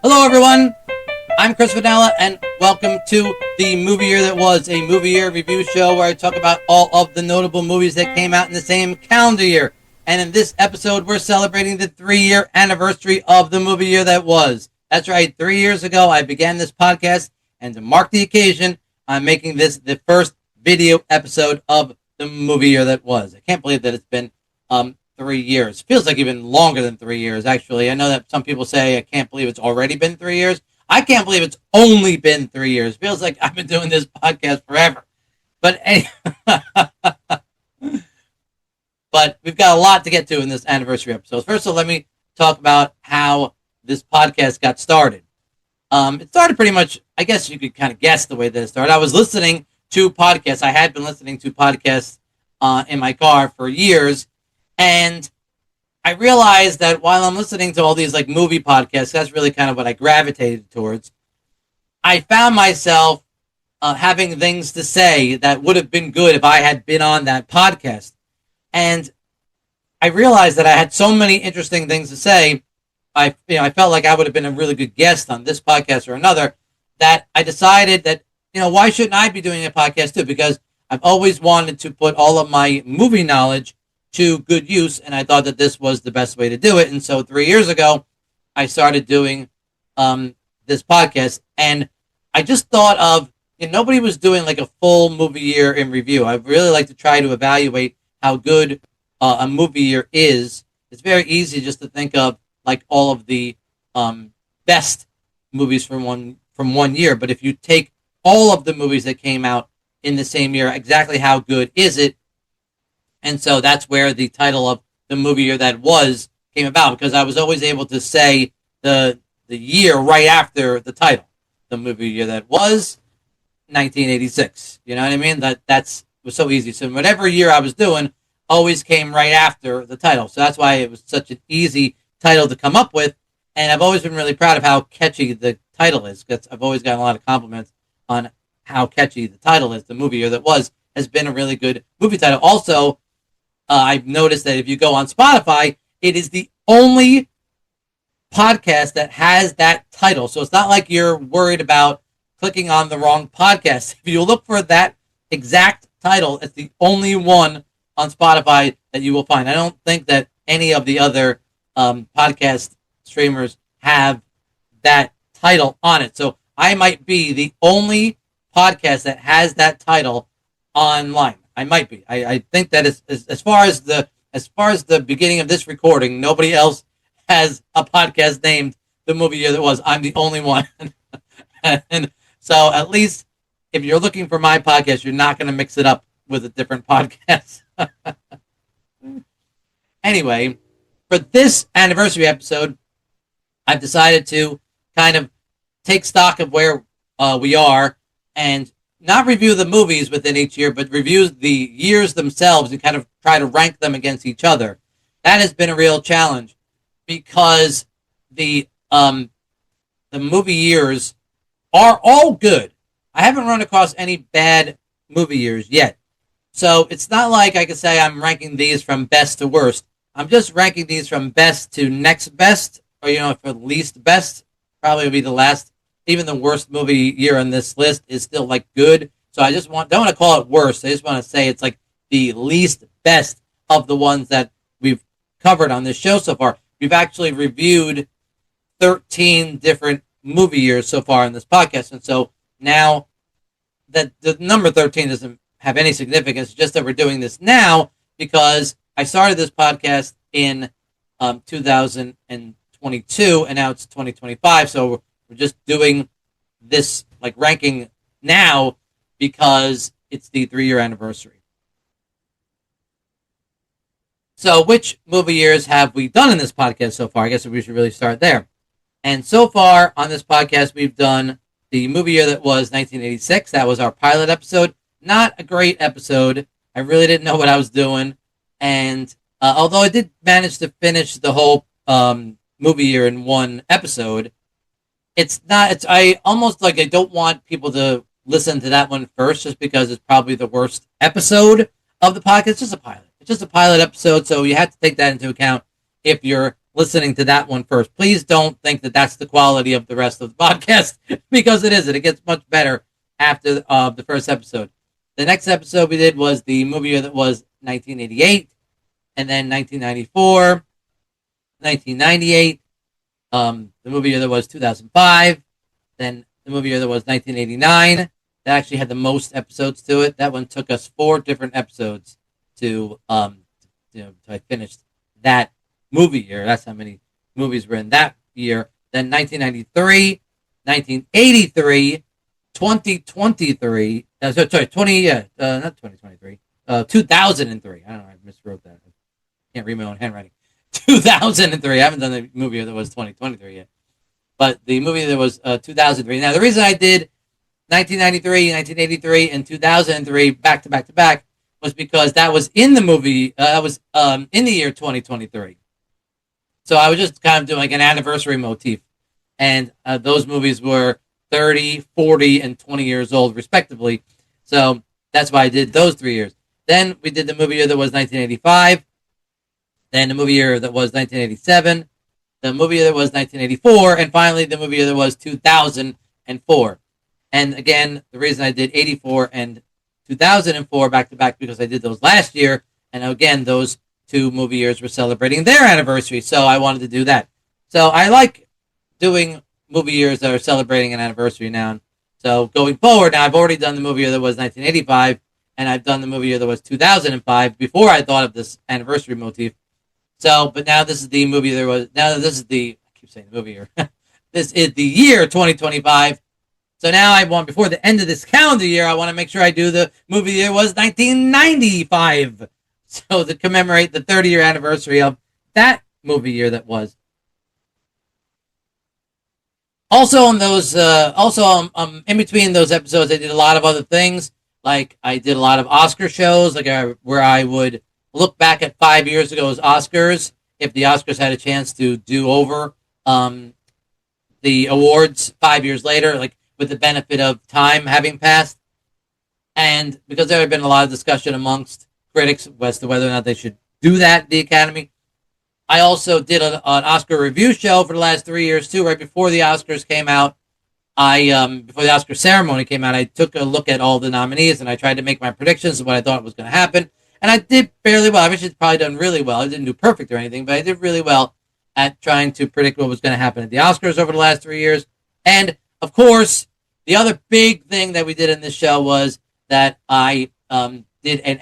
Hello, everyone. I'm Chris Vainella, and welcome to the Movie Year That Was, a movie year review show where I talk about all of the notable movies that came out in the same calendar year. And in this episode, we're celebrating the 3-year anniversary of the movie year that was. That's right, 3 years ago, I began this podcast, and to mark the occasion, I'm making this the first video episode of the movie year that was. I can't believe that it's been 3 years. Feels like even longer than 3 years, actually. I know that some people say, I can't believe it's already been 3 years. I can't believe it's only been 3 years. Feels like I've been doing this podcast forever. But but we've got a lot to get to in this anniversary episode. First of all, let me talk about how this podcast got started. It started pretty much, I guess you could kind of guess the way that it started. I was listening to podcasts. I had been listening to podcasts in my car for years. And I realized that while I'm listening to all these like movie podcasts, that's really kind of what I gravitated towards. I found myself having things to say that would have been good if I had been on that podcast. And I realized that I had so many interesting things to say. I felt like I would have been a really good guest on this podcast or another, that I decided that, why shouldn't I be doing a podcast too? Because I've always wanted to put all of my movie knowledge to good use, and I thought that this was the best way to do it. And so 3 years ago, I started doing this podcast, and I just thought of, nobody was doing like a full movie year in review. I really like to try to evaluate how good a movie year is. It's very easy just to think of like all of the best movies from one year, but if you take all of the movies that came out in the same year, exactly how good is it? And so that's where the title of the movie year that was came about, because I was always able to say the year right after the title. The movie year that was 1986. You know what I mean? That's was so easy. So whatever year I was doing always came right after the title. So that's why it was such an easy title to come up with. And I've always been really proud of how catchy the title is, because I've always gotten a lot of compliments on how catchy the title is. The movie year that was has been a really good movie title. Also, I've noticed that if you go on Spotify, it is the only podcast that has that title. So it's not like you're worried about clicking on the wrong podcast. If you look for that exact title, it's the only one on Spotify that you will find. I don't think that any of the other podcast streamers have that title on it. So I might be the only podcast that has that title online. I might be. I think that as far as the beginning of this recording, nobody else has a podcast named The Movie Year That Was. I'm the only one. And so at least if you're looking for my podcast, you're not going to mix it up with a different podcast. Anyway, for this anniversary episode, I've decided to kind of take stock of where we are and not review the movies within each year, but review the years themselves and kind of try to rank them against each other. That has been a real challenge, because the movie years are all good. I haven't run across any bad movie years yet. So it's not like I can say I'm ranking these from best to worst. I'm just ranking these from best to next best, or, for least best, probably would be the last. Even the worst movie year on this list is still like good. So I don't want to call it worst. I just want to say it's like the least best of the ones that we've covered on this show so far. We've actually reviewed 13 different movie years so far in this podcast. And so now that the number 13 doesn't have any significance, just that we're doing this now because I started this podcast in 2022 and now it's 2025. So we're just doing this like ranking now because it's the 3-year anniversary. So which movie years have we done in this podcast so far? I guess we should really start there. And so far on this podcast, we've done the movie year that was 1986. That was our pilot episode. Not a great episode. I really didn't know what I was doing. And although I did manage to finish the whole movie year in one episode, I almost like I don't want people to listen to that one first just because it's probably the worst episode of the podcast. It's just a pilot. It's just a pilot episode, so you have to take that into account if you're listening to that one first. Please don't think that that's the quality of the rest of the podcast, because it isn't. It gets much better after the first episode. The next episode we did was the movie year that was 1988, and then 1994, 1998, the movie year that was 2005, then the movie year that was 1989. That actually had the most episodes to it. That one took us 4 different episodes to I finished that movie year. That's how many movies were in that year. Then 1993, 1983, 2023. Sorry, not 2023. 2003. I don't know. I miswrote that. I can't read my own handwriting. 2003. I haven't done the movie that was 2023 yet, but the movie that was 2003. Now, the reason I did 1993, 1983, and 2003 back to back to back was because that was in the movie. That was in the year 2023. So I was just kind of doing like an anniversary motif, and those movies were 30, 40, and 20 years old, respectively. So that's why I did those 3 years. Then we did the movie year that was 1985. Then the movie year that was 1987, the movie year that was 1984, and finally the movie year that was 2004. And again, the reason I did 84 and 2004 back to back because I did those last year, and again, those 2 movie years were celebrating their anniversary, so I wanted to do that. So I like doing movie years that are celebrating an anniversary now. So going forward, now I've already done the movie year that was 1985, and I've done the movie year that was 2005 before I thought of this anniversary motif. So, but now this is the movie there was. Now this is the. I keep saying the movie year. This is the year 2025. So now I want, before the end of this calendar year, I want to make sure I do the movie year was 1995. So to commemorate the 30-year anniversary of that movie year that was. Also on those, in between those episodes, I did a lot of other things. Like I did a lot of Oscar shows, where I would look back at 5 years ago's Oscars, if the Oscars had a chance to do over the awards 5 years later, like with the benefit of time having passed. And because there had been a lot of discussion amongst critics as to whether or not they should do that, the Academy, I also did an Oscar review show for the last 3 years too. Right before the Oscars came out, before the Oscar ceremony came out, I took a look at all the nominees and I tried to make my predictions of what I thought was going to happen. And I did fairly well. I wish I'd probably done really well. I didn't do perfect or anything, but I did really well at trying to predict what was going to happen at the Oscars over the last 3 years. And, of course, the other big thing that we did in this show was that I did a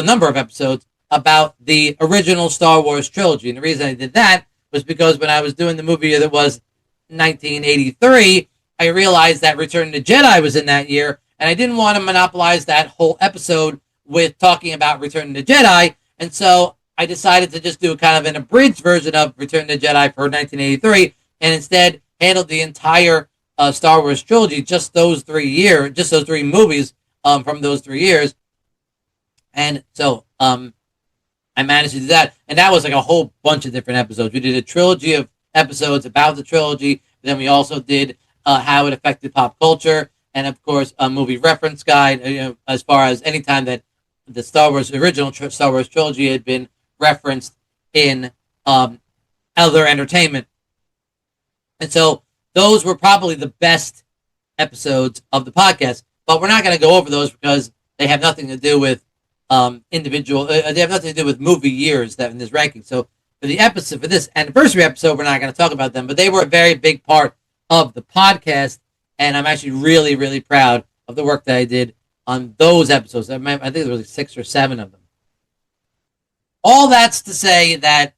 number of episodes about the original Star Wars trilogy. And the reason I did that was because when I was doing the movie that was 1983, I realized that Return of the Jedi was in that year, and I didn't want to monopolize that whole episode with talking about Return of the Jedi, and so I decided to just do kind of an abridged version of Return of the Jedi for 1983, and instead handled the entire Star Wars trilogy, just those 3 movies from those 3 years. And so I managed to do that, and that was like a whole bunch of different episodes. We did a trilogy of episodes about the trilogy, then we also did how it affected pop culture, and of course a movie reference guide, as far as any time that the original Star Wars trilogy had been referenced in other entertainment. And so those were probably the best episodes of the podcast, but we're not going to go over those because they have nothing to do with they have nothing to do with movie years that in this ranking. So for this anniversary episode, we're not going to talk about them, but they were a very big part of the podcast, and I'm actually really, really proud of the work that I did on those episodes. I think there was like 6 or 7 of them. All that's to say that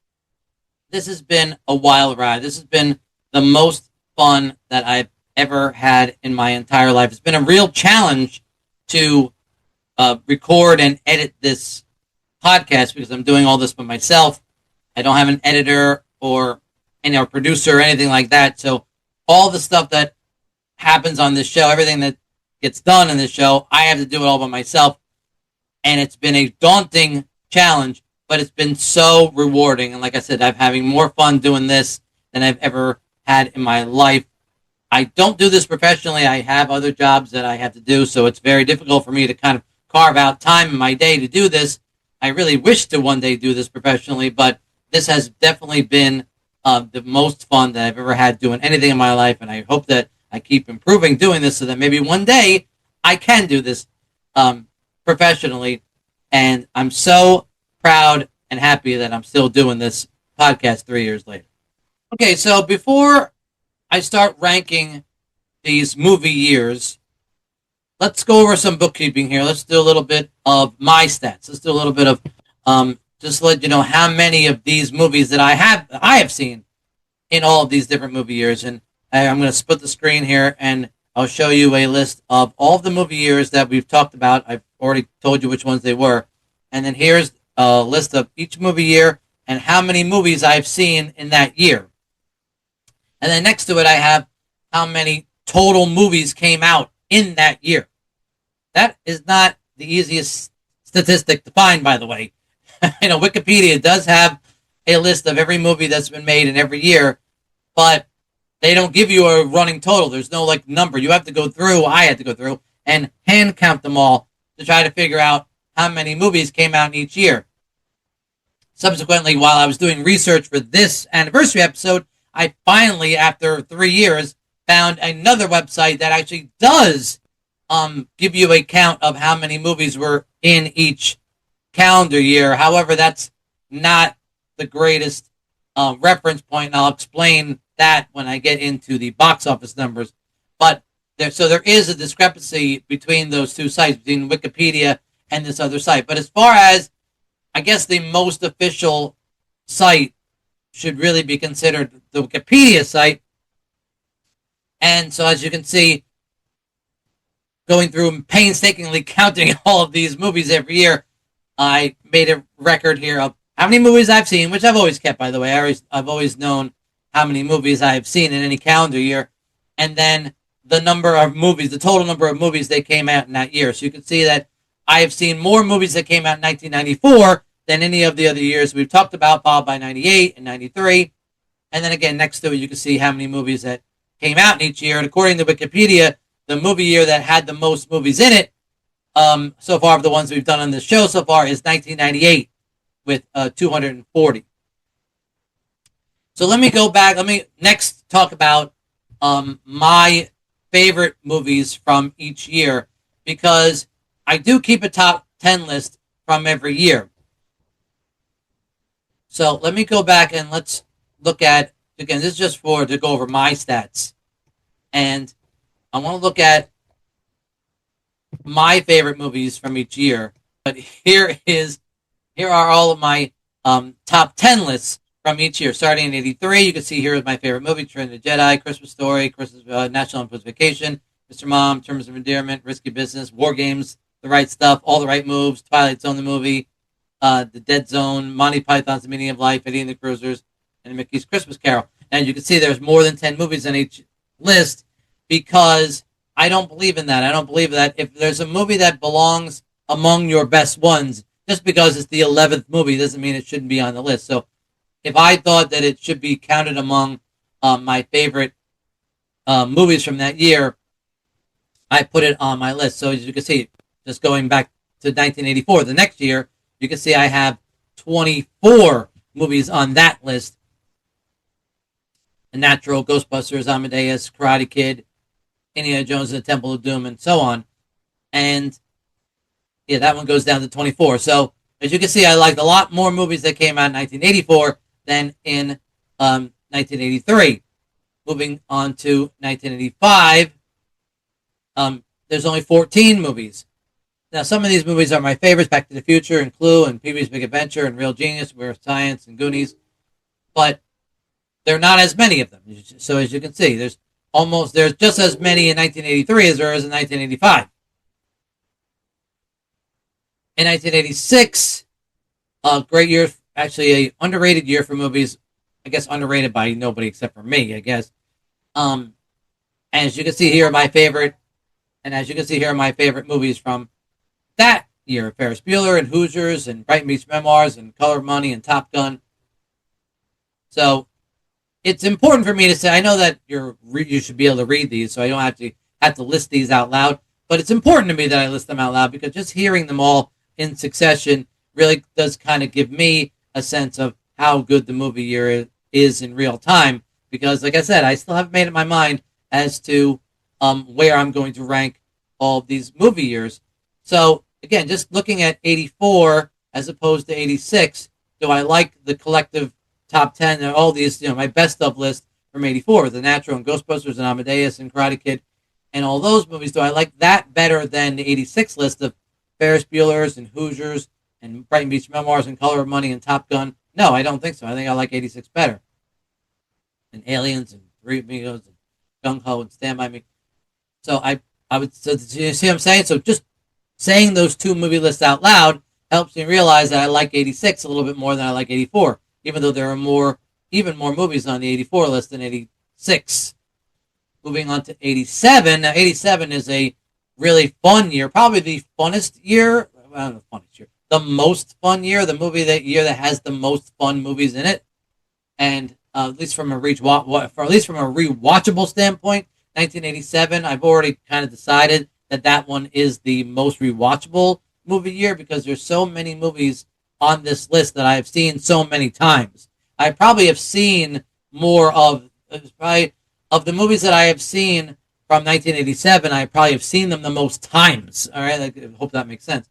this has been a wild ride. This has been the most fun that I've ever had in my entire life. It's been a real challenge to record and edit this podcast because I'm doing all this by myself. I don't have an editor or a producer or anything like that. So all the stuff that happens on this show, everything that gets done in this show, I have to do it all by myself. And it's been a daunting challenge, but it's been so rewarding. And like I said, I'm having more fun doing this than I've ever had in my life. I don't do this professionally. I have other jobs that I have to do, so it's very difficult for me to kind of carve out time in my day to do this. I really wish to one day do this professionally, but this has definitely been the most fun that I've ever had doing anything in my life, and I hope that I keep improving doing this so that maybe one day I can do this professionally. And I'm so proud and happy that I'm still doing this podcast 3 years later. Okay, so before I start ranking these movie years, let's go over some bookkeeping here. Let's do a little bit of my stats. Let's do a little bit of just let you know how many of these movies that I have seen in all of these different movie years. And I'm going to split the screen here, and I'll show you a list of all of the movie years that we've talked about. I've already told you which ones they were. And then here's a list of each movie year and how many movies I've seen in that year. And then next to it, I have how many total movies came out in that year. That is not the easiest statistic to find, by the way. Wikipedia does have a list of every movie that's been made in every year, but they don't give you a running total. There's no number. You have to go through. I had to go through and hand count them all to try to figure out how many movies came out in each year. Subsequently, while I was doing research for this anniversary episode, I finally, after 3 years, found another website that actually does give you a count of how many movies were in each calendar year. However, that's not the greatest reference point, and I'll explain that when I get into the box office numbers. But there is a discrepancy between those two sites, between Wikipedia and this other site. But as far as, I guess, the most official site should really be considered the Wikipedia site. And so, as you can see, going through and painstakingly counting all of these movies every year, I made a record here of how many movies I've seen, which I've always kept, by the way. I've always known how many movies I've seen in any calendar year, and then the number of movies, the total number of movies that came out in that year. So you can see that I have seen more movies that came out in 1994 than any of the other years we've talked about, followed by 98 and 93. And then again, next to it, you can see how many movies that came out in each year. And according to Wikipedia, the movie year that had the most movies in it, so far of the ones we've done on this show so far, is 1998 with 240. So let me go back. Let me next talk about my favorite movies from each year, because I do keep a top 10 list from every year. So let me go back and let's look at, again, this is just to go over my stats. And I want to look at my favorite movies from each year. But here are all of my top 10 lists from each year. Starting in 83, you can see here is my favorite movie: Return of the Jedi, Christmas Story, Christmas National Lampoon's Vacation, Mr. Mom, Terms of Endearment, Risky Business, War Games, The Right Stuff, All the Right Moves, Twilight Zone the movie, The Dead Zone, Monty Python's The Meaning of Life, Eddie and the Cruisers, and Mickey's Christmas Carol. And you can see there's more than 10 movies on each list, because I don't believe in that. I don't believe that if there's a movie that belongs among your best ones, just because it's the 11th movie doesn't mean it shouldn't be on the list. So if I thought that it should be counted among my favorite movies from that year, I put it on my list. So as you can see, just going back to 1984, the next year, you can see I have 24 movies on that list. The Natural, Ghostbusters, Amadeus, Karate Kid, Indiana Jones and the Temple of Doom, and so on. And yeah, that one goes down to 24. So as you can see, I liked a lot more movies that came out in 1984 than in 1983. Moving on to 1985, there's only 14 movies. Now, some of these movies are my favorites: Back to the Future and Clue and Pee-wee's Big Adventure and Real Genius, Weird Science and Goonies. But there are not as many of them. So as you can see, there's just as many in 1983 as there is in 1985. In 1986, a great year, actually a underrated year for movies. I guess underrated by nobody except for me, I guess. As you can see here, my favorite movies from that year: Ferris Bueller and Hoosiers and Brighton Beach Memoirs and Color of Money and Top Gun. So it's important for me to say, I know that you should be able to read these, so I don't have to list these out loud, but it's important to me that I list them out loud, because just hearing them all in succession really does kind of give me a sense of how good the movie year is in real time, because, like I said, I still haven't made up my mind as to where I'm going to rank all of these movie years. So, again, just looking at 84 as opposed to 86, do I like the collective top 10 and all these, my best of list from 84, The Natural and Ghostbusters and Amadeus and Karate Kid and all those movies? Do I like that better than the 86 list of Ferris Bueller's and Hoosiers and Brighton Beach Memoirs and Color of Money and Top Gun? No, I don't think so. I think I like 86 better. And Aliens and Three Amigos and Gung Ho and Stand By Me. So I would, so you see what I'm saying? So just saying those two movie lists out loud helps me realize that I like 86 a little bit more than I like 84, even though there are even more movies on the 84 list than 86. Moving on to 87. Now, 87 is a really fun year, probably the funnest year. Well, the funnest year, the most fun year, year that has the most fun movies in it, and at least from a rewatchable standpoint, 1987. I've already kind of decided that one is the most rewatchable movie year because there's so many movies on this list that I have seen so many times. I probably have seen more of probably of the movies that I have seen from 1987. I probably have seen them the most times. All right, I hope that makes sense.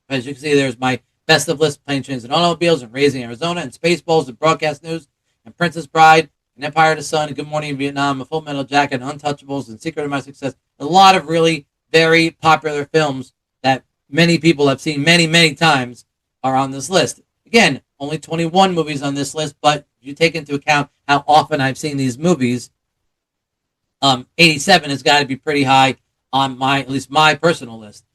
As you can see, there's my best of list: Plane, Trains, and Automobiles, and Raising Arizona, and Spaceballs, and Broadcast News, and Princess Bride, and Empire of the Sun, and Good Morning Vietnam, and Full Metal Jacket, and Untouchables, and Secret of My Success. A lot of really very popular films that many people have seen many, many times are on this list. Again, only 21 movies on this list, but if you take into account how often I've seen these movies, 87 has got to be pretty high on at least my personal list.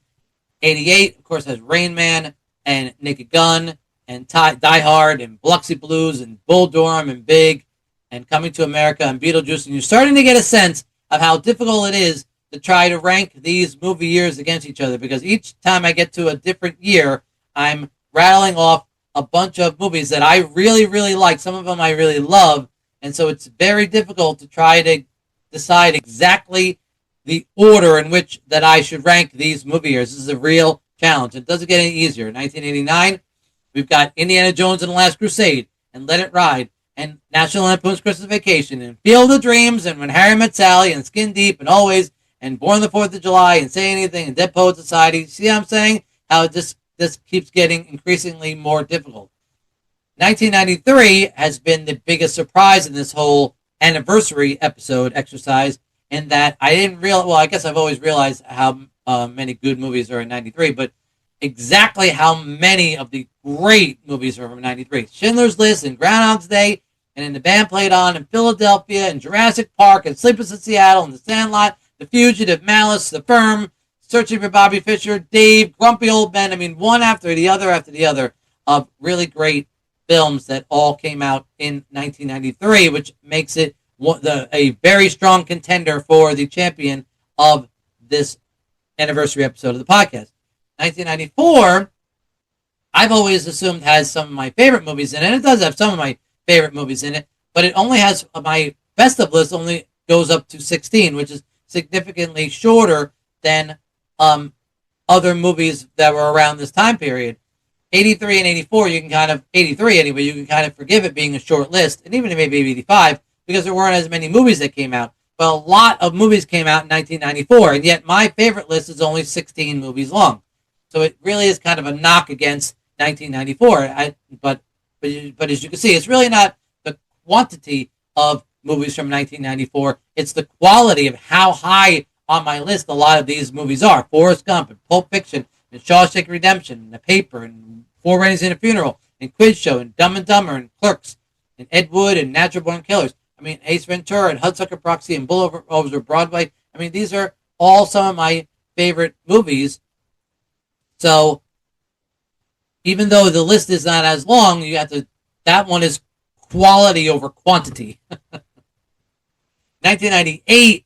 88, of course, has Rain Man and Naked Gun and Die Hard and Biloxi Blues and Bull Durham and Big and Coming to America and Beetlejuice. And you're starting to get a sense of how difficult it is to try to rank these movie years against each other, because each time I get to a different year, I'm rattling off a bunch of movies that I really, really like. Some of them I really love. And so it's very difficult to try to decide exactly the order in which that I should rank these movie years. This is a real challenge. It doesn't get any easier. 1989, we've got Indiana Jones and the Last Crusade, and Let It Ride, and National Lampoon's Christmas Vacation, and Field of Dreams, and When Harry Met Sally, and Skin Deep, and Always, and Born on the 4th of July, and Say Anything, and Dead Poet Society. See what I'm saying? How this keeps getting increasingly more difficult. 1993 has been the biggest surprise in this whole anniversary episode exercise, in that I didn't realize, well, I guess I've always realized how many good movies are in 93, but exactly how many of the great movies are from 93. Schindler's List and Groundhog's Day, and In the Band Played On, and Philadelphia, and Jurassic Park, and Sleepless in Seattle, and The Sandlot, The Fugitive, Malice, The Firm, Searching for Bobby Fischer, Dave, Grumpy Old Men. I mean, one after the other of really great films that all came out in 1993, which makes it a very strong contender for the champion of this anniversary episode of the podcast. 1994, I've always assumed has some of my favorite movies in it. It does have some of my favorite movies in it, but it only has my best of list only goes up to 16, which is significantly shorter than other movies that were around this time period. 83 and 84, 83 anyway, you can kind of forgive it being a short list, and even maybe 85, because there weren't as many movies that came out. But a lot of movies came out in 1994, and yet my favorite list is only 16 movies long. So it really is kind of a knock against 1994. But as you can see, it's really not the quantity of movies from 1994. It's the quality of how high on my list a lot of these movies are. Forrest Gump and Pulp Fiction and Shawshank Redemption and The Paper and Four Weddings and a Funeral and Quiz Show and Dumb and Dumber and Clerks and Ed Wood and Natural Born Killers. I mean, Ace Ventura and Hudsucker Proxy and Bull Over Broadway. I mean, these are all some of my favorite movies. So even though the list is not as long, that one is quality over quantity. 1998,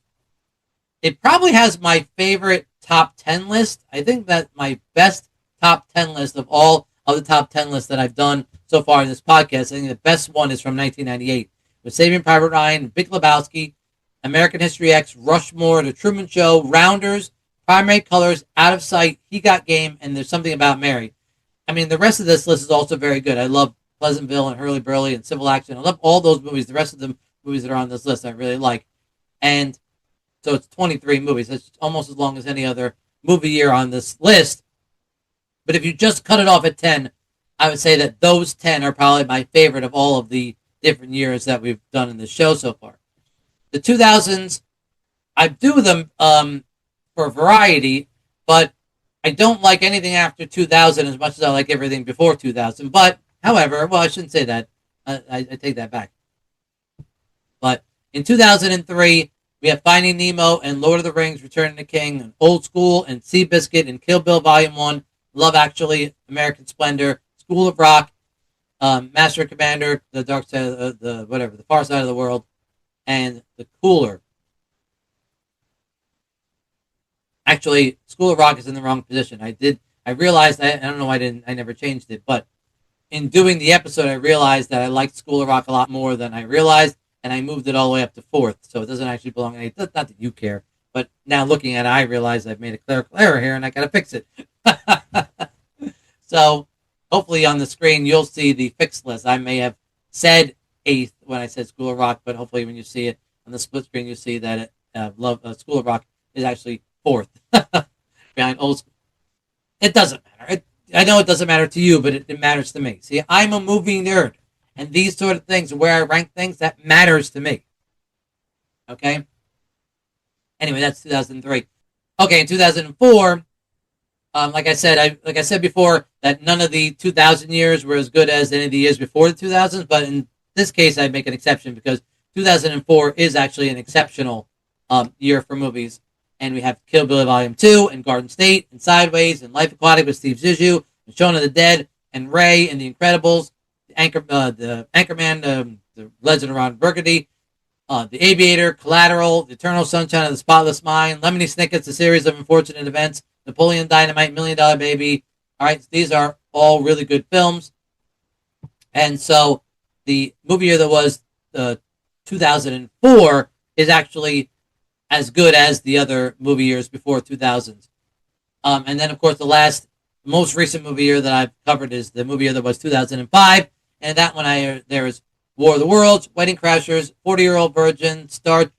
it probably has my favorite top 10 list. I think that my best top 10 list of all of the top 10 lists that I've done so far in this podcast, I think the best one is from 1998. With Saving Private Ryan, Big Lebowski, American History X, Rushmore, The Truman Show, Rounders, Primary Colors, Out of Sight, He Got Game, and There's Something About Mary. I mean, the rest of this list is also very good. I love Pleasantville and Hurly Burly and Civil Action. I love all those movies. The rest of the movies that are on this list I really like. And so it's 23 movies. That's almost as long as any other movie year on this list. But if you just cut it off at 10, I would say that those 10 are probably my favorite of all of the different years that we've done in this show so far. The 2000s, I do them for variety, but I don't like anything after 2000 as much as I like everything before 2000. But, however, well, I shouldn't say that. I take that back. But in 2003, we have Finding Nemo and Lord of the Rings, Return of the King, and Old School, and Seabiscuit, and Kill Bill Volume 1, Love Actually, American Splendor, School of Rock, Master Commander, The Dark Side, the Far Side of the World, and The Cooler. Actually, School of Rock is in the wrong position. I realized, I don't know why I never changed it, but in doing the episode, I realized that I liked School of Rock a lot more than I realized, and I moved it all the way up to 4th, so it doesn't actually belong in 8th. Not that you care, but now looking at it, I realize I've made a clerical error here, and I gotta fix it. So, hopefully on the screen, you'll see the fixed list. I may have said 8th when I said School of Rock, but hopefully when you see it on the split screen, you see that School of Rock is actually 4th behind Old School. It doesn't matter. I know it doesn't matter to you, but it matters to me. See, I'm a movie nerd, and these sort of things, where I rank things, that matters to me. Okay? Anyway, that's 2003. Okay, in 2004, like I said before, that none of the 2000 years were as good as any of the years before the 2000s, but in this case, I'd make an exception because 2004 is actually an exceptional year for movies. And we have Kill Bill Volume 2, and Garden State, and Sideways, and Life Aquatic with Steve Zissou, and Shaun of the Dead, and Ray, and The Incredibles, the Anchorman, the Legend of Ron Burgundy, The Aviator, Collateral, The Eternal Sunshine of the Spotless Mind, Lemony Snicket's A Series of Unfortunate Events, Napoleon Dynamite, $1 Million Baby. All right, these are all really good films. And so the movie year that was 2004 is actually as good as the other movie years before 2000s. And then, of course, the most recent movie year that I've covered is the movie year that was 2005. And that one, there is War of the Worlds, Wedding Crashers, 40-Year-Old Virgin, Star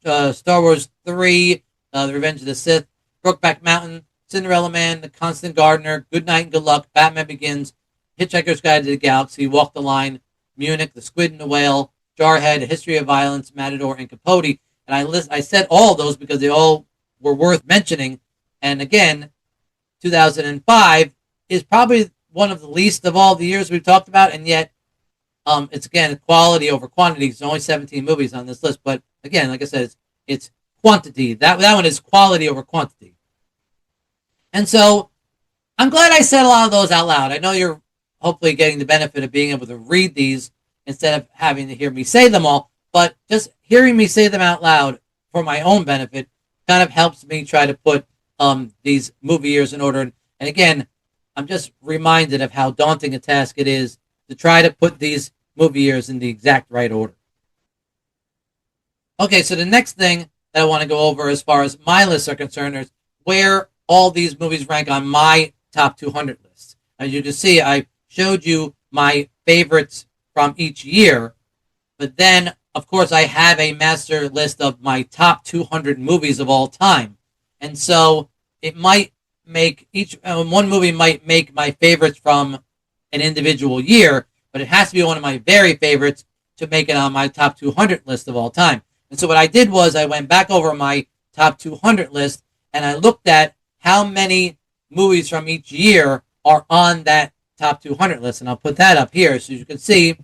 Wars 3, The Revenge of the Sith, Brokeback Mountain, Cinderella Man, The Constant Gardener, Good Night and Good Luck, Batman Begins, Hitchhiker's Guide to the Galaxy, Walk the Line, Munich, The Squid and the Whale, Jarhead, A History of Violence, Matador, and Capote. And I said all those because they all were worth mentioning. And again, 2005 is probably one of the least of all the years we've talked about, and yet it's, again, quality over quantity. There's only 17 movies on this list, but again, like I said, it's quantity. That one is quality over quantity. And so I'm glad I said a lot of those out loud. I know you're hopefully getting the benefit of being able to read these instead of having to hear me say them all, but just hearing me say them out loud for my own benefit kind of helps me try to put these movie years in order. And again, I'm just reminded of how daunting a task it is to try to put these movie years in the exact right order. Okay, so the next thing that I want to go over as far as my lists are concerned is where all these movies rank on my top 200 lists. As you can see, I showed you my favorites from each year, but then, of course, I have a master list of my top 200 movies of all time. And so it might make one movie might make my favorites from an individual year, but it has to be one of my very favorites to make it on my top 200 list of all time. And so what I did was I went back over my top 200 list and I looked at how many movies from each year are on that top 200 list. And I'll put that up here so you can see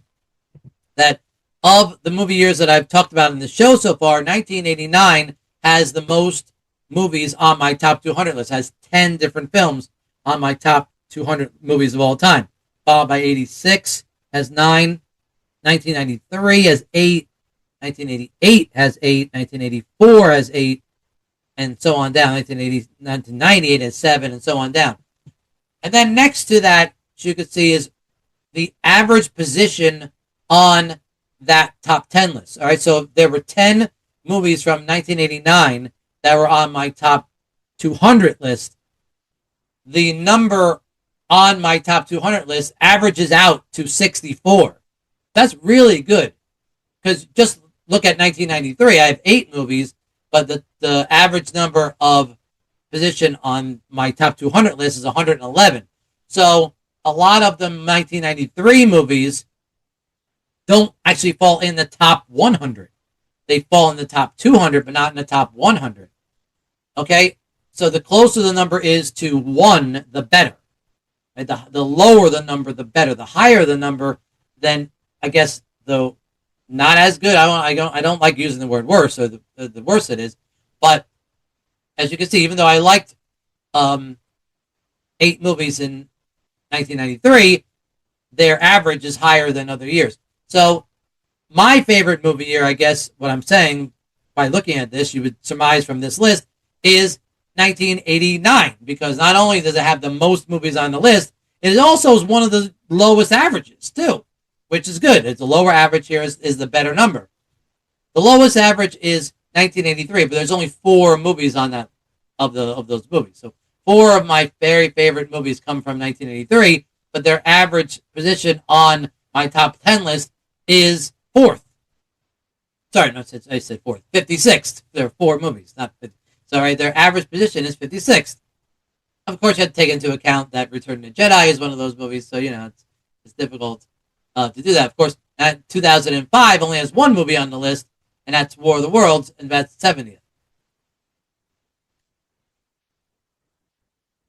that of the movie years that I've talked about in the show so far, 1989 has the most movies on my top 200 list, has 10 different films on my top 200 movies of all time. Followed by 86 has 9, 1993 has 8, 1988 has 8, 1984 has 8, and so on down. 1998 has 7, and so on down. And then next to that, you can see is the average position on that top 10 list. All right, so there were 10 movies from 1989 that were on my top 200 list. The number on my top 200 list averages out to 64. That's really good. Because just look at 1993. I have 8 movies, but the average number of position on my top 200 list is 111. So a lot of the 1993 movies don't actually fall in the top 100. They fall in the top 200, but not in the top 100. Okay? So the closer the number is to 1, the better. Right? The lower the number, the better. The higher the number, then I guess the not as good. I don't like using the word worse, or the worse it is. But as you can see, even though I liked 8 movies in 1993, their average is higher than other years. So my favorite movie year, I guess what I'm saying by looking at this, you would surmise from this list, is 1989, because not only does it have the most movies on the list, it also is one of the lowest averages too, which is good. It's a lower average here is the better number. The lowest average is 1983, but there's only 4 movies on that of those movies. So 4 of my very favorite movies come from 1983, but their average position on my top 10 list is 4th. Sorry, no, I said 4th. 56th. There are 4 movies, not 50. Sorry, their average position is 56th. Of course, you have to take into account that Return of the Jedi is one of those movies, so, it's difficult to do that. Of course, 2005 only has 1 movie on the list, and that's War of the Worlds, and that's 70th.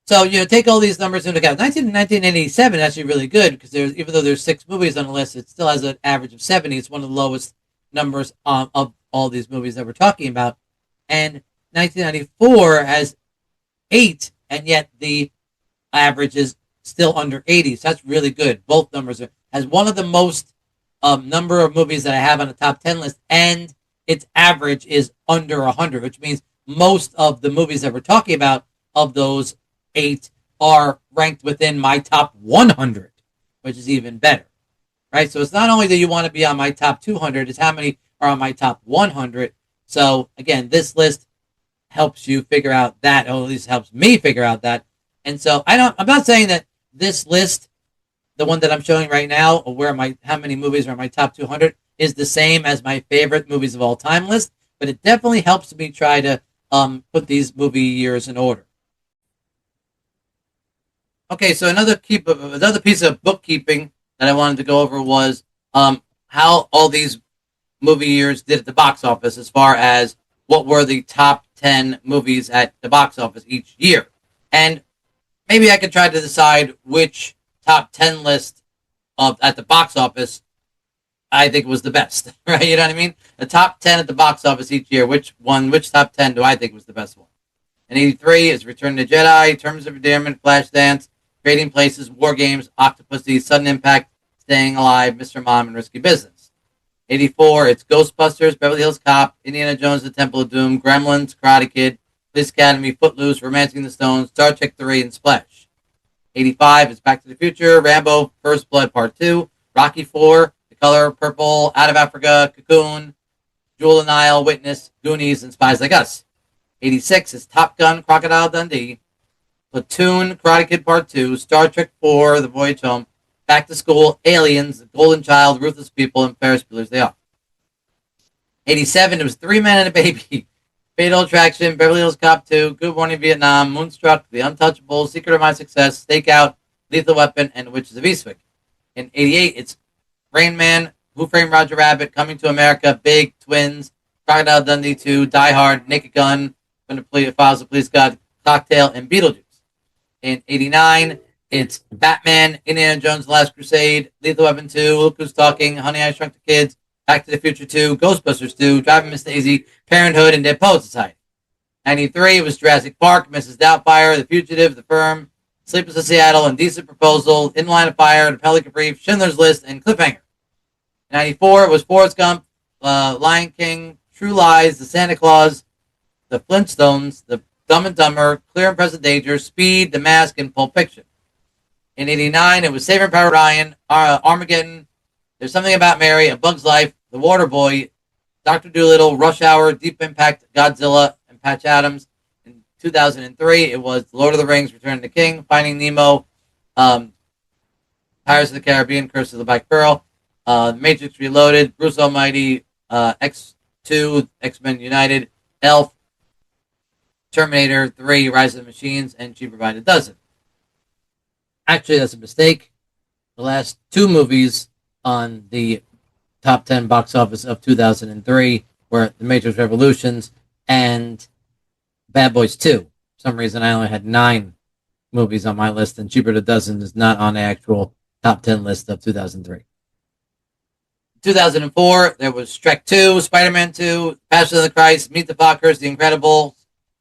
So, take all these numbers into account. 1987 is actually really good, because even though there's 6 movies on the list, it still has an average of 70. It's one of the lowest numbers of all these movies that we're talking about. And 1994 has 8, and yet the average is still under 80. So that's really good. Both numbers has one of the most number of movies that I have on the top 10 list, and its average is under 100, which means most of the movies that we're talking about of those 8 are ranked within my top 100, which is even better, right? So it's not only that you want to be on my top 200, it's how many are on my top 100. So again, this list helps you figure out that, or at least helps me figure out that. And so I'm not saying that this list, the one that I'm showing right now, or how many movies are in my top 200, is the same as my favorite movies of all time list, but it definitely helps me try to put these movie years in order. Okay, so another piece of bookkeeping that I wanted to go over was how all these movie years did at the box office, as far as what were the top 10 movies at the box office each year. And maybe I could try to decide which top 10 list at the box office I think was the best, right? You know what I mean? The top 10 at the box office each year, which top 10 do I think was the best one? In 83 is Return of the Jedi, Terms of Endearment, Flashdance, Trading Places, War Games, Octopussy, Sudden Impact, Staying Alive, Mr. Mom, and Risky Business. 84, it's Ghostbusters, Beverly Hills Cop, Indiana Jones, The Temple of Doom, Gremlins, Karate Kid, Police Academy, Footloose, Romancing the Stone, Star Trek 3, and Splash. 85 is Back to the Future, Rambo, First Blood Part 2, Rocky 4, The Color Purple, Out of Africa, Cocoon, Jewel of the Nile, Witness, Goonies, and Spies Like Us. 86 is Top Gun, Crocodile Dundee, Platoon, Karate Kid Part 2, Star Trek 4, The Voyage Home, Back to School, Aliens, The Golden Child, Ruthless People, and Ferris Bueller's Day Off. 87, it was 3 Men and a Baby, Fatal Attraction, Beverly Hills Cop 2, Good Morning Vietnam, Moonstruck, The Untouchables, Secret of My Success, Stakeout, Lethal Weapon, and The Witches of Eastwick. In 88, it's Rain Man, Who Framed Roger Rabbit, Coming to America, Big, Twins, Crocodile Dundee 2, Die Hard, Naked Gun, When the Files of Police God, Cocktail, and Beetlejuice. In 89, it's Batman, Indiana Jones, The Last Crusade, Lethal Weapon 2, Look Who's Talking, Honey, I Shrunk the Kids, Back to the Future 2, Ghostbusters 2, Driving Miss Daisy, Parenthood, and Dead Poets Society. 93 was Jurassic Park, Mrs. Doubtfire, The Fugitive, The Firm, Sleepless in Seattle, Indecent Proposal, In Line of Fire, The Pelican Brief, Schindler's List, and Cliffhanger. 94 was Forrest Gump, Lion King, True Lies, The Santa Claus, The Flintstones, The Dumb and Dumber, Clear and Present Danger, Speed, The Mask, and Pulp Fiction. In 89, it was Saving Private Ryan, Armageddon, There's Something About Mary, A Bug's Life, The Water Boy, Dr. Dolittle, Rush Hour, Deep Impact, Godzilla, and Patch Adams. In 2003, it was The Lord of the Rings, Return of the King, Finding Nemo, Pirates of the Caribbean, Curse of the Black Pearl, Matrix Reloaded, Bruce Almighty, X2, X-Men United, Elf, Terminator 3, Rise of the Machines, and Cheaper by the Dozen. Actually, that's a mistake. The last two movies on the top 10 box office of 2003 were The Matrix Revolutions and Bad Boys 2. For some reason, I only had 9 movies on my list, and Cheaper by the Dozen is not on the actual top 10 list of 2003. 2004, there was Shrek 2, Spider-Man 2, Passion of the Christ, Meet the Fockers, The Incredibles,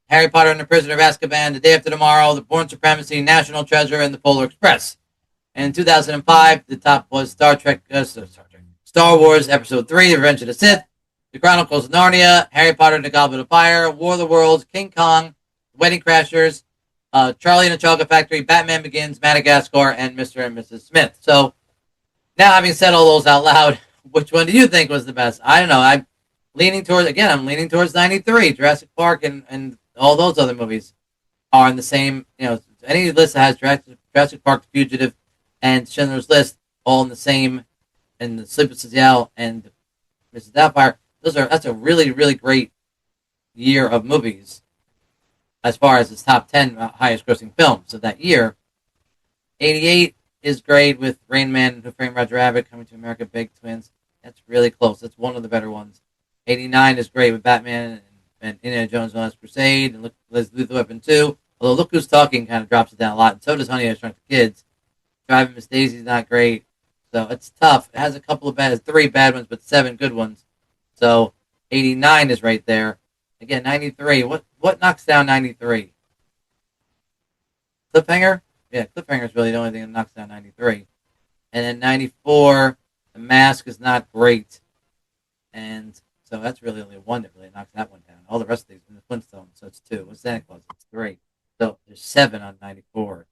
Harry Potter and the Prisoner of Azkaban, The Day After Tomorrow, The Bourne Supremacy, National Treasure, and The Polar Express. And in 2005, the top was Star Wars Episode 3, The Revenge of the Sith, The Chronicles of Narnia, Harry Potter and the Goblet of Fire, War of the Worlds, King Kong, Wedding Crashers, Charlie and the Chocolate Factory, Batman Begins, Madagascar, and Mr. and Mrs. Smith. So, now having said all those out loud, which one do you think was the best? I don't know. I'm leaning towards 93. Jurassic Park and all those other movies are in the same, any list that has Jurassic Park, The Fugitive, and Schindler's List all in the same, and The Sleepless in Seattle and Mrs. Doubtfire. That's a really, really great year of movies as far as its top 10 highest grossing films of that year. 88 is great with Rain Man, Who Framed Roger Rabbit, Coming to America, Big Twins. That's really close. That's one of the better ones. 89 is great with Batman and Indiana Jones and the Last Crusade, and Lethal Weapon 2. Although Look Who's Talking kind of drops it down a lot, and so does Honey, I Shrunk the Kids. Driving Miss Daisy's not great, so it's tough. It has a couple of 3 bad ones, but 7 good ones. So 89 is right there. Again, 93. What knocks down 93? Cliffhanger? Yeah, Cliffhanger is really the only thing that knocks down 93. And then 94, The Mask is not great. And so that's really only one that really knocks that one down. All the rest of these in the Flintstones, so it's 2. With Santa Claus, it's 3. So there's 7 on 94.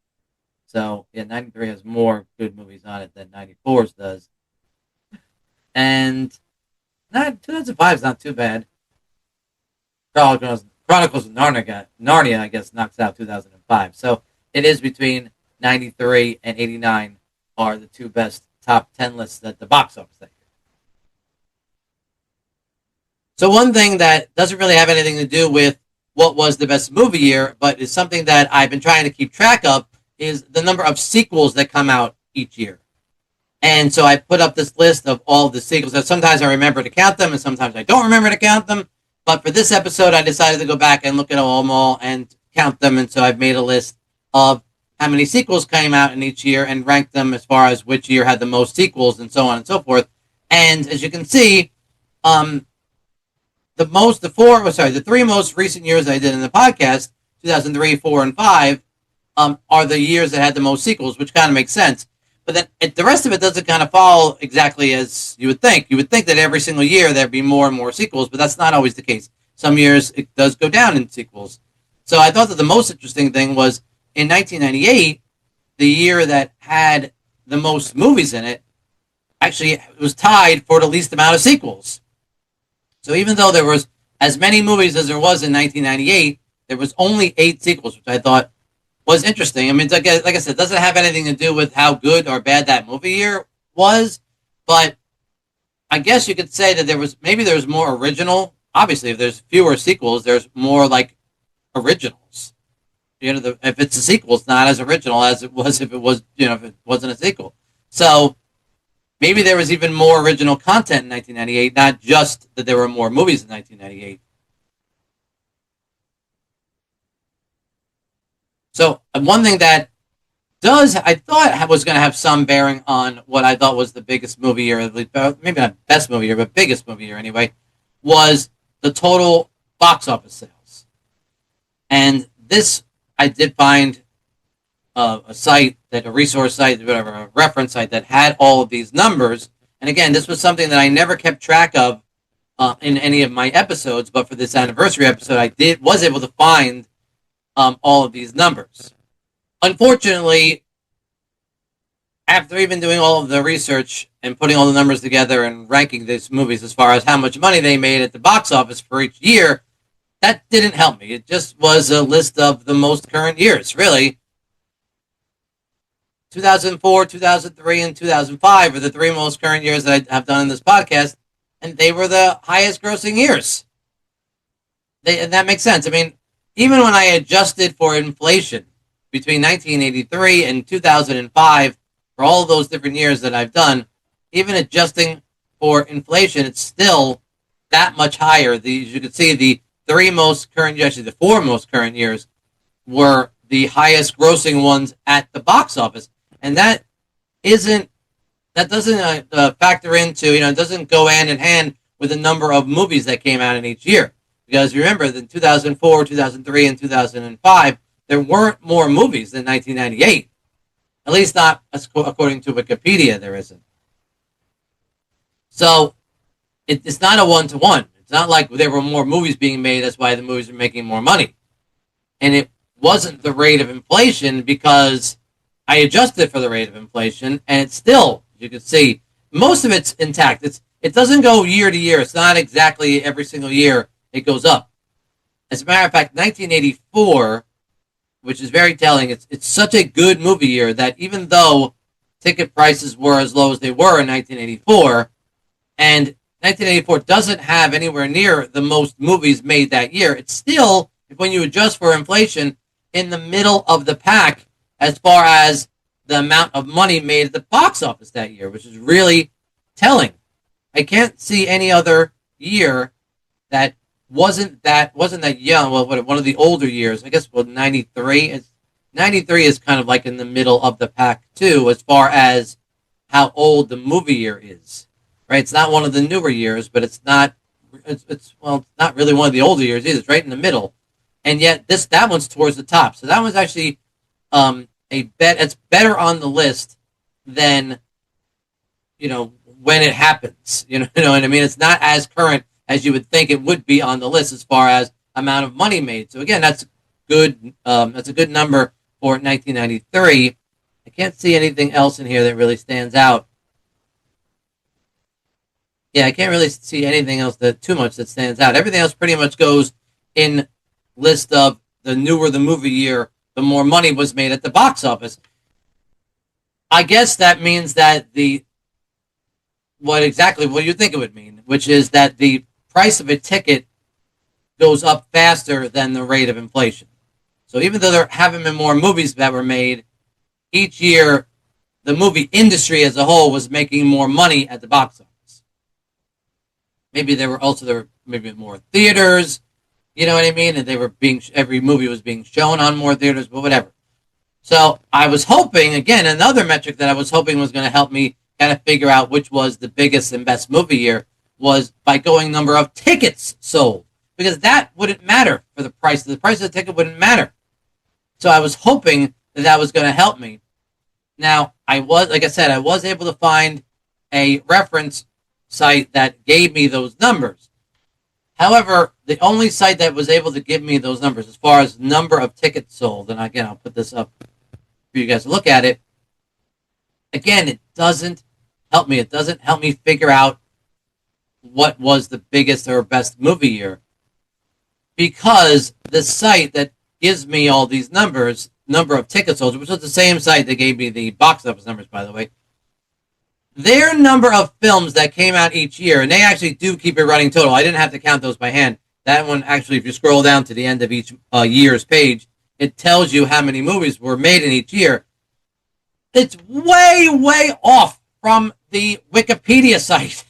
So, yeah, 93 has more good movies on it than 94's does. And 2005 is not too bad. Chronicles of Narnia, I guess, knocks out 2005. So it is between 93 and 89 are the 2 best top 10 lists at the box office that year. So one thing that doesn't really have anything to do with what was the best movie year, but is something that I've been trying to keep track of, is the number of sequels that come out each year. And so I put up this list of all the sequels. Sometimes I remember to count them, and sometimes I don't remember to count them. But for this episode, I decided to go back and look at them all and count them. And so I've made a list of how many sequels came out in each year and ranked them as far as which year had the most sequels and so on and so forth. And as you can see, the 3 most recent years I did in the podcast, 2003, 4, and 5, are the years that had the most sequels, which kind of makes sense. But then the rest of it doesn't kind of follow exactly as you would think. You would think that every single year there'd be more and more sequels, but that's not always the case. Some years it does go down in sequels. So I thought that the most interesting thing was in 1998, the year that had the most movies in it, actually it was tied for the least amount of sequels. So even though there was as many movies as there was in 1998, there was only 8 sequels, which I thought was interesting. I mean, like I said, it doesn't have anything to do with how good or bad that movie year was, but I guess you could say that there was more original. Obviously, if there's fewer sequels, there's more like originals. If it's a sequel, it's not as original as it was if it wasn't a sequel. So maybe there was even more original content in 1998, not just that there were more movies in 1998. So one thing that I thought was going to have some bearing on what I thought was the biggest movie year, maybe not best movie year, but biggest movie year anyway, was the total box office sales. And this, I did find a resource site, whatever, a reference site that had all of these numbers. And again, this was something that I never kept track of in any of my episodes, but for this anniversary episode, I was able to find all of these numbers. Unfortunately, after even doing all of the research and putting all the numbers together and ranking these movies as far as how much money they made at the box office for each year, that didn't help me. It just was a list of the most current years, really. 2004, 2003, and 2005 are the three most current years that I have done in this podcast, and they were the highest grossing years. And that makes sense. I mean, even when I adjusted for inflation between 1983 and 2005, for all of those different years that I've done, even adjusting for inflation, it's still that much higher. As you can see, the three most current years, actually the four most current years, were the highest grossing ones at the box office. And that doesn't factor into, it doesn't go hand in hand with the number of movies that came out in each year. Because remember, in 2004, 2003, and 2005, there weren't more movies than 1998. At least not according to Wikipedia, there isn't. So it's not a one-to-one. It's not like there were more movies being made, that's why the movies are making more money. And it wasn't the rate of inflation because I adjusted for the rate of inflation, and it's still, as you can see, most of it's intact. It doesn't go year to year. It's not exactly every single year it goes up. As a matter of fact, 1984, which is very telling, it's such a good movie year that even though ticket prices were as low as they were in 1984, and 1984 doesn't have anywhere near the most movies made that year, it's still, when you adjust for inflation, in the middle of the pack as far as the amount of money made at the box office that year, which is really telling. I can't see any other year that wasn't that young. Well, one of the older years, I guess. Well, 93 is kind of like in the middle of the pack too, as far as how old the movie year is. Right? It's not one of the newer years, but it's not not really one of the older years either. It's right in the middle, and yet that one's towards the top. So that one's actually it's better on the list than when it happens. You know what I mean? It's not as current as you would think it would be on the list as far as amount of money made. So again, that's good. That's a good number for 1993. I can't see anything else in here that really stands out. Yeah, I can't really see anything else too much that stands out. Everything else pretty much goes in list of the newer the movie year, the more money was made at the box office. I guess that means that what you think it would mean, which is that the price of a ticket goes up faster than the rate of inflation. So even though there haven't been more movies that were made, each year the movie industry as a whole was making more money at the box office. Maybe there were more theaters, you know what I mean? And every movie was being shown on more theaters, but whatever. So I was hoping, again, another metric that I was hoping was going to help me kind of figure out which was the biggest and best movie year was by going number of tickets sold, because that wouldn't matter for the price. The price of the ticket wouldn't matter. So I was hoping that was going to help me. Now, like I said, I was able to find a reference site that gave me those numbers. However, the only site that was able to give me those numbers as far as number of tickets sold, and again, I'll put this up for you guys to look at it. Again, it doesn't help me. It doesn't help me figure out what was the biggest or best movie year, because the site that gives me all these numbers, number of tickets sold, which was the same site that gave me the box office numbers, by the way, their number of films that came out each year, and they actually do keep a running total. I didn't have to count those by hand. That one, actually, if you scroll down to the end of each year's page, it tells you how many movies were made in each year. It's way, way off from the Wikipedia site.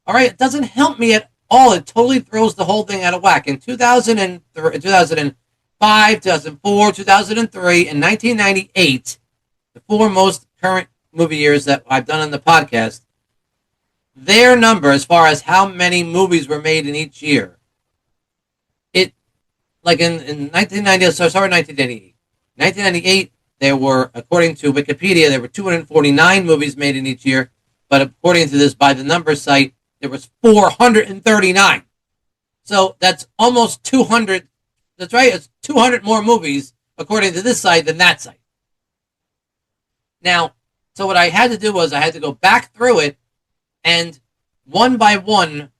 All right, it doesn't help me at all. It totally throws the whole thing out of whack. In 2005, 2004, 2003, and 1998, the four most current movie years that I've done on the podcast, their number as far as how many movies were made in each year, like in 1990, so sorry, 1998. 1998, there were, according to Wikipedia, there were 249 movies made in each year, but according to this by the numbers site, there was 439. So that's almost 200. That's right, it's 200 more movies according to this site than that site. Now, so what I had to do was I had to go back through it and one by one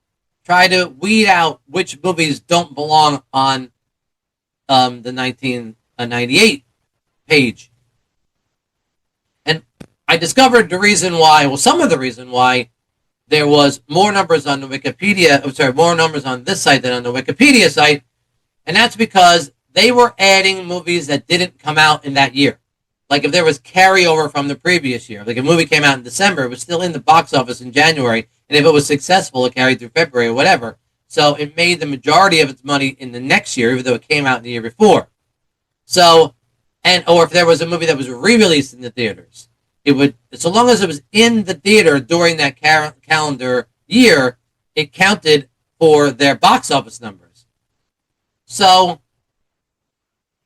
try to weed out which movies don't belong on the 1998 page. And I discovered the reason why, well, some of the reason why there was more numbers on the more numbers on this site than on the Wikipedia site, and that's because they were adding movies that didn't come out in that year. Like if there was carryover from the previous year, like a movie came out in December, it was still in the box office in January, and if it was successful, it carried through February or whatever. So it made the majority of its money in the next year, even though it came out in the year before. So, or if there was a movie that was re-released in the theaters, it would, so long as it was in the theater during that calendar year, it counted for their box office numbers. So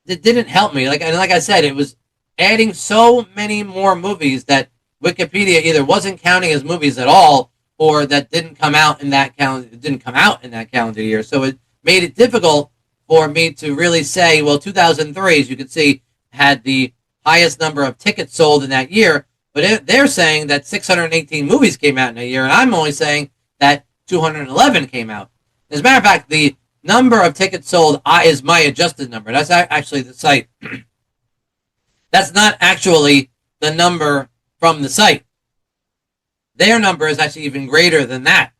it didn't help me. Like I said, it was adding so many more movies that Wikipedia either wasn't counting as movies at all, or that didn't come out in that calendar year. So it made it difficult for me to really say, well, 2003, as you can see, had the highest number of tickets sold in that year, but they're saying that 618 movies came out in a year, and I'm only saying that 211 came out. As a matter of fact, the number of tickets sold is my adjusted number. That's actually the site. That's not actually the number from the site. Their number is actually even greater than that.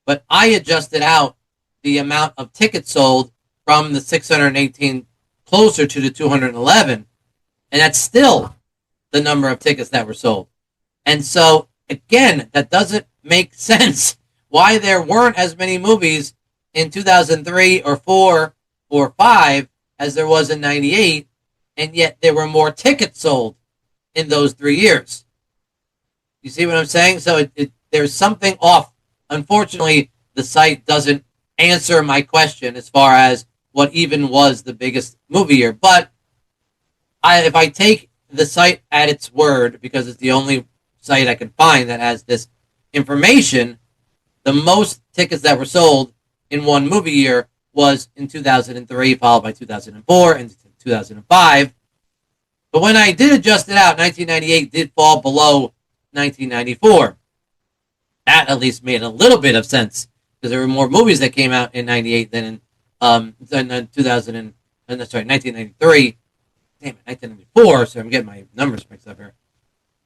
But I adjusted out the amount of tickets sold from the 618 closer to the 211, and that's still the number of tickets that were sold. And so, again, that doesn't make sense why there weren't as many movies in 2003 or 4 or 5 as there was in 98, and yet there were more tickets sold in those 3 years. You see what I'm saying? So there's something off. Unfortunately, the site doesn't answer my question as far as what even was the biggest movie year. But if I take the site at its word, because it's the only site I can find that has this information, the most tickets that were sold in one movie year was in 2003, followed by 2004 and 2005. But when I did adjust it out, 1998 did fall below 1994. That at least made a little bit of sense, because there were more movies that came out in 98 than in 1993. Damn it, 1994, so I'm getting my numbers mixed up here.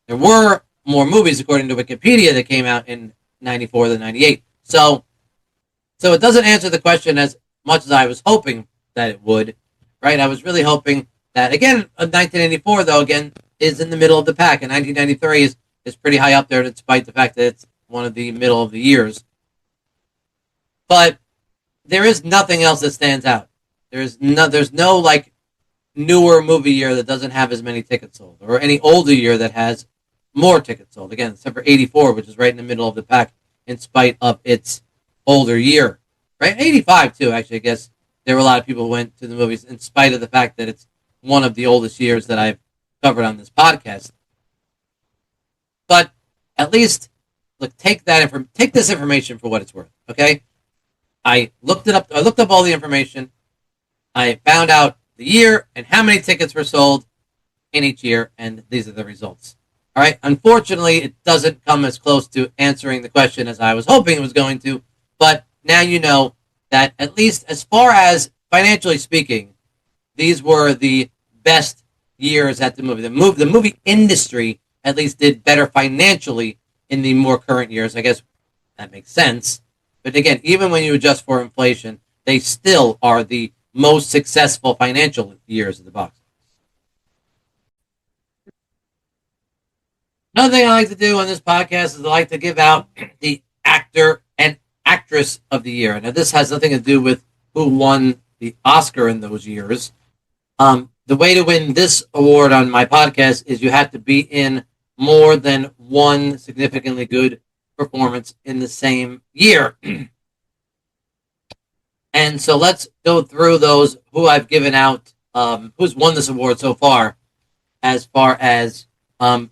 There were more movies, according to Wikipedia, that came out in 94 than 98. So it doesn't answer the question as much as I was hoping that it would, right? I was really hoping that, again, 1984, though, again, is in the middle of the pack, and 1993 is pretty high up there, despite the fact that it's one of the middle of the years. But there is nothing else that stands out. There's no like newer movie year that doesn't have as many tickets sold, or any older year that has more tickets sold. Again, except for 84, which is right in the middle of the pack, in spite of its older year. Right? 85 too, actually. I guess there were a lot of people who went to the movies in spite of the fact that it's one of the oldest years that I've covered on this podcast. But at least, look, take this information for what it's worth. Okay, I looked it up. I looked up all the information. I found out the year and how many tickets were sold in each year, and these are the results. All right. Unfortunately, it doesn't come as close to answering the question as I was hoping it was going to. But now you know that, at least as far as financially speaking, these were the best years at the movie. The movie industry at least did better financially in the more current years. I guess that makes sense. But again, even when you adjust for inflation, they still are the most successful financial years of the box office. Another thing I like to do on this podcast is I like to give out the actor and actress of the year. Now, this has nothing to do with who won the Oscar in those years. The way to win this award on my podcast is you have to be in more than one significantly good performance in the same year. And so let's go through those who I've given out, who's won this award so far as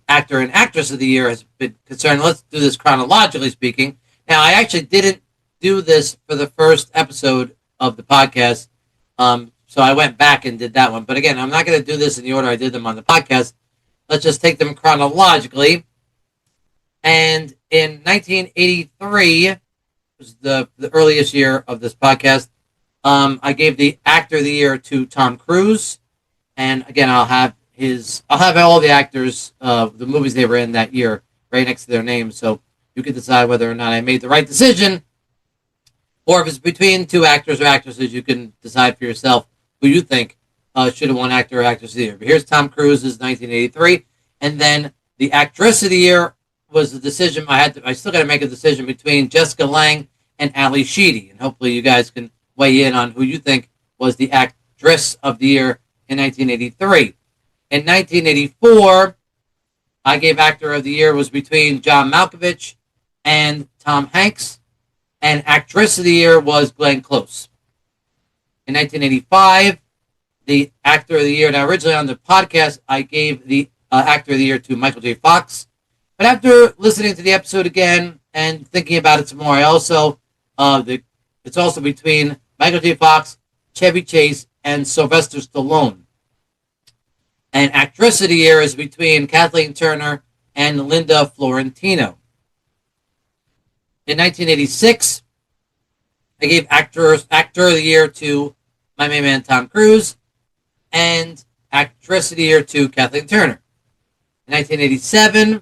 actor and actress of the year has been concerned. Let's do this chronologically speaking. Now, I actually didn't do this for the first episode of the podcast, so I went back and did that one. But again, I'm not going to do this in the order I did them on the podcast. Let's just take them chronologically. And in 1983, was the earliest year of this podcast, I gave the actor of the year to Tom Cruise. And again, I'll have I'll have all the actors, the movies they were in that year, right next to their names, so you can decide whether or not I made the right decision, or if it's between two actors or actresses, you can decide for yourself who you think should have won Actor or Actress of the Year. But here's Tom Cruise's 1983, and then the Actress of the Year was the decision I still got to make a decision between Jessica Lange and Ali Sheedy, and hopefully you guys can weigh in on who you think was the Actress of the Year in 1983. In 1984, I gave Actor of the Year was between John Malkovich and Tom Hanks, and Actress of the Year was Glenn Close. In 1985, the Actor of the Year, now originally on the podcast, I gave the Actor of the Year to Michael J. Fox, but after listening to the episode again and thinking about it some more, I also, it's also between Michael J. Fox, Chevy Chase, and Sylvester Stallone. And Actress of the Year is between Kathleen Turner and Linda Florentino. In 1986, I gave Actor of the Year to my main man Tom Cruise, and Actress of the Year to Kathleen Turner. In 1987,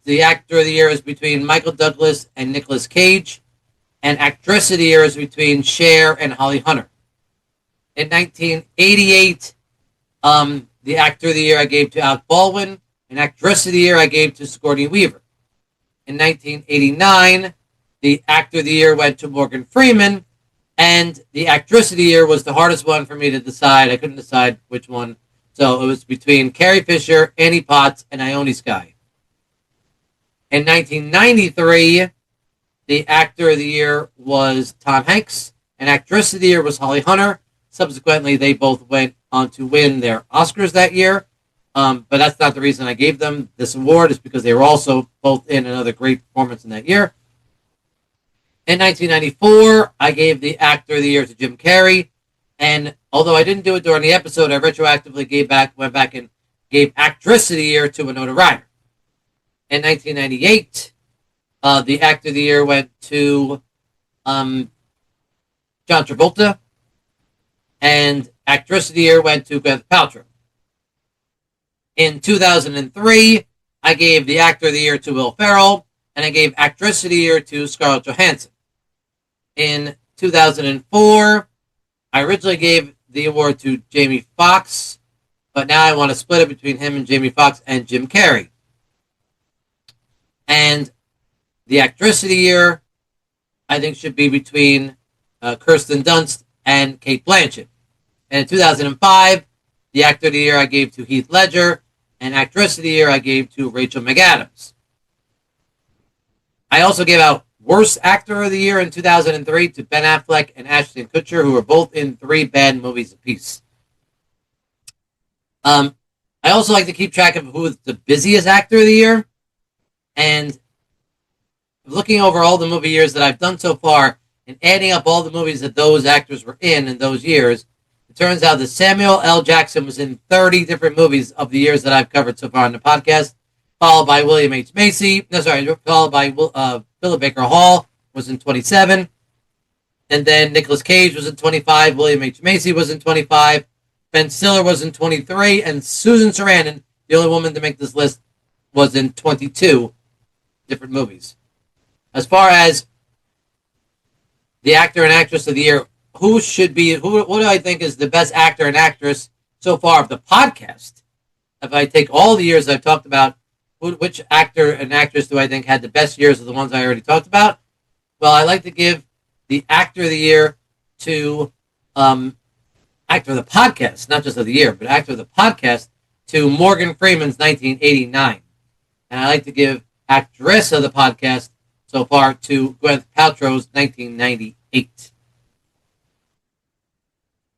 the Actor of the Year is between Michael Douglas and Nicolas Cage, and Actress of the Year is between Cher and Holly Hunter. In 1988, the Actor of the Year I gave to Alec Baldwin, and Actress of the Year I gave to Sigourney Weaver. In 1989, the Actor of the Year went to Morgan Freeman, and the Actress of the Year was the hardest one for me to decide. I couldn't decide which one. So it was between Carrie Fisher, Annie Potts, and Ione Skye. In 1993, the Actor of the Year was Tom Hanks, and Actress of the Year was Holly Hunter. Subsequently, they both went on to win their Oscars that year. But that's not the reason I gave them this award. It's because they were also both in another great performance in that year. In 1994, I gave the Actor of the Year to Jim Carrey. And although I didn't do it during the episode, I retroactively went back and gave Actress of the Year to Winona Ryder. In 1998, the Actor of the Year went to John Travolta. And Actress of the Year went to Gwyneth Paltrow. In 2003, I gave the Actor of the Year to Will Ferrell, and I gave Actress of the Year to Scarlett Johansson. In 2004, I originally gave the award to Jamie Foxx, but now I want to split it between him and Jamie Foxx and Jim Carrey. And the Actress of the Year, I think, should be between Kirsten Dunst and Cate Blanchett. And in 2005, the Actor of the Year I gave to Heath Ledger, and Actress of the Year I gave to Rachel McAdams. I also gave out Worst Actor of the Year in 2003 to Ben Affleck and Ashton Kutcher, who were both in 3 bad movies apiece. I also like to keep track of who is the busiest Actor of the Year, and looking over all the movie years that I've done so far, and adding up all the movies that those actors were in those years, it turns out that Samuel L. Jackson was in 30 different movies of the years that I've covered so far on the podcast, followed by William H. Macy. Followed by Philip Baker Hall was in 27. And then Nicolas Cage was in 25. William H. Macy was in 25. Ben Stiller was in 23. And Susan Sarandon, the only woman to make this list, was in 22 different movies. As far as the Actor and Actress of the Year, what do I think is the best actor and actress so far of the podcast? If I take all the years I've talked about, which actor and actress do I think had the best years of the ones I already talked about? Well, I like to give the Actor of the Year to Actor of the Podcast, not just of the year, but Actor of the Podcast, to Morgan Freeman's 1989. And I like to give Actress of the Podcast so far to Gwyneth Paltrow's 1998.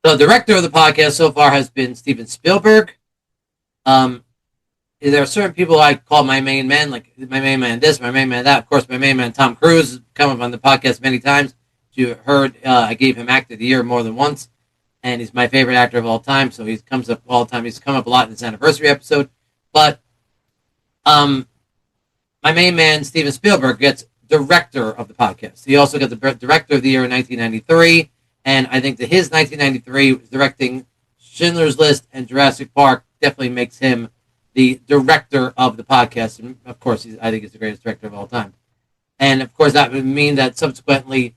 The director of the podcast so far has been Steven Spielberg. There are certain people I call my main man, like my main man this, my main man that. Of course, my main man Tom Cruise has come up on the podcast many times. You heard I gave him Actor of the Year more than once, and he's my favorite actor of all time, so he comes up all the time. He's come up a lot in this anniversary episode. But my main man, Steven Spielberg, gets director of the podcast. He also got the director of the year in 1993, and I think that his 1993 was directing Schindler's List and Jurassic Park definitely makes him the director of the podcast. And of course, I think he's the greatest director of all time. And of course, that would mean that subsequently,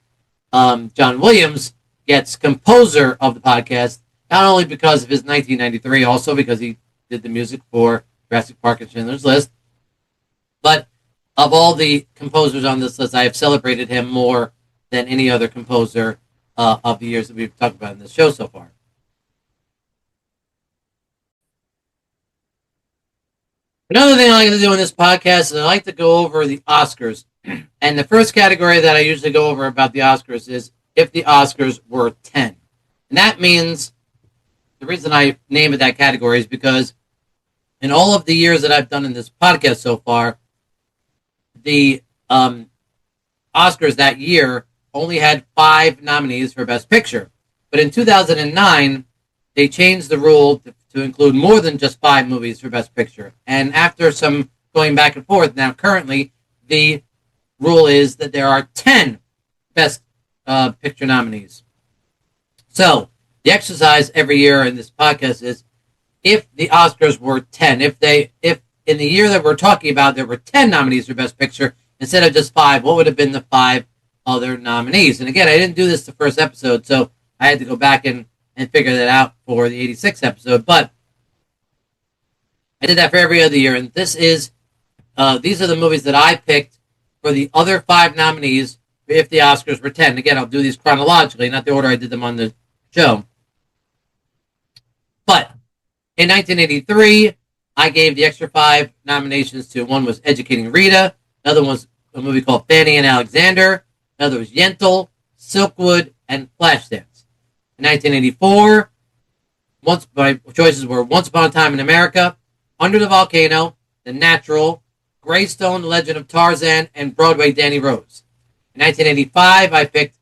John Williams gets composer of the podcast, not only because of his 1993, also because he did the music for Jurassic Park and Schindler's List, but of all the composers on this list, I have celebrated him more than any other composer of the years that we've talked about in this show so far. Another thing I like to do in this podcast is I like to go over the Oscars. And the first category that I usually go over about the Oscars is if the Oscars were 10. And that means the reason I name it that category is because in all of the years that I've done in this podcast so far, the Oscars that year only had 5 nominees for Best Picture. But in 2009, they changed the rule to include more than just 5 movies for Best Picture. And after some going back and forth, now currently the rule is that there are 10 Best Picture nominees. So the exercise every year in this podcast is if the Oscars were 10, if in the year that we're talking about there were 10 nominees for Best Picture instead of just 5, what would have been the 5 other nominees? And again, I didn't do this the first episode, so I had to go back and figure that out for the 86th episode, but I did that for every other year, and these are the movies that I picked for the other 5 nominees if the Oscars were 10. Again, I'll do these chronologically, not the order I did them on the show. But in 1983, I gave the extra 5 nominations to, one was Educating Rita, another one was a movie called Fanny and Alexander, another was Yentl, Silkwood, and Flashdance. In 1984, my choices were Once Upon a Time in America, Under the Volcano, The Natural, Greystone, The Legend of Tarzan, and Broadway Danny Rose. In 1985, I picked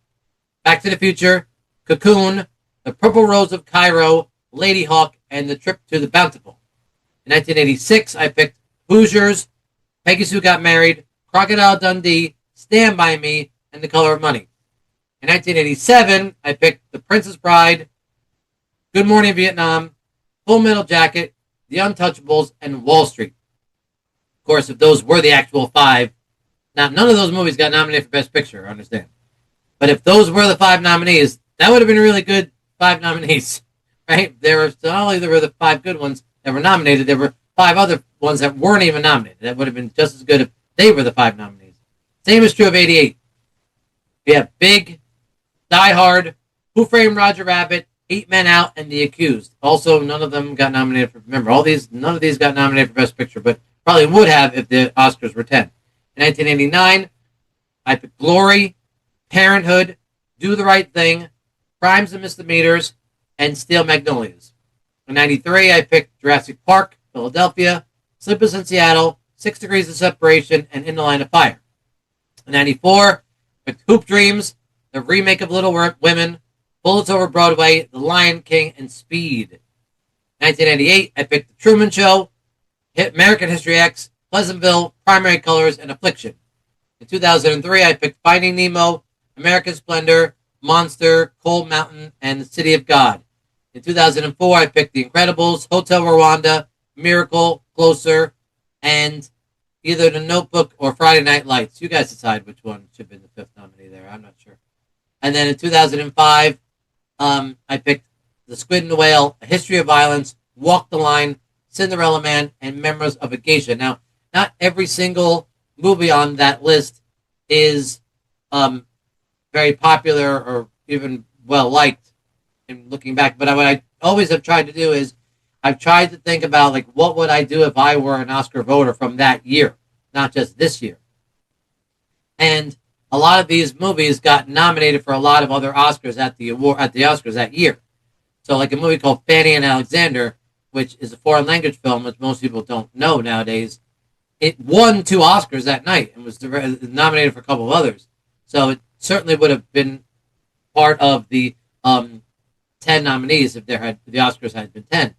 Back to the Future, Cocoon, The Purple Rose of Cairo, Lady Hawk, and The Trip to the Bountiful. In 1986, I picked Hoosiers, Peggy Sue Got Married, Crocodile Dundee, Stand By Me, and The Color of Money. In 1987, I picked The Princess Bride, Good Morning Vietnam, Full Metal Jacket, The Untouchables, and Wall Street. Of course, if those were the actual 5, now none of those movies got nominated for Best Picture, I understand. But if those were the 5 nominees, that would have been a really good 5 nominees, right? Not only there were the 5 good ones that were nominated, there were 5 other ones that weren't even nominated. That would have been just as good if they were the 5 nominees. Same is true of 88. We have Big, Die Hard, Who Framed Roger Rabbit, 8 Men Out, and The Accused. Also, none of them got nominated for, remember, none of these got nominated for Best Picture, but probably would have if the Oscars were 10. In 1989, I picked Glory, Parenthood, Do the Right Thing, Crimes and Misdemeanors, and Steel Magnolias. In 93, I picked Jurassic Park, Philadelphia, Sleepless in Seattle, 6 Degrees of Separation, and In the Line of Fire. In 94, I picked Hoop Dreams, the remake of Little Women, Bullets Over Broadway, The Lion King, and Speed. In 1998, I picked The Truman Show, American History X, Pleasantville, Primary Colors, and Affliction. In 2003, I picked Finding Nemo, American Splendor, Monster, Cold Mountain, and The City of God. In 2004, I picked The Incredibles, Hotel Rwanda, Miracle, Closer, and either The Notebook or Friday Night Lights. You guys decide which one should have been the 5th nominee there. I'm not sure. And then in 2005, I picked The Squid and the Whale, A History of Violence, Walk the Line, Cinderella Man, and Memories of a Geisha. Now, not every single movie on that list is very popular or even well-liked in looking back. But what I always have tried to do is I've tried to think about, like, what would I do if I were an Oscar voter from that year, not just this year. And a lot of these movies got nominated for a lot of other Oscars at the Oscars that year. So, like a movie called Fanny and Alexander, which is a foreign language film, which most people don't know nowadays, it won 2 Oscars that night and was nominated for a couple of others. So it certainly would have been part of the 10 nominees if the Oscars had been 10.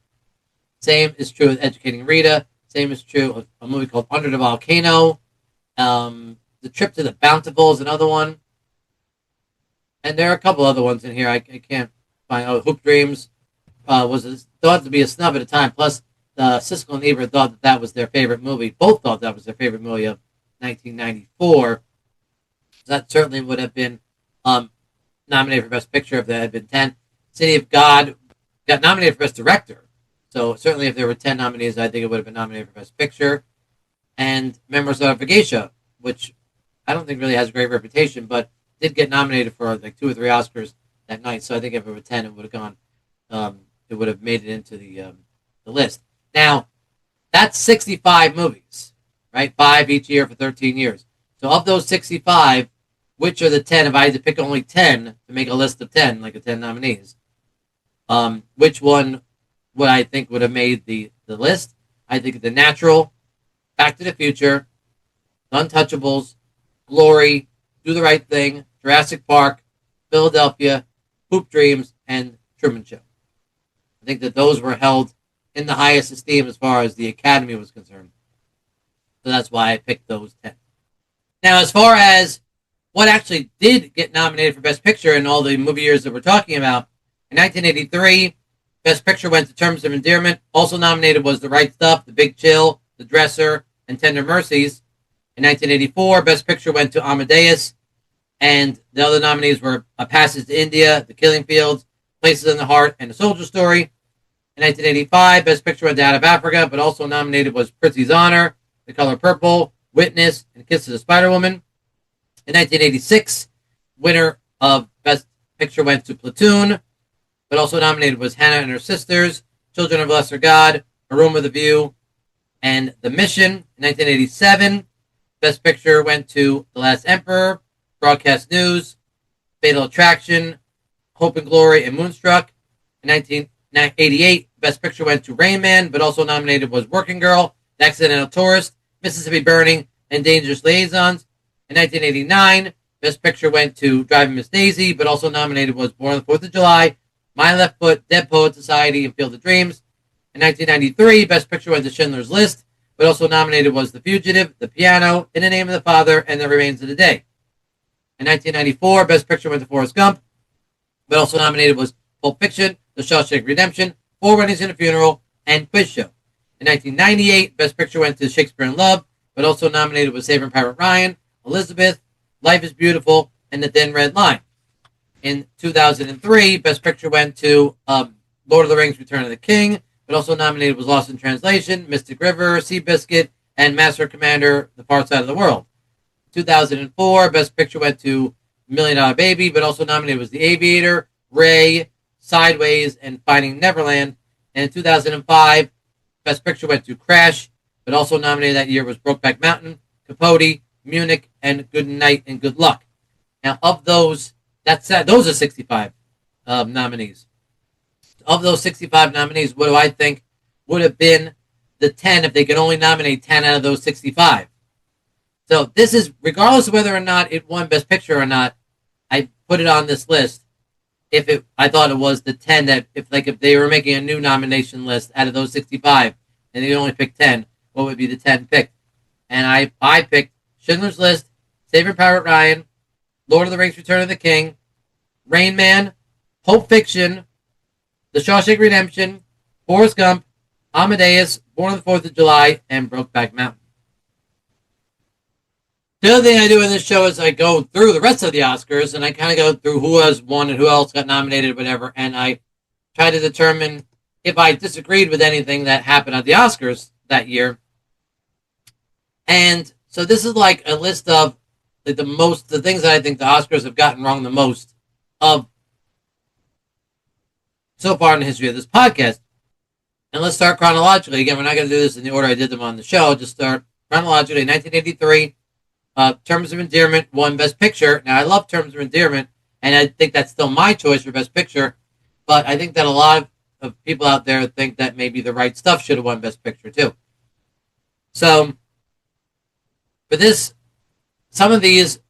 Same is true with Educating Rita. Same is true of a movie called Under the Volcano. The Trip to the Bountiful is another one. And there are a couple other ones in here I can't find. Hoop Dreams was thought to be a snub at the time. Plus, Siskel and Ebert thought that that was their favorite movie. Both thought that was their favorite movie of 1994. So that certainly would have been nominated for Best Picture if there had been 10. City of God got nominated for Best Director. So certainly if there were 10 nominees, I think it would have been nominated for Best Picture. And Memoirs of a Geisha, which I don't think really has a great reputation, but did get nominated for like 2 or 3 Oscars that night. So I think if it were 10, it would have gone. It would have made it into the list. Now, that's 65 movies, right? 5 each year for 13 years. So of those 65, which are the 10? If I had to pick only 10 to make a list of 10, like a 10 nominees, which one would I think would have made the list? I think The Natural, Back to the Future, The Untouchables, Glory, Do the Right Thing, Jurassic Park, Philadelphia, Hoop Dreams, and Truman Show. I think that those were held in the highest esteem as far as the Academy was concerned. So that's why I picked those 10. Now, as far as what actually did get nominated for Best Picture in all the movie years that we're talking about, in 1983, Best Picture went to Terms of Endearment. Also nominated was The Right Stuff, The Big Chill, The Dresser, and Tender Mercies. In 1984, Best Picture went to Amadeus, and the other nominees were A Passage to India, The Killing Fields, Places in the Heart, and A Soldier Story. In 1985, Best Picture went to Out of Africa, but also nominated was Prizzi's Honor, The Color Purple, Witness, and Kiss of the Spider-Woman. In 1986, winner of Best Picture went to Platoon, but also nominated was Hannah and Her Sisters, Children of Lesser God, A Room with a View, and The Mission. In 1987, Best Picture went to The Last Emperor, Broadcast News, Fatal Attraction, Hope and Glory, and Moonstruck. In 1988, Best Picture went to Rain Man, but also nominated was Working Girl, The Accidental Tourist, Mississippi Burning, and Dangerous Liaisons. In 1989, Best Picture went to Driving Miss Daisy, but also nominated was Born on the 4th of July, My Left Foot, Dead Poet Society, and Field of Dreams. In 1993, Best Picture went to Schindler's List, but also nominated was The Fugitive, The Piano, In the Name of the Father, and The Remains of the Day. In 1994, Best Picture went to Forrest Gump, but also nominated was Pulp Fiction, The Shawshank Redemption, Four Weddings and a Funeral, and Quiz Show. In 1998, Best Picture went to Shakespeare in Love, but also nominated was Saving Private Ryan, Elizabeth, Life is Beautiful, and The Thin Red Line. In 2003, Best Picture went to Lord of the Rings, Return of the King, but also nominated was Lost in Translation, Mystic River, Seabiscuit, and Master Commander, The Far Side of the World. 2004, Best Picture went to Million Dollar Baby, but also nominated was The Aviator, Ray, Sideways, and Finding Neverland. And in 2005, Best Picture went to Crash, but also nominated that year was Brokeback Mountain, Capote, Munich, and Good Night and Good Luck. Now, of those, those are 65 nominees. Of those 65 nominees, what do I think would have been the 10 if they could only nominate 10 out of those 65? So this is, regardless of whether or not it won Best Picture or not, I put it on this list. I thought it was the 10 that, if they were making a new nomination list out of those 65, and they only picked 10, what would be the 10 picked? And I picked Schindler's List, Saving Private Ryan, Lord of the Rings, Return of the King, Rain Man, Pulp Fiction, The Shawshank Redemption, Forrest Gump, Amadeus, Born on the 4th of July, and Brokeback Mountain. The other thing I do in this show is I go through the rest of the Oscars, and I kind of go through who has won and who else got nominated, whatever, and I try to determine if I disagreed with anything that happened at the Oscars that year. And so this is like a list of the things that I think the Oscars have gotten wrong the most of so far in the history of this podcast. And let's start chronologically. Again, we're not going to do this in the order I did them on the show. Just start chronologically. 1983, Terms of Endearment won Best Picture. Now, I love Terms of Endearment, and I think that's still my choice for Best Picture. But I think that a lot of people out there think that maybe The Right Stuff should have won Best Picture, too. So, for this, some of these,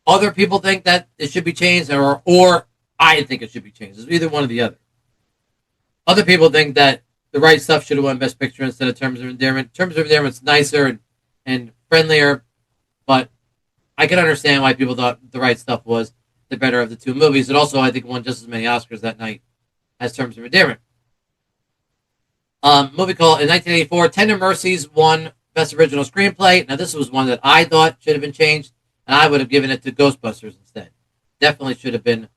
other people think that it should be changed, or I think it should be changed. It's either one or the other. Other people think that The Right Stuff should have won Best Picture instead of Terms of Endearment. Terms of Endearment's nicer and friendlier, but I can understand why people thought The Right Stuff was the better of the two movies. It also, I think, won just as many Oscars that night as Terms of Endearment. Movie called in 1984, Tender Mercies won Best Original Screenplay. Now, this was one that I thought should have been changed, and I would have given it to Ghostbusters instead. Definitely should have been.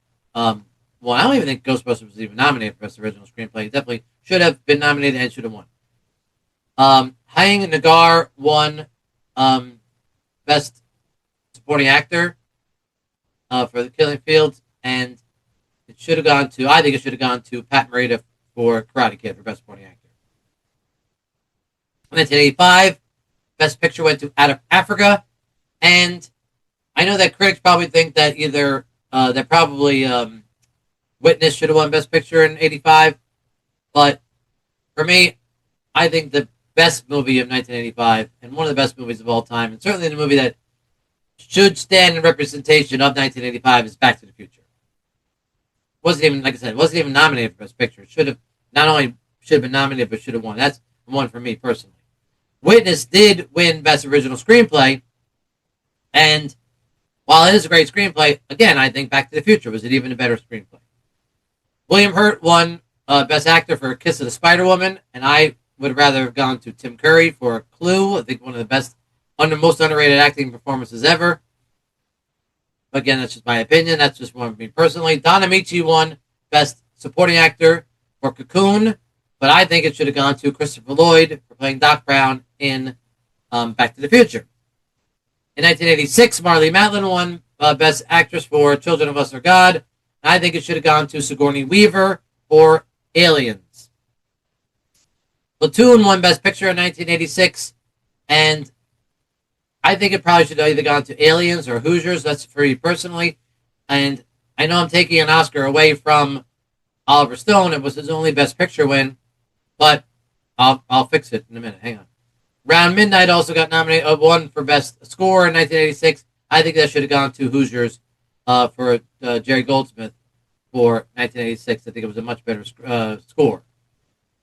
Well, I don't even think Ghostbusters was even nominated for Best Original Screenplay. It definitely should have been nominated and should have won. Haying Nagar won Best Supporting Actor for The Killing Fields, and it should have gone to. I think it should have gone to Pat Morita for Karate Kid for Best Supporting Actor. 1985, Best Picture went to Out of Africa, and I know that critics probably think that either that probably Witness should have won Best Picture in '85, but for me, I think the best movie of 1985 and one of the best movies of all time, and certainly the movie that should stand in representation of 1985 is Back to the Future. Wasn't even, like I said, wasn't even nominated for Best Picture. It should have not only should have been nominated, but should have won. That's one for me personally. Witness did win Best Original Screenplay, and while it is a great screenplay, again, I think Back to the Future was an even a better screenplay. William Hurt won Best Actor for Kiss of the Spider Woman, and I would rather have gone to Tim Curry for Clue. I think one of the best, most underrated acting performances ever. But again, that's just my opinion. That's just one for me personally. Don Ameche won Best Supporting Actor for Cocoon, but I think it should have gone to Christopher Lloyd for playing Doc Brown in Back to the Future. In 1986, Marlee Matlin won Best Actress for Children of Us Are God, and I think it should have gone to Sigourney Weaver for Aliens. Platoon won Best Picture in 1986, and I think it probably should have either gone to Aliens or Hoosiers. That's for me personally. And I know I'm taking an Oscar away from Oliver Stone. It was his only Best Picture win, but I'll fix it in a minute. Hang on. Round Midnight also got nominated, won for Best Score in 1986. I think that should have gone to Hoosiers for Jerry Goldsmith for 1986. I think it was a much better score.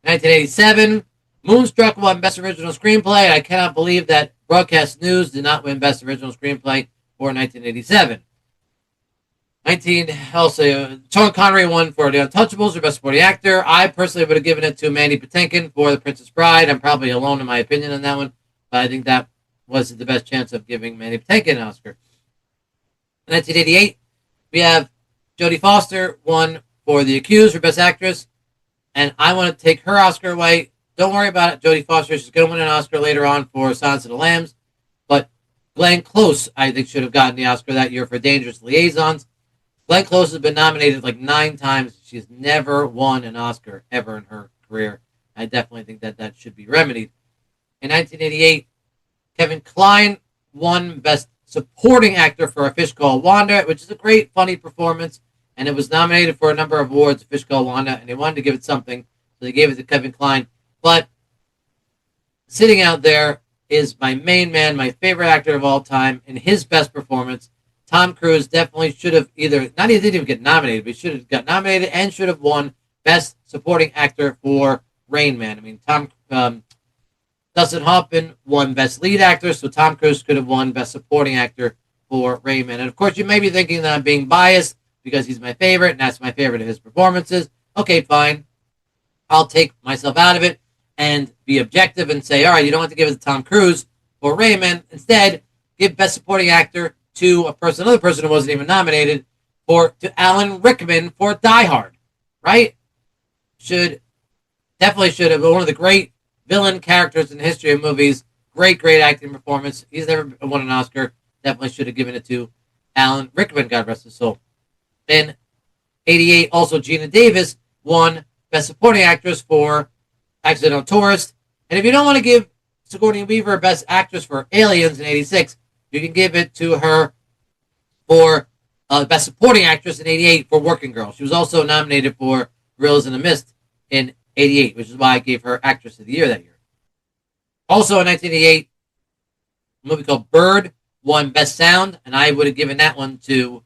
1987, Moonstruck won Best Original Screenplay. I cannot believe that Broadcast News did not win Best Original Screenplay for 1987. Sean Connery won for The Untouchables, or Best Supporting Actor. I personally would have given it to Mandy Patinkin for The Princess Bride. I'm probably alone in my opinion on that one, but I think that was the best chance of giving Mandy Patinkin an Oscar. In 1988, we have Jodie Foster won for The Accused for Best Actress, and I want to take her Oscar away. Don't worry about it, Jodie Foster. She's going to win an Oscar later on for Silence of the Lambs, but Glenn Close, I think, should have gotten the Oscar that year for Dangerous Liaisons. Glenn Close has been nominated like 9 times. She's never won an Oscar ever in her career. I definitely think that should be remedied. In 1988, Kevin Kline won Best Supporting Actor for A Fish Called Wanda, which is a great, funny performance, and it was nominated for a number of awards, A Fish Called Wanda, and they wanted to give it something, so they gave it to Kevin Kline. But sitting out there is my main man, my favorite actor of all time, in his best performance. Tom Cruise definitely should have he didn't even get nominated, but he should have got nominated and should have won Best Supporting Actor for Rain Man. I mean, Dustin Hoffman won Best Lead Actor, so Tom Cruise could have won Best Supporting Actor for Rain Man. And of course, you may be thinking that I'm being biased because he's my favorite, and that's my favorite of his performances. Okay, fine. I'll take myself out of it and be objective and say, all right, you don't have to give it to Tom Cruise for Rain Man. Instead, give Best Supporting Actor to another person who wasn't even nominated, to Alan Rickman for Die Hard, right? Definitely should have been one of the great villain characters in the history of movies. Great acting performance. He's never won an Oscar. Definitely should have given it to Alan Rickman, God rest his soul. In 88, also Gina Davis won Best Supporting Actress for Accidental Tourist. And if you don't want to give Sigourney Weaver Best Actress for Aliens in 86, you can give it to her for Best Supporting Actress in 88 for Working Girl. She was also nominated for Gorillas in the Mist in 88, which is why I gave her Actress of the Year that year. Also in 1988, a movie called Bird won Best Sound, and I would have given that one to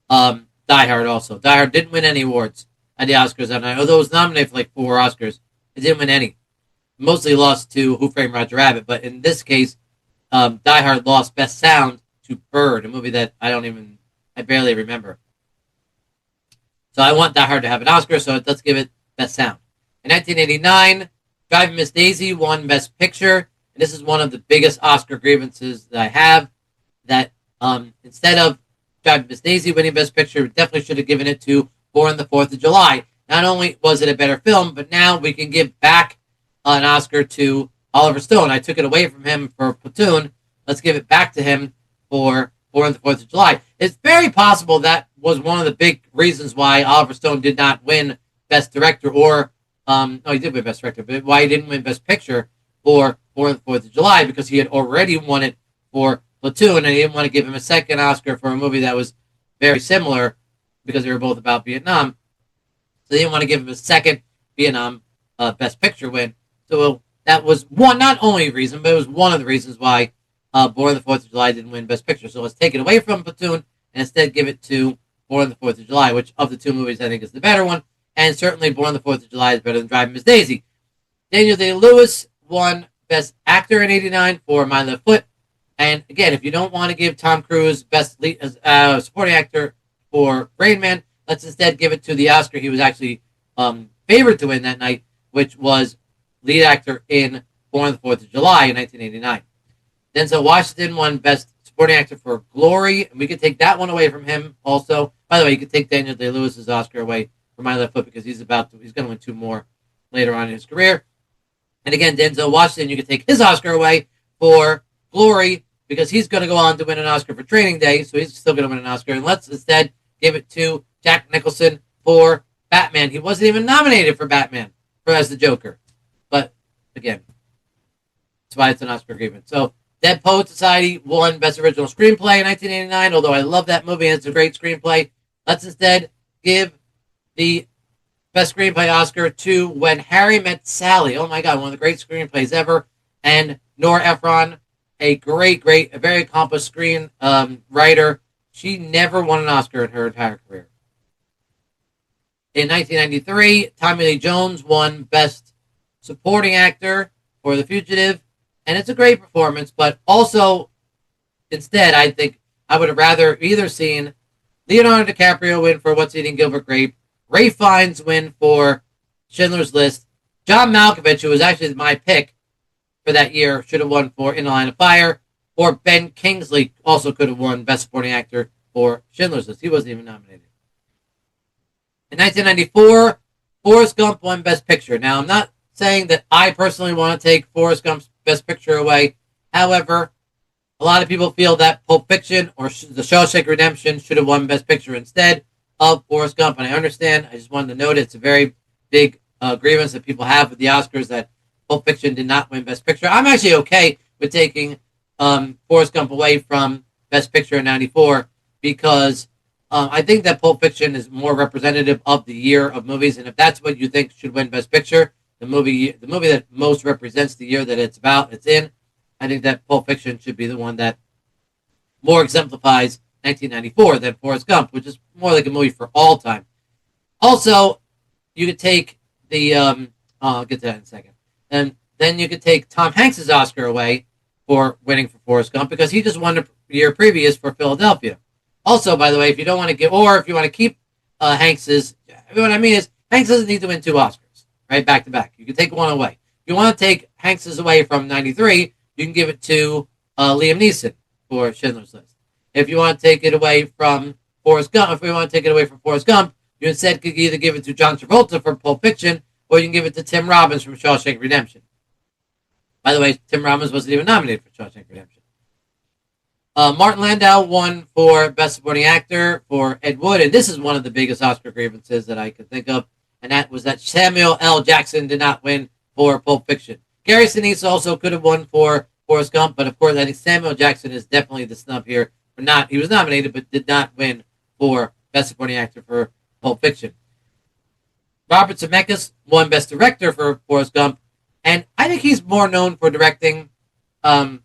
Die Hard also. Die Hard didn't win any awards at the Oscars that night, although it was nominated for like 4 Oscars. It didn't win any. Mostly lost to Who Framed Roger Rabbit, but in this case, Die Hard lost Best Sound to Bird, a movie that I barely remember. So I want Die Hard to have an Oscar, so let's give it Best Sound. In 1989, Driving Miss Daisy won Best Picture. And this is one of the biggest Oscar grievances that I have. That instead of Driving Miss Daisy winning Best Picture, definitely should have given it to Born on the 4th of July. Not only was it a better film, but now we can give back an Oscar to Oliver Stone. I took it away from him for Platoon. Let's give it back to him for Born on the 4th of July. It's very possible that was one of the big reasons why Oliver Stone did not win Best Director or, no, he did win Best Director, but why he didn't win Best Picture for Born on the 4th of July, because he had already won it for Platoon, and he didn't want to give him a second Oscar for a movie that was very similar because they were both about Vietnam. So they didn't want to give him a second Vietnam Best Picture win. So that was one, not only reason, but it was one of the reasons why Born on the 4th of July didn't win Best Picture. So let's take it away from Platoon and instead give it to Born on the 4th of July, which of the two movies I think is the better one. And certainly Born on the 4th of July is better than Driving Miss Daisy. Daniel Day-Lewis won Best Actor in '89 for My Left Foot. And again, if you don't want to give Tom Cruise Best Supporting Actor for Rain Man, let's instead give it to the Oscar he was actually favored to win that night, which was lead actor in Born on the 4th of July in 1989. Denzel Washington won Best Supporting Actor for Glory, and we could take that one away from him also. By the way, you could take Daniel Day-Lewis's Oscar away from My Left Foot because he's going to win 2 more later on in his career. And again, Denzel Washington, you could take his Oscar away for Glory because he's going to go on to win an Oscar for Training Day, so he's still going to win an Oscar. And let's instead give it to Jack Nicholson for Batman. He wasn't even nominated for Batman as the Joker. But again, that's why it's an Oscar grievance. So Dead Poets Society won Best Original Screenplay in 1989, although I love that movie and it's a great screenplay. Let's instead give the Best Screenplay Oscar to When Harry Met Sally. Oh my God, one of the great screenplays ever. And Nora Ephron, a very accomplished screenwriter. She never won an Oscar in her entire career. In 1993, Tommy Lee Jones won Best Supporting Actor for The Fugitive. And it's a great performance, but also, instead, I think I would have rather either seen Leonardo DiCaprio win for What's Eating Gilbert Grape, Ray Fiennes win for Schindler's List, John Malkovich, who was actually my pick for that year, should have won for In the Line of Fire, or Ben Kingsley also could have won Best Supporting Actor for Schindler's List. He wasn't even nominated. In 1994, Forrest Gump won Best Picture. Now, I'm not saying that I personally want to take Forrest Gump's Best Picture away. However, a lot of people feel that Pulp Fiction or The Shawshank Redemption should have won Best Picture instead of Forrest Gump. And I understand. I just wanted to note it's a very big grievance that people have with the Oscars that Pulp Fiction did not win Best Picture. I'm actually okay with taking Forrest Gump away from Best Picture in '94 because I think that Pulp Fiction is more representative of the year of movies. And if that's what you think should win Best Picture, the movie that most represents the year that it's in, I think that Pulp Fiction should be the one that more exemplifies 1994 than Forrest Gump, which is more like a movie for all time. Also, you could take the, I'll get to that in a second. And then you could take Tom Hanks' Oscar away for winning for Forrest Gump because he just won the year previous for Philadelphia. Also, by the way, if you don't want to get, or if you want to keep Hanks's, what I mean is Hanks doesn't need to win 2 Oscars. Right, back to back. You can take one away. If you want to take Hanks's away from '93, you can give it to Liam Neeson for Schindler's List. If you want to take it away from Forrest Gump, you instead could either give it to John Travolta for Pulp Fiction, or you can give it to Tim Robbins from Shawshank Redemption. By the way, Tim Robbins wasn't even nominated for Shawshank Redemption. Martin Landau won for Best Supporting Actor for Ed Wood, and this is one of the biggest Oscar grievances that I could think of. And that was that Samuel L. Jackson did not win for Pulp Fiction. Gary Sinise also could have won for Forrest Gump, but of course I think Samuel Jackson is definitely the snub here. He was nominated, but did not win for Best Supporting Actor for Pulp Fiction. Robert Zemeckis won Best Director for Forrest Gump, and I think he's more known for directing Back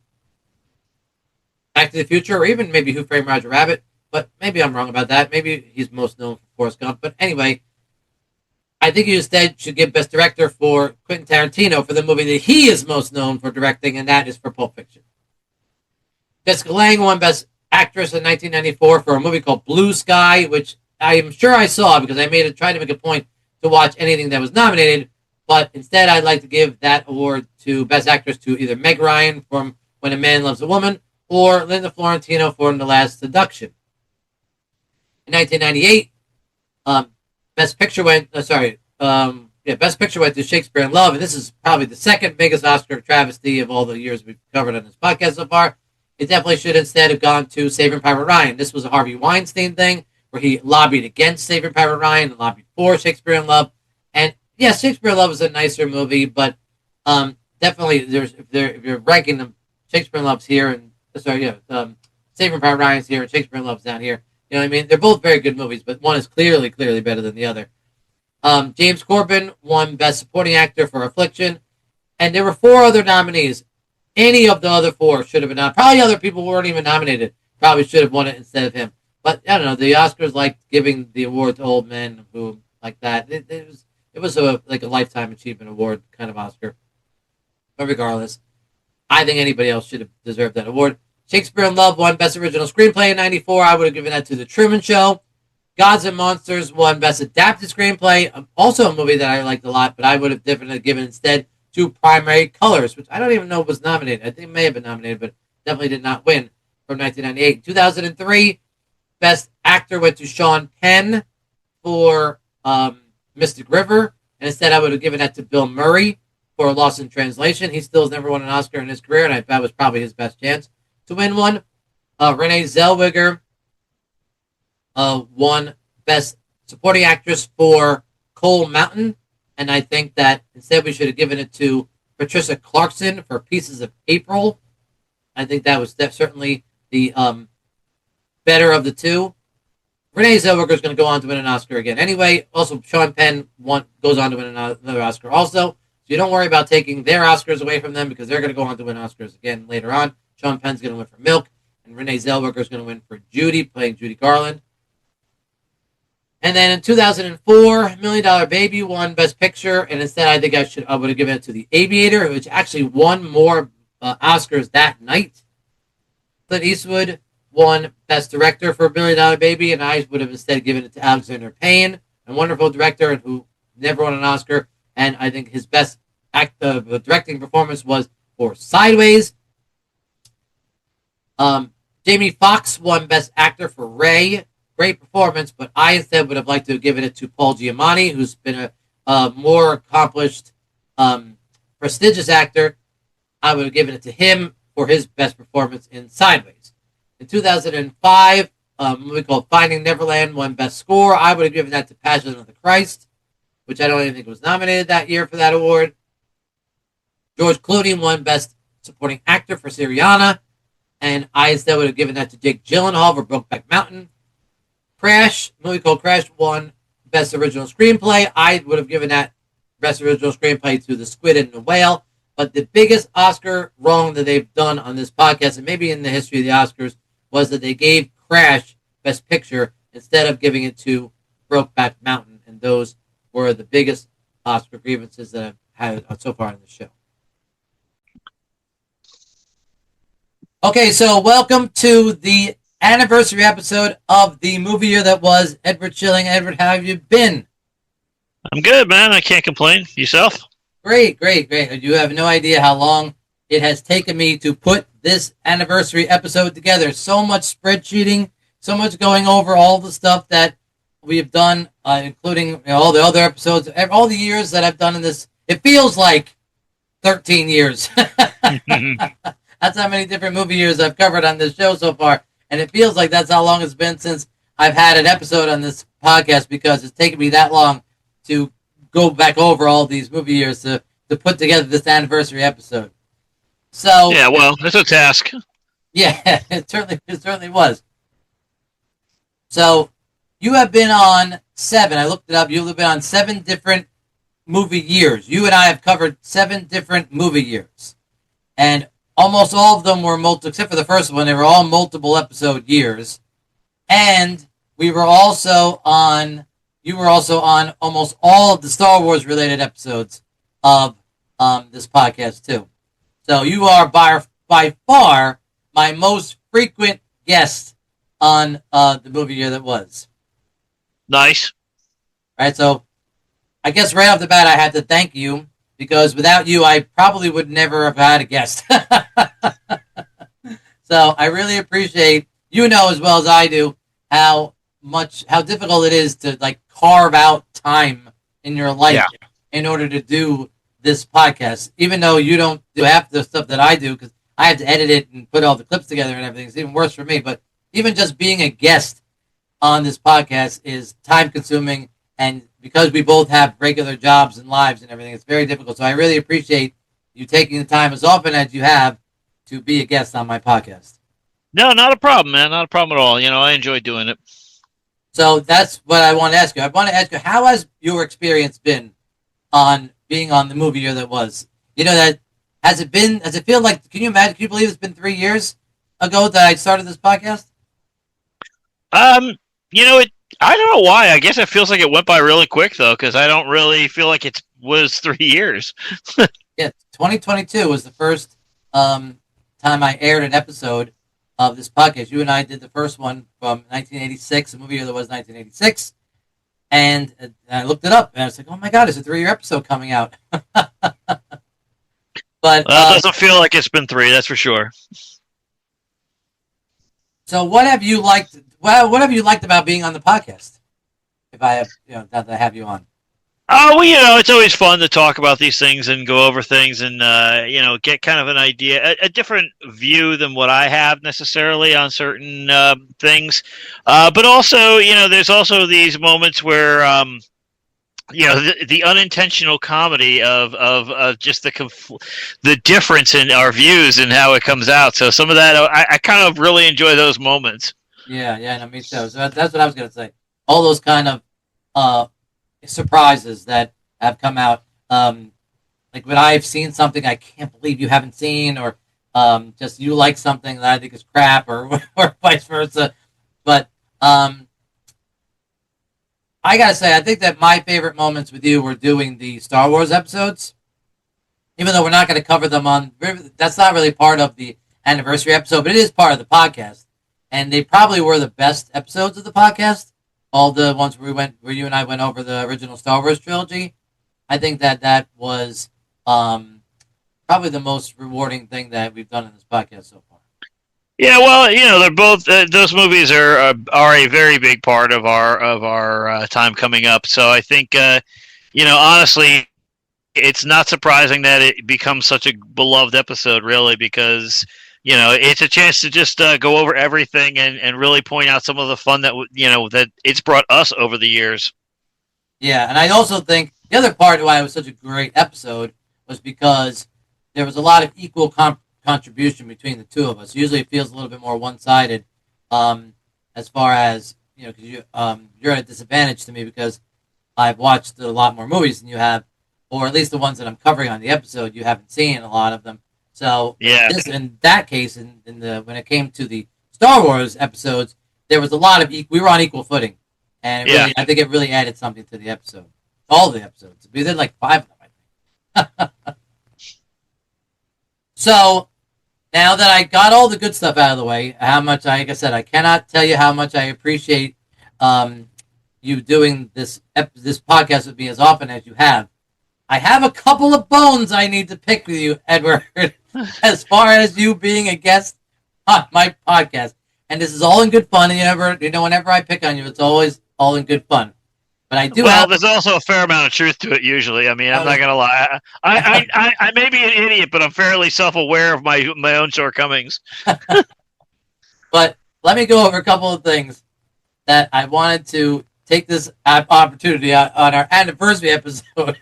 to the Future, or even maybe Who Framed Roger Rabbit, but maybe I'm wrong about that. Maybe he's most known for Forrest Gump, but anyway, I think you instead should give Best Director for Quentin Tarantino for the movie that he is most known for directing, and that is for Pulp Fiction. Jessica Lange won Best Actress in 1994 for a movie called Blue Sky, which I am sure I saw because I tried to make a point to watch anything that was nominated. But instead, I'd like to give that award to Best Actress to either Meg Ryan from When a Man Loves a Woman or Linda Florentino for The Last Seduction. In 1998, Best Picture went. Best Picture went to Shakespeare in Love, and this is probably the second biggest Oscar travesty of all the years we've covered on this podcast so far. It definitely should instead have gone to Saving Private Ryan. This was a Harvey Weinstein thing where he lobbied against Saving Private Ryan and lobbied for Shakespeare in Love. And yeah, Shakespeare in Love is a nicer movie, but definitely if you're ranking them, Shakespeare in Love's here and Saving Private Ryan's here and Shakespeare in Love's down here. You know what I mean? They're both very good movies, but one is clearly better than the other. James Corbin won Best Supporting Actor for Affliction, and there were 4 other nominees. Any of the other 4 should have been nominated. Probably other people who weren't even nominated probably should have won it instead of him. But I don't know. The Oscars liked giving the award to old men who like that. It was a lifetime achievement award kind of Oscar. But regardless, I think anybody else should have deserved that award. Shakespeare in Love won Best Original Screenplay in '94. I would have given that to The Truman Show. Gods and Monsters won Best Adapted Screenplay, also a movie that I liked a lot, but I would have definitely given instead to Primary Colors, which I don't even know was nominated. I think it may have been nominated, but definitely did not win from 1998. 2003, Best Actor went to Sean Penn for Mystic River, and instead I would have given that to Bill Murray for Lost in Translation. He still has never won an Oscar in his career, and that was probably his best chance to win one. Renee Zellweger won Best Supporting Actress for Coal Mountain, and I think that instead we should have given it to Patricia Clarkson for Pieces of April. I think that was certainly the better of the two. Renee Zellweger is going to go on to win an Oscar again. Anyway, also Sean Penn goes on to win another Oscar also. So you don't worry about taking their Oscars away from them because they're going to go on to win Oscars again later on. Sean Penn's going to win for Milk, and Renee Zellweger is going to win for Judy, playing Judy Garland. And then in 2004, Million Dollar Baby won Best Picture, and instead I think I would have given it to The Aviator, which actually won more Oscars that night. Clint Eastwood won Best Director for Million Dollar Baby, and I would have instead given it to Alexander Payne, a wonderful director and who never won an Oscar. And I think his best directing performance was for Sideways. Jamie Foxx won Best Actor for Ray. Great performance, but I instead would have liked to have given it to Paul Giamatti, who's been a more accomplished, prestigious actor. I would have given it to him for his best performance in Sideways. In 2005, a movie called Finding Neverland won Best Score. I would have given that to Passion of the Christ, which I don't even think was nominated that year for that award. George Clooney won Best Supporting Actor for Syriana, and I instead would have given that to Jake Gyllenhaal for Brokeback Mountain. A movie called Crash won Best Original Screenplay. I would have given that Best Original Screenplay to The Squid and the Whale. But the biggest Oscar wrong that they've done on this podcast, and maybe in the history of the Oscars, was that they gave Crash Best Picture instead of giving it to Brokeback Mountain. And those were the biggest Oscar grievances that I've had so far in the show. Okay, so welcome to the anniversary episode of the movie year that was. Edward Schilling. Edward, how have you been? I'm good, man. I can't complain. Yourself? Great. You have no idea how long it has taken me to put this anniversary episode together. So much spreadsheeting, so much going over all the stuff that we have done, including all the other episodes, all the years that I've done in this. It feels like 13 years. That's how many different movie years I've covered on this show so far. And it feels like that's how long it's been since I've had an episode on this podcast, because it's taken me that long to go back over all these movie years to put together this anniversary episode. So yeah, well, it's a task. Yeah, it certainly was. So you have been on 7. I looked it up. You've been on 7 different movie years. You and I have covered 7 different movie years, and almost all of them were except for the first one, they were all multiple episode years. And you were also on almost all of the Star Wars related episodes of this podcast too. So you are by far my most frequent guest on the movie year that was. Nice. Right, so I guess right off the bat, I have to thank you because without you, I probably would never have had a guest. So I really appreciate you know as well as I do how difficult it is to like carve out time in your life Yeah. in order to do this podcast. Even though you don't do half the stuff that I do because I have to edit it and put all the clips together and everything. It's even worse for me. But even just being a guest on this podcast is time consuming, and because we both have regular jobs and lives and everything, it's very difficult. So I really appreciate you taking the time as often as you have to be a guest on my podcast. No, not a problem, man. Not a problem at all. I enjoy doing it. So that's what I want to ask you. I want to ask you, how has your experience been on being on the movie year that was? That has it been? Does it feel like? Can you imagine? Can you believe it's been 3 years ago that I started this podcast? Um, it. I don't know why. I guess it feels like it went by really quick though, because I don't really feel like it was 3 years. Yeah, 2022 was the first time I aired an episode of this podcast. You and I did the first one from 1986, a movie year that was 1986, and I looked it up, and I was like, "Oh my God, it's a 3-year episode coming out." But Well, it doesn't feel like it's been 3. That's for sure. so, what have you liked? Well, what have you liked about being on the podcast? If I have, that I have you on. Oh, well, it's always fun to talk about these things and go over things and, get kind of an idea, a different view than what I have necessarily on certain things. But also, there's also these moments where, the unintentional comedy of just the difference in our views and how it comes out. So some of that, I kind of really enjoy those moments. Yeah, no, me too. So that's what I was gonna say. All those kind of surprises that have come out. Like when I've seen something I can't believe you haven't seen, or just you like something that I think is crap, or or vice versa. But I gotta say, I think that my favorite moments with you were doing the Star Wars episodes. Even though we're not going to cover them on, that's not really part of the anniversary episode, but it is part of the podcast. And they probably were the best episodes of the podcast. All the ones where you and I went over the original Star Wars trilogy. I think that was probably the most rewarding thing that we've done in this podcast so far. Yeah, well, they're both those movies are a very big part of our time coming up. So I think honestly, it's not surprising that it becomes such a beloved episode, really, because it's a chance to just go over everything and really point out some of the fun that that it's brought us over the years. Yeah, and I also think the other part why it was such a great episode was because there was a lot of equal contribution between the two of us. Usually, it feels a little bit more one-sided, as far as because you're at a disadvantage to me because I've watched a lot more movies than you have, or at least the ones that I'm covering on the episode. You haven't seen a lot of them. So yeah, in that case, in the when it came to the Star Wars episodes, there was a lot of we were on equal footing, and I think it really added something to the episode. All the episodes, we did like 5 of them, I think. So now that I got all the good stuff out of the way, like I said, I cannot tell you how much I appreciate you doing this podcast with me as often as you have. I have a couple of bones I need to pick with you, Edward, as far as you being a guest on my podcast. And this is all in good fun. And whenever I pick on you, it's always all in good fun. But I do. Well, there's also a fair amount of truth to it. Usually, I mean, I'm not gonna lie. I may be an idiot, but I'm fairly self-aware of my own shortcomings. But let me go over a couple of things that I wanted to take this opportunity on our anniversary episode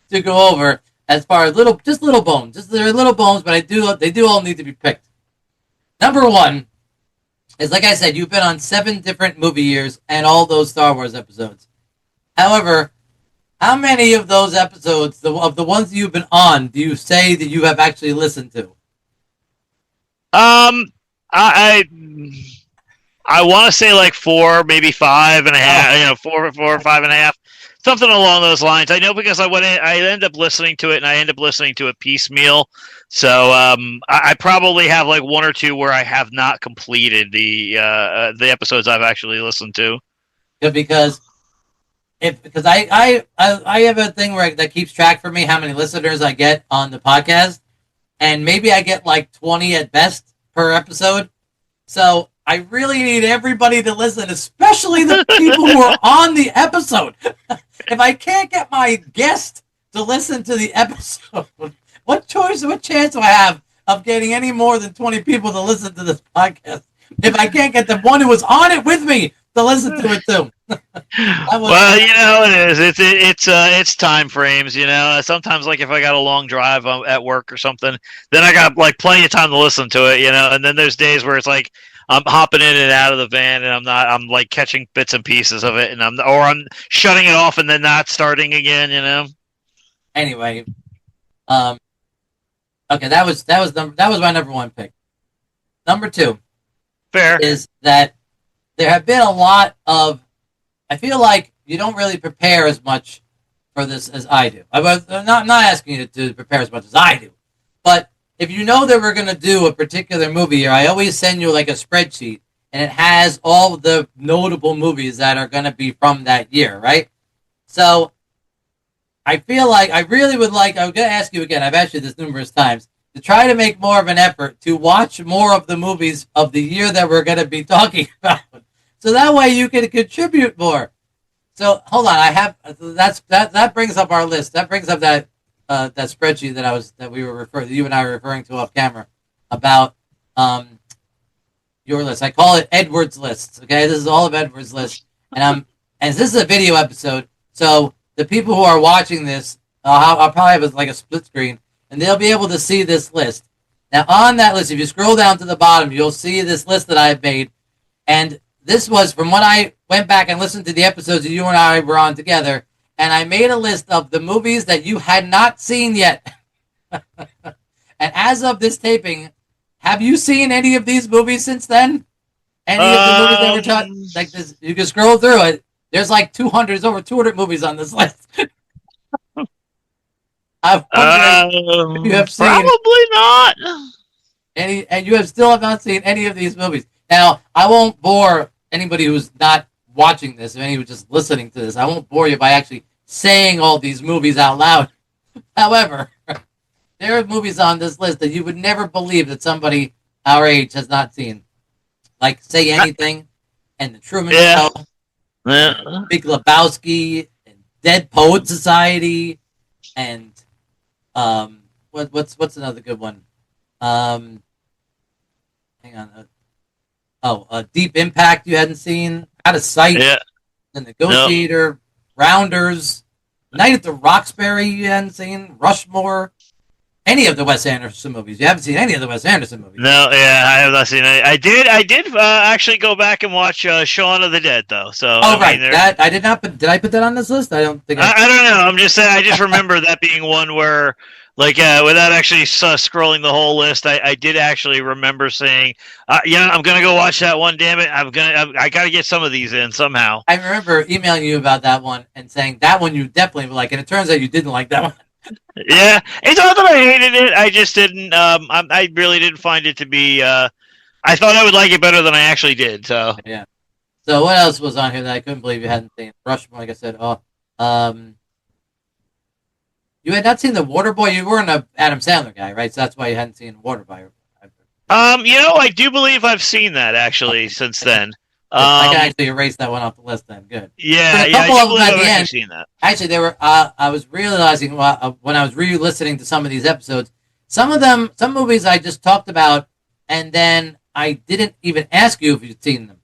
to go over as far as little bones. They're little bones, but they do all need to be picked. Number one is, like I said, you've been on 7 different movie years and all those Star Wars episodes. However, how many of those episodes, of the ones you've been on, do you say that you have actually listened to? I want to say like 4, maybe 5.5. 4 or 5.5. Something along those lines. I know because I end up listening to it, and I end up listening to it piecemeal. So I probably have like 1 or 2 where I have not completed the episodes I've actually listened to. Yeah, because because I have a thing where that keeps track for me how many listeners I get on the podcast, and maybe I get like 20 at best per episode. So I really need everybody to listen, especially the people who are on the episode. If I can't get my guest to listen to the episode, what chance do I have of getting any more than 20 people to listen to this podcast if I can't get the one who was on it with me to listen to it too? Well, it is. It's time frames. Sometimes like if I got a long drive at work or something, then I got like plenty of time to listen to it. And then there's days where it's like I'm hopping in and out of the van, and I'm like catching bits and pieces of it, and I'm shutting it off and then not starting again. Anyway, okay, that was my number one pick. Number two, fair, is that there have been a lot of. I feel like you don't really prepare as much for this as I do. I'm not asking you to prepare as much as I do, but if you know that we're going to do a particular movie here, I always send you like a spreadsheet, and it has all of the notable movies that are going to be from that year, right? So I feel like I really would like, I'm going to ask you again, I've asked you this numerous times, to try to make more of an effort to watch more of the movies of the year that we're going to be talking about. So that way you can contribute more. So hold on, that brings up our list. That brings up that spreadsheet that you and I were referring to off camera about your list. I call it Edward's list. Okay, this is all of Edward's list, and this is a video episode, so the people who are watching this, I'll probably have like a split screen, and they'll be able to see this list. Now on that list, if you scroll down to the bottom, you'll see this list that I've made, and this was from when I went back and listened to the episodes that you and I were on together, and I made a list of the movies that you had not seen yet. And as of this taping, have you seen any of these movies since then? Any of the movies that were talking like this? You can scroll through it. There's like 200, there's over 200 movies on this list. I'm wondering if you have seen probably not any, and you still have not seen any of these movies. Now, I won't bore anybody who's not watching this, or anyone who's just listening to this. I won't bore you by actually saying all these movies out loud. However, there are movies on this list that you would never believe that somebody our age has not seen. Like Say Anything, and The Truman Show, Big Lebowski, and Dead Poet Society, and what's another good one? Hang on. Deep Impact you hadn't seen, Out of Sight, The Negotiator, Rounders, Night at the Roxbury you hadn't seen, Rushmore, any of the Wes Anderson movies. You haven't seen any of the Wes Anderson movies. No, yeah, I have not seen any. I did actually go back and watch Shaun of the Dead though. So right, that I did not. Did I put that on this list? I don't think. I don't know. I'm just saying. I just remember that being one where. Like, without actually scrolling the whole list, I did actually remember saying, I'm going to go watch that one, damn it. I got to get some of these in somehow. I remember emailing you about that one and saying that one you definitely like, and it turns out you didn't like that one. Yeah, it's not that I hated it. I just didn't, I really didn't find it to be, I thought I would like it better than I actually did, so. Yeah. So what else was on here that I couldn't believe you hadn't seen? Rushmore, like I said. You had not seen The Waterboy. You weren't an Adam Sandler guy, right? So that's why you hadn't seen Waterboy. I do believe I've seen that actually since then. I can actually erase that one off the list then. Good. Yeah, a couple of them at the end. Seen that. Actually, they were. I was realizing when I was re-listening to some of these episodes, some movies I just talked about, and then I didn't even ask you if you'd seen them.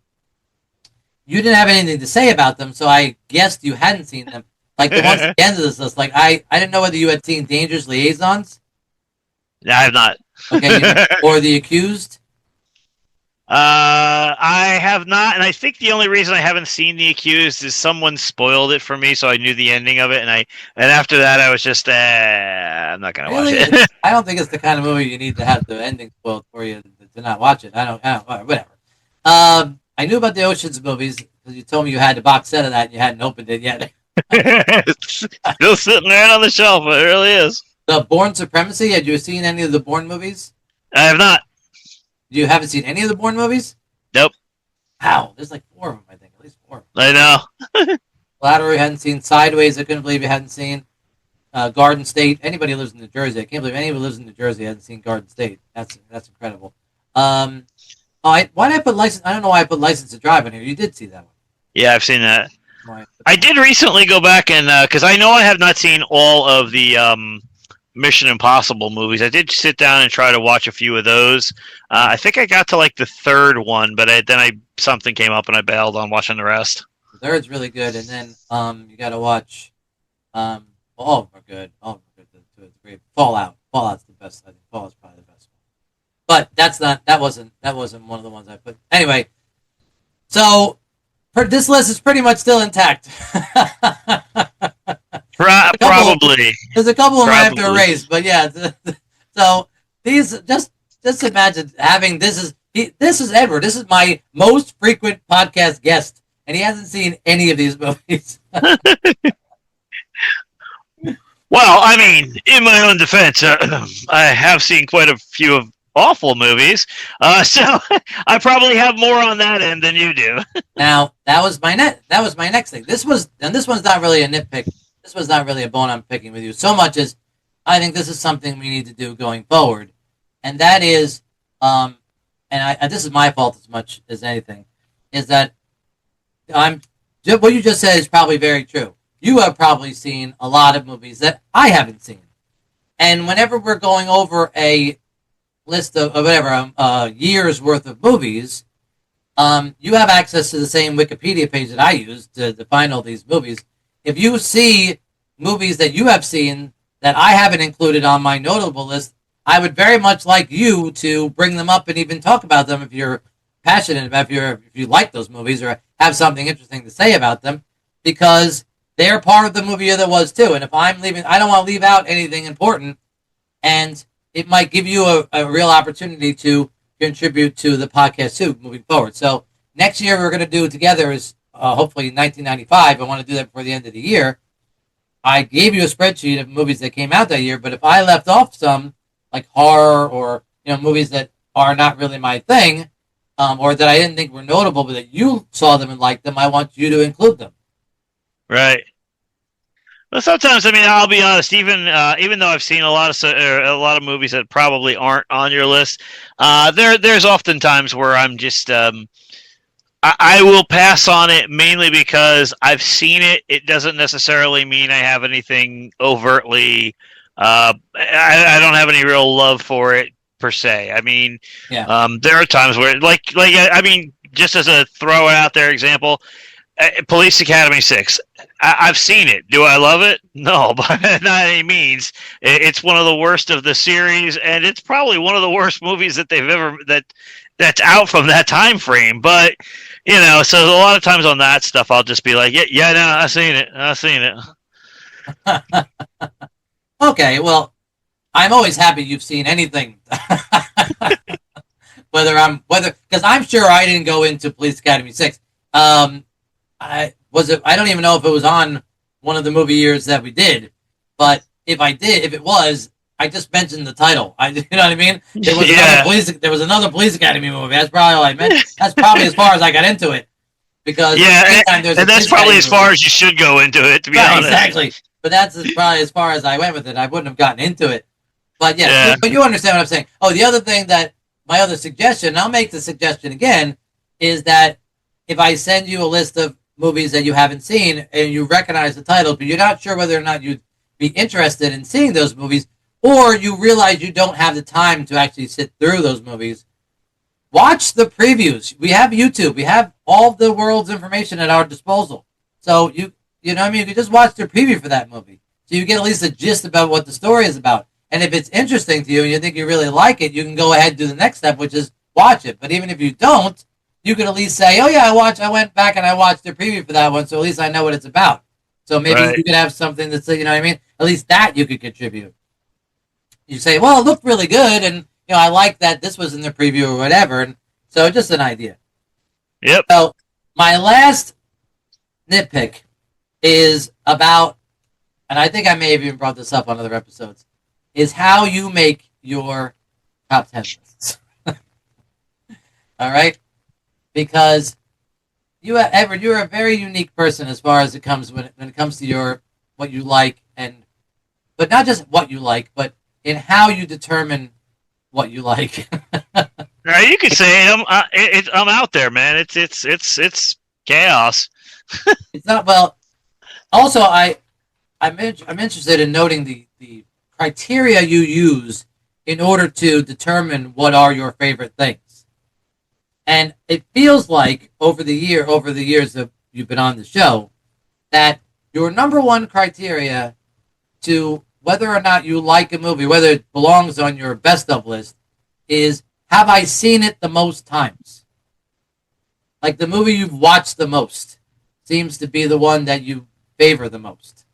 You didn't have anything to say about them, so I guessed you hadn't seen them. Like the ones at the end of this list, like I didn't know whether you had seen Dangerous Liaisons. No, I have not. Okay, or The Accused. I have not, and I think the only reason I haven't seen The Accused is someone spoiled it for me, so I knew the ending of it, and after that I was just, I'm not gonna watch it. I don't think it's the kind of movie you need to have the ending spoiled for you to not watch it. I don't whatever. I knew about the Ocean's movies because you told me you had the box set of that and you hadn't opened it yet. It's still sitting there on the shelf. It really is. The Bourne Supremacy. Had you seen any of the Bourne movies? I have not. You haven't seen any of the Bourne movies? Nope. How? There's like 4 of them, I think. At least 4. I know. Collateral you hadn't seen. Sideways, I couldn't believe you hadn't seen. Garden State. Anybody who lives in New Jersey, I can't believe anybody who lives in New Jersey hasn't seen Garden State. That's incredible. Why did I put License? I don't know why I put License to Drive on here. You did see that one. Yeah, I've seen that. I did recently go back and because I know I have not seen all of the Mission Impossible movies. I did sit down and try to watch a few of those. I think I got to like the third one, but then something came up and I bailed on watching the rest. The third's really good, and then you got to watch. All of them are good. All of them are good. Fallout. Fallout's the best. I think Fallout's probably the best one. But that wasn't one of the ones I put. Anyway, so this list is pretty much still intact. Probably. There's a couple of them I have to erase, but yeah. So these just imagine having this is Edward. This is my most frequent podcast guest, and he hasn't seen any of these movies. Well, I mean, in my own defense, I have seen quite a few of awful movies, so I probably have more on that end than you do. Now that was my next thing. This one's not really a nitpick. This was not really a bone I'm picking with you so much as I think this is something we need to do going forward, and that is, and this is my fault as much as anything, is that what you just said is probably very true. You have probably seen a lot of movies that I haven't seen, and whenever we're going over a list of whatever years worth of movies, you have access to the same Wikipedia page that I use to find all these movies. If you see movies that you have seen that I haven't included on my notable list, I would very much like you to bring them up and even talk about them if you're passionate about if you like those movies or have something interesting to say about them, because they're part of the movie that was too. And if I'm leaving, I don't want to leave out anything important, and it might give you a real opportunity to contribute to the podcast too moving forward. So next year we're going to do together is hopefully 1995. I want to do that before the end of the year. I gave you a spreadsheet of movies that came out that year, but if I left off some, like horror or movies that are not really my thing, or that I didn't think were notable, but that you saw them and liked them, I want you to include them. Right. Well, sometimes, I mean, I'll be honest. Even though I've seen a lot of movies that probably aren't on your list, there's often times where I'm just I will pass on it mainly because I've seen it. It doesn't necessarily mean I have anything overtly. I don't have any real love for it per se. I mean, yeah. There are times where, I mean, just as a throw out there example, Police Academy 6. I've seen it. Do I love it? No, by not any means. It's one of the worst of the series, and it's probably one of the worst movies that they've ever that's out from that time frame. But so a lot of times on that stuff, I'll just be like, yeah, no, I've seen it. Okay, well, I'm always happy you've seen anything. Because I'm sure I didn't go into Police Academy 6. I don't even know if it was on one of the movie years that we did, but if it was, I just mentioned the title. You know what I mean? There was another Police Academy movie. That's probably all I mentioned. That's probably as far as I got into it. Because and that's probably as far as you should go into it, to be honest. Exactly. But that's probably as far as I went with it. I wouldn't have gotten into it. But but you understand what I'm saying. Oh, the other thing my other suggestion, and I'll make the suggestion again, is that if I send you a list of movies that you haven't seen and you recognize the titles, but you're not sure whether or not you'd be interested in seeing those movies, or you realize you don't have the time to actually sit through those movies, watch the previews. We have YouTube. We have all the world's information at our disposal. So you know what I mean? You can just watch the preview for that movie. So you get at least a gist about what the story is about. And if it's interesting to you and you think you really like it, you can go ahead and do the next step, which is watch it. But even if you don't, you can at least say, oh yeah, I went back and I watched the preview for that one, so at least I know what it's about. So maybe you could have something that's, you know what I mean? At least that you could contribute. You say, well, it looked really good, and I like that this was in the preview or whatever. And so just an idea. Yep. So my last nitpick is about, and I think I may have even brought this up on other episodes, is how you make your top 10 lists. All right? Because, Edward, you're a very unique person as far as it comes when it comes to your what you like, but not just what you like, but in how you determine what you like. Now you could say I'm out there, man. It's chaos. It's not well. Also, I'm interested in noting the criteria you use in order to determine what are your favorite things. And it feels like over the years that you've been on the show, that your number one criteria to whether or not you like a movie, whether it belongs on your best of list, is have I seen it the most times? Like the movie you've watched the most seems to be the one that you favor the most.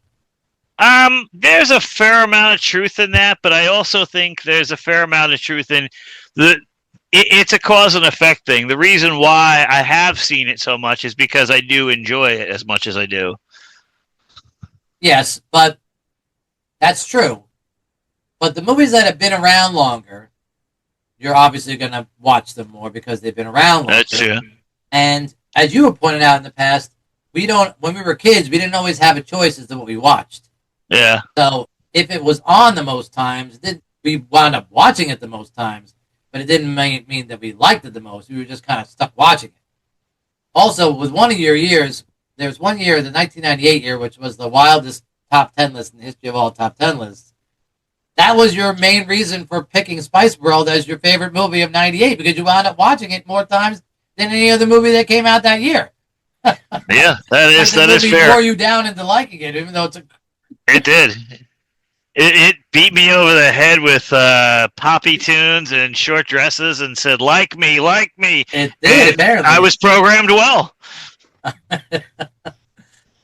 There's a fair amount of truth in that, but I also think there's a fair amount of truth in it's a cause and effect thing. The reason why I have seen it so much is because I do enjoy it as much as I do. Yes, but that's true. But the movies that have been around longer, you're obviously going to watch them more because they've been around longer. That's true. And as you have pointed out in the past, when we were kids, we didn't always have a choice as to what we watched. Yeah. So if it was on the most times, we wound up watching it the most times, but it didn't mean that we liked it the most. We were just kind of stuck watching it. Also, with one of your years, there's one year, the 1998 year, which was the wildest top 10 list in the history of all top 10 lists. That was your main reason for picking Spice World as your favorite movie of 98, because you wound up watching it more times than any other movie that came out that year. Yeah, that is fair. It wore you down into liking it, even though It did. It beat me over the head with poppy tunes and short dresses and said, like me, like me. It did, apparently. I was programmed well.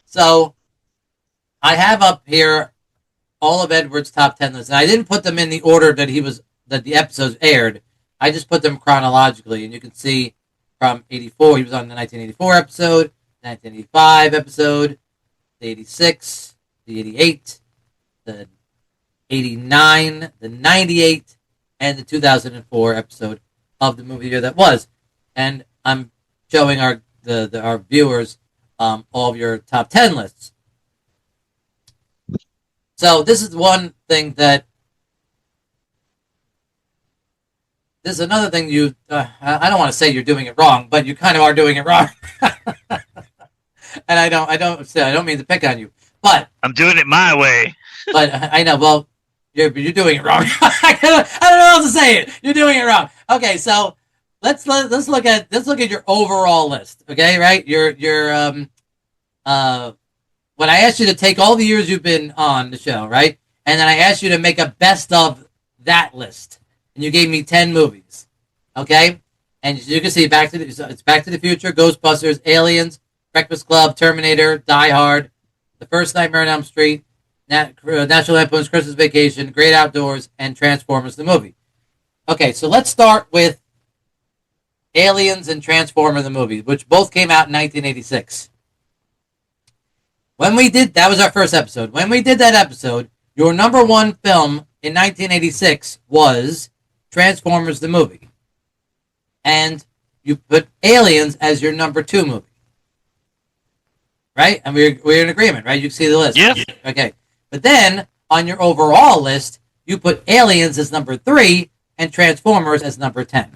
So, I have up here all of Edward's top 10 lists. And I didn't put them in the order that the episodes aired. I just put them chronologically. And you can see from 84, he was on the 1984 episode, 1985 episode, the 86, the 88, the 89, the 98, and the 2004 episode of the movie year that was. And I'm showing our viewers all of your top 10 lists. So this is one thing that this is another thing I don't want to say you're doing it wrong, but you kind of are doing it wrong. And I don't mean to pick on you, but I'm doing it my way. But I know, well, you're doing it wrong. I don't know how to say it. You're doing it wrong. Okay, so let's look at your overall list. Okay, right? When I asked you to take all the years you've been on the show, right? And then I asked you to make a best of that list. And you gave me 10 movies. Okay? And as you can see, it's Back to the Future, Ghostbusters, Aliens, Breakfast Club, Terminator, Die Hard, The First Nightmare on Elm Street, National Lampoon's Christmas Vacation, Great Outdoors, and Transformers the movie. Okay, so let's start with Aliens and Transformers the movie, which both came out in 1986. That was our first episode. When we did that episode, your number one film in 1986 was Transformers the movie. And you put Aliens as your number two movie. Right? And we're in agreement, right? You can see the list. Yeah. Okay. But then, on your overall list, you put Aliens as number 3 and Transformers as number 10.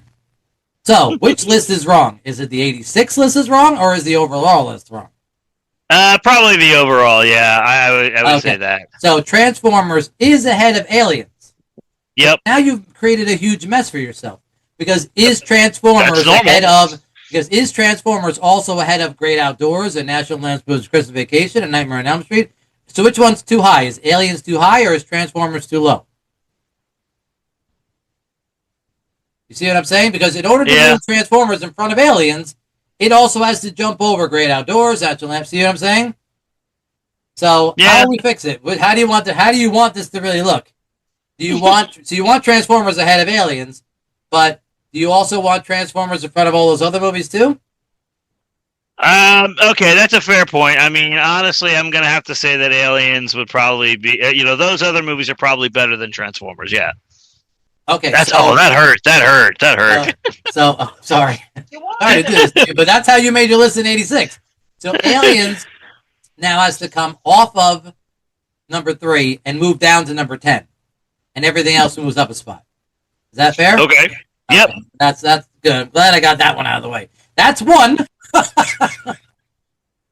So, which list is wrong? Is it the 86 list is wrong, or is the overall list wrong? Probably the overall, yeah. I would say that. So, Transformers is ahead of Aliens. Yep. Now you've created a huge mess for yourself. Because is Transformers also ahead of Great Outdoors and National Lampoon's Christmas Vacation and Nightmare on Elm Street? So which one's too high? Is Aliens too high or is Transformers too low? You see what I'm saying? Because in order to move Transformers in front of Aliens, it also has to jump over Great Outdoors, National Lampoon's. See what I'm saying? So how do we fix it? How do you want this to really look? You want Transformers ahead of Aliens, but do you also want Transformers in front of all those other movies too? Okay, that's a fair point. I mean, honestly, I'm going to have to say that Aliens would probably be, those other movies are probably better than Transformers, yeah. Okay, That's so that hurt. That hurt. sorry. Sorry to do this to you, but that's how you made your list in '86. So Aliens now has to come off of number 3 and move down to number 10, and everything else moves up a spot. Is that fair? Okay. Yep. Okay. That's good. I'm glad I got that one out of the way. That's one.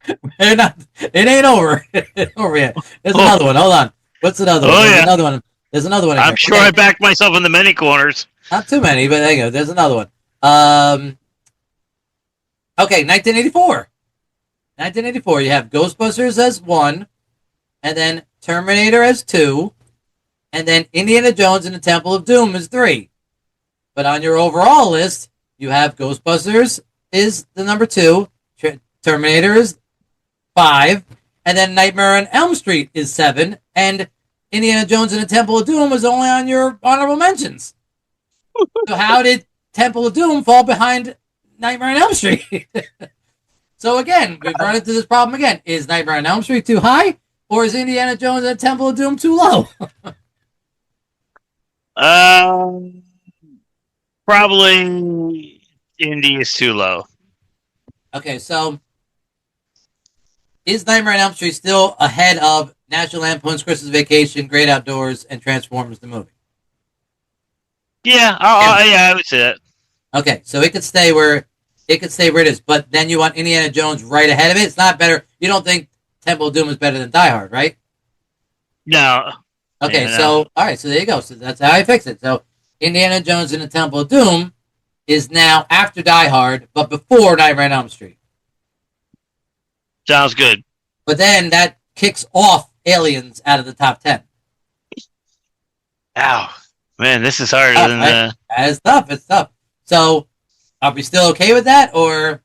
It ain't over. It ain't over yet. There's another one. Hold on. What's another one? There's another one. There's another one. I'm sure I backed myself in the many corners. Not too many, but there you go. There's another one. Okay, 1984. 1984. You have Ghostbusters as 1, and then Terminator as 2, and then Indiana Jones and the Temple of Doom as 3. But on your overall list, you have Ghostbusters is the number 2, Terminator is 5, and then Nightmare on Elm Street is 7, and Indiana Jones and the Temple of Doom was only on your honorable mentions. So how did Temple of Doom fall behind Nightmare on Elm Street? So again, we've run into this problem again. Is Nightmare on Elm Street too high, or is Indiana Jones and the Temple of Doom too low? Probably Indy is too low. Okay, so is Nightmare on Elm Street still ahead of National Lampoon's Christmas Vacation, Great Outdoors, and Transformers the movie? Yeah, I would say that. Okay, so it could stay where it is, but then you want Indiana Jones right ahead of it. It's not better. You don't think Temple of Doom is better than Die Hard, right? No. Okay, yeah, so all right, so there you go. So that's how I fix it. So Indiana Jones and the Temple of Doom is now after Die Hard, but before Nightmare on Elm Street. Sounds good. But then that kicks off Aliens out of the top 10. Ow. Man, this is harder than Right? It's tough. It's tough. So are we still okay with that, or?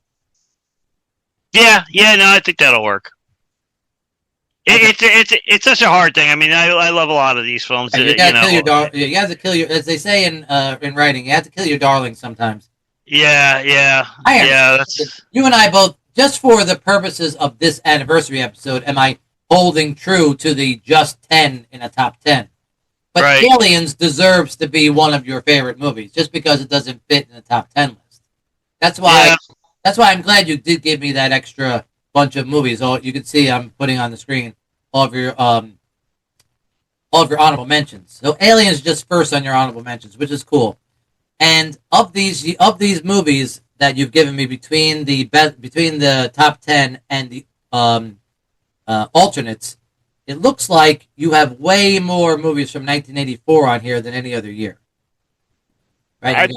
Yeah, no, I think that'll work. It's such a hard thing. I mean, I love a lot of these films. You gotta kill your you have to kill your, as they say in writing, you have to kill your darling sometimes. Yeah. That's You and I both, just for the purposes of this anniversary episode, am I holding true to the just 10 in a top 10? But right. Aliens deserves to be one of your favorite movies, just because it doesn't fit in the top 10 list. That's why. Yeah. That's why I'm glad you did give me that extra bunch of movies. Oh, you can see I'm putting on the screen all of your honorable mentions. So Aliens just first on your honorable mentions, which is cool. And of these movies that you've given me between the top 10 and the alternates, it looks like you have way more movies from 1984 on here than any other year. Right?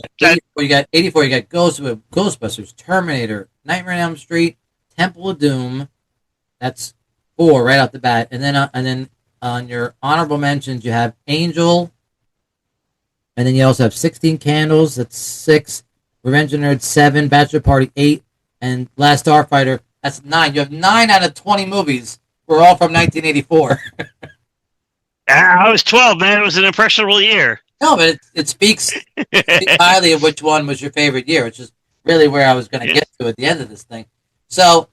You got 84. You got Ghostbusters, Terminator, Nightmare on Elm Street, Temple of Doom. That's 4 right off the bat, and then on your honorable mentions you have Angel, and then you also have 16 Candles. That's 6. Revenge of the Nerds 7. Bachelor Party 8, and Last Starfighter. That's 9. You have 9 out of 20 movies. We're all from 1984. I was 12, man. It was an impressionable year. No, but it speaks highly of which one was your favorite year, which is really where I was going to get to at the end of this thing. So,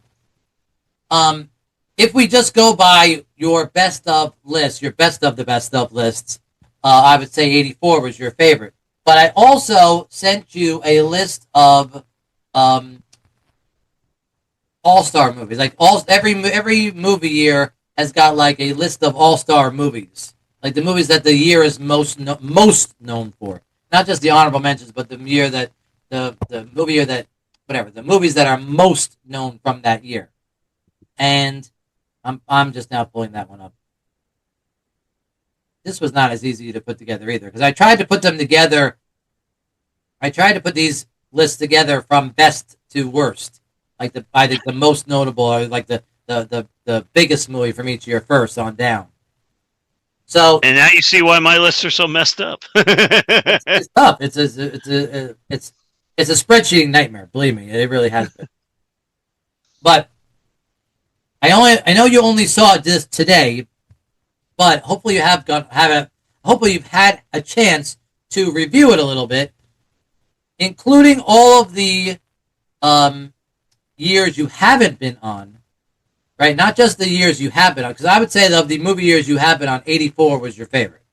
if we just go by your best of list, your best of the best of lists, I would say 84 was your favorite. But I also sent you a list of all-star movies. Like every movie year has got like a list of all-star movies. Like the movies that the year is most known for. Not just the honorable mentions, but the year that the movie year that whatever, the movies that are most known from that year. And I'm just now pulling that one up. This was not as easy to put together either, because I tried to put them together. I tried to put these lists together from best to worst, like I think the most notable, or like the biggest movie from each year first on down. So, and now you see why my lists are so messed up. it's tough. It's a spreadsheet nightmare. Believe me, it really has been. But I know you only saw this today, but hopefully you hopefully you've had a chance to review it a little bit, including all of the years you haven't been on, right? Not just the years you have been on, because I would say that of the movie years you have been on, 84 was your favorite.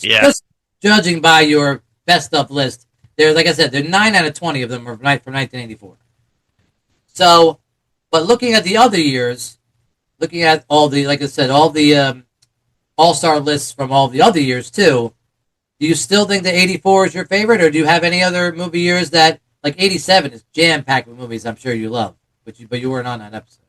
Yeah. judging by your best of list, there, like I said, there are 9 out of 20 of them are from 1984. So, but looking at the other years, looking at all the, like I said, all the all-star lists from all the other years too, do you still think that 84 is your favorite, or do you have any other movie years that, like 87 is jam-packed with movies I'm sure you love, but you weren't on that episode?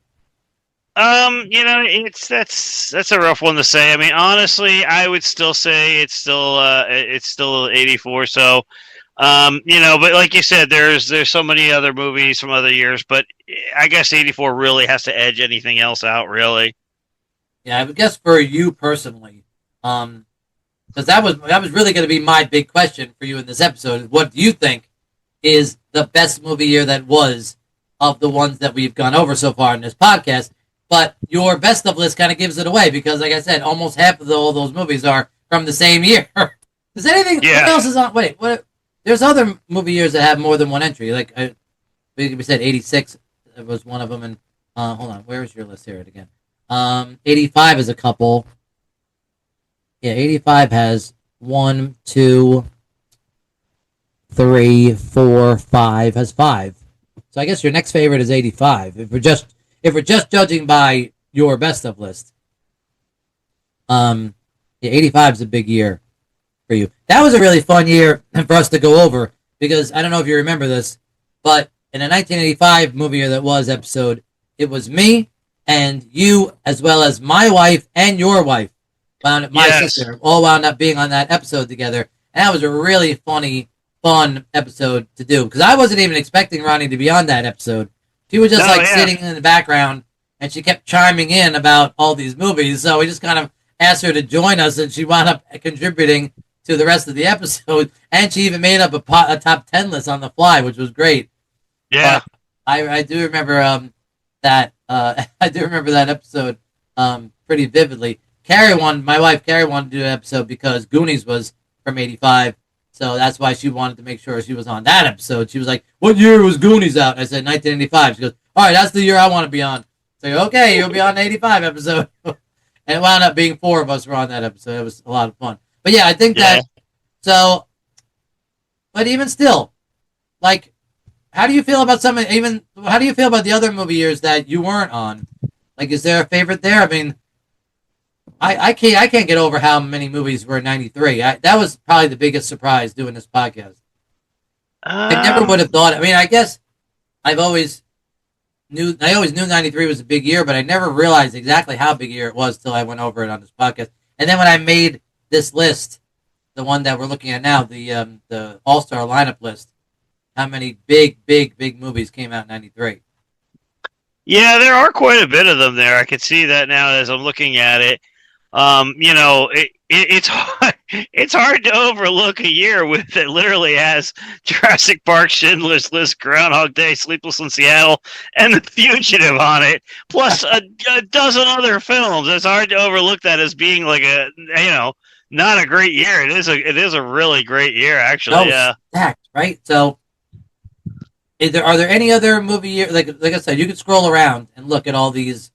It's that's a rough one to say. I mean, honestly, I would still say it's still 84. So, but like you said, there's so many other movies from other years, but I guess 84 really has to edge anything else out, really. Yeah, I would guess for you personally, because that was really going to be my big question for you in this episode. What do you think is the best movie year that was of the ones that we've gone over so far in this podcast? But your best of list kind of gives it away because, like I said, almost half of all those movies are from the same year. Is anything? Yeah. What else is on? Wait, what? There's other movie years that have more than one entry. Like we said, 86 was one of them. And hold on, where is your list here again? 85 is a couple. Yeah, 85 has 1, 2, 3, 4, 5. Has 5. So I guess your next favorite is 85. If we're just judging by your best of list, yeah, 85 is a big year for you. That was a really fun year for us to go over because I don't know if you remember this, but in a 1985 movie year that was episode, it was me and you as well as my wife and your wife, my sister, all wound up being on that episode together, and that was a really fun episode to do because I wasn't even expecting Ronnie to be on that episode. She was just sitting in the background, and she kept chiming in about all these movies. So we just kind of asked her to join us, and she wound up contributing to the rest of the episode. And she even made up a top 10 list on the fly, which was great. Yeah, but I do remember that. I do remember that episode pretty vividly. My wife Carrie wanted to do an episode because Goonies was from '85. So that's why she wanted to make sure she was on that episode. She was like, "What year was Goonies out?" I said, "1985." She goes, "All right, that's the year I want to be on." So okay, you'll be on the '85 episode. And it wound up being 4 of us were on that episode. It was a lot of fun. But yeah, I think that. So, but even still, like, how do you feel about how do you feel about the other movie years that you weren't on? Like, is there a favorite there? I mean, I can't get over how many movies were in '93. That was probably the biggest surprise doing this podcast. I never would have thought. I mean, I guess I always knew '93 was a big year, but I never realized exactly how big a year it was till I went over it on this podcast. And then when I made this list, the one that we're looking at now, the All-Star lineup list, how many big movies came out in '93? Yeah, there are quite a bit of them there. I can see that now as I'm looking at it. It's hard, it's hard to overlook a year that literally has Jurassic Park, Schindler's List, Groundhog Day, Sleepless in Seattle, and The Fugitive on it, plus a dozen other films. It's hard to overlook that as being like not a great year. It is a really great year, actually. Yeah, stacked, right? So, are there any other movie year like I said, you could scroll around and look at all these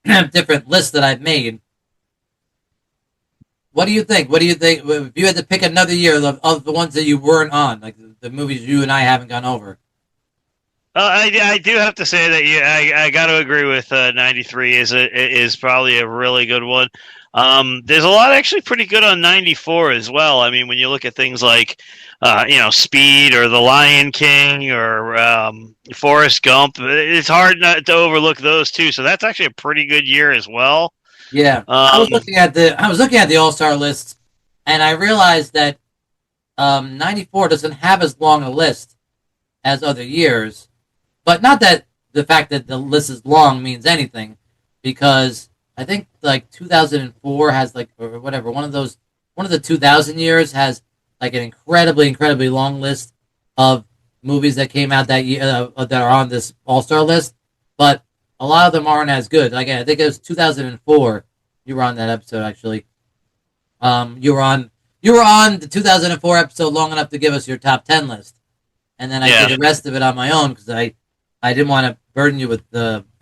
different lists that I've made. What do you think? If you had to pick another year of the ones that you weren't on, like the movies you and I haven't gone over? I do have to say that I got to agree with '93 is probably a really good one. There's a lot actually pretty good on '94 as well. I mean, when you look at things like Speed or The Lion King or Forrest Gump, it's hard not to overlook those too. So that's actually a pretty good year as well. Yeah, I was looking at the All-Star list, and I realized that '94 doesn't have as long a list as other years, but not that the fact that the list is long means anything, because I think like 2004 has or whatever one of the 2000 years has like an incredibly long list of movies that came out that year that are on this All-Star list, but a lot of them aren't as good. Like I think it was 2004. You were on that episode actually. You were on the 2004 episode long enough to give us your top 10 list, and then I did the rest of it on my own because I didn't want to burden you with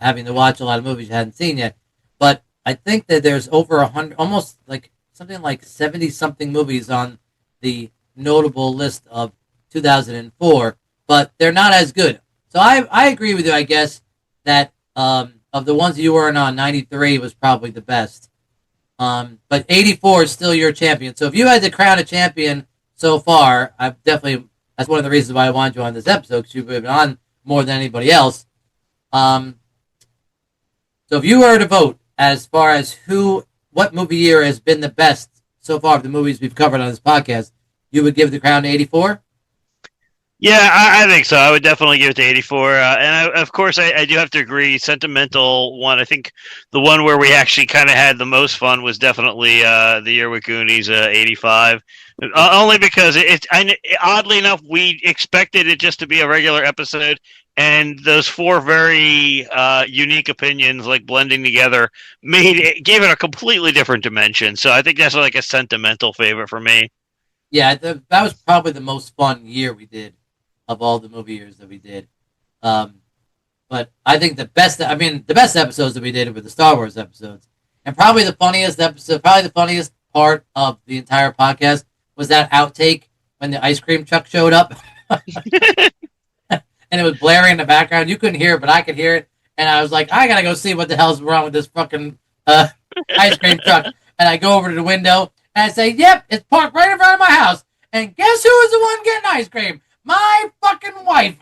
having to watch a lot of movies you hadn't seen yet. But I think that there's over 100, almost like something like 70 something movies on the notable list of 2004, but they're not as good. So I agree with you. I guess that of the ones that you weren't on, 93 was probably the best. But 84 is still your champion. So if you had to crown a champion so far, I've definitely that's one of the reasons why I wanted you on this episode because you've been on more than anybody else. So if you were to vote as far as what movie year has been the best so far of the movies we've covered on this podcast, you would give the crown to 84? Yeah, I think so. I would definitely give it to 84. Of course, I do have to agree. Sentimental one. I think the one where we actually kind of had the most fun was definitely the year with Goonies, 85. Only because oddly enough, we expected it just to be a regular episode, and those four very unique opinions, like blending together, gave it a completely different dimension. So I think that's like a sentimental favorite for me. Yeah, that was probably the most fun year we did of all the movie years that we did. But I think the best episodes that we did were the Star Wars episodes. And probably the funniest part of the entire podcast was that outtake when the ice cream truck showed up. And it was blaring in the background. You couldn't hear it, but I could hear it. And I was like, I gotta go see what the hell's wrong with this fucking ice cream truck. And I go over to the window and I say, yep, it's parked right in front of my house. And guess who is the one getting ice cream? My fucking wife.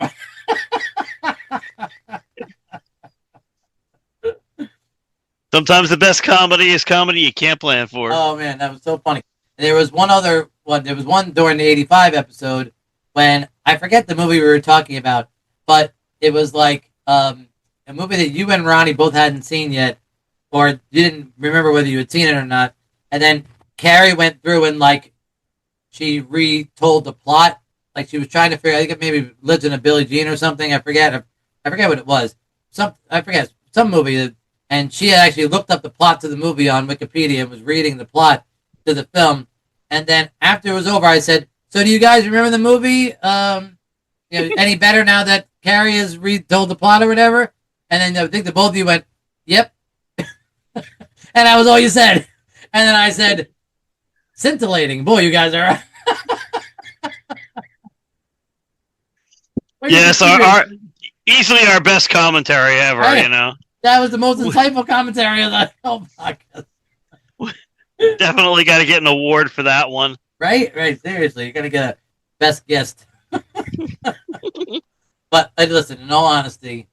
Sometimes the best comedy is comedy you can't plan for. Oh, man, that was so funny. And there was one other one. There was one during the 85 episode when, I forget the movie we were talking about, but it was like a movie that you and Ronnie both hadn't seen yet, or you didn't remember whether you had seen it or not. And then Carrie went through and, like, she retold the plot. Like, she was trying to figure, I think it maybe Legend of Billie Jean or something. I forget what it was. Some movie. And she had actually looked up the plot to the movie on Wikipedia and was reading the plot to the film. And then after it was over, I said, so do you guys remember the movie? Any better now that Carrie has retold the plot or whatever? And then I think the both of you went, yep. And that was all you said. And then I said, scintillating. Boy, you guys are... Yes, easily our best commentary ever, right. That was the most insightful commentary of the whole podcast. Definitely got to get an award for that one. Right, seriously. You're going to get a best guest. But listen, in all honesty,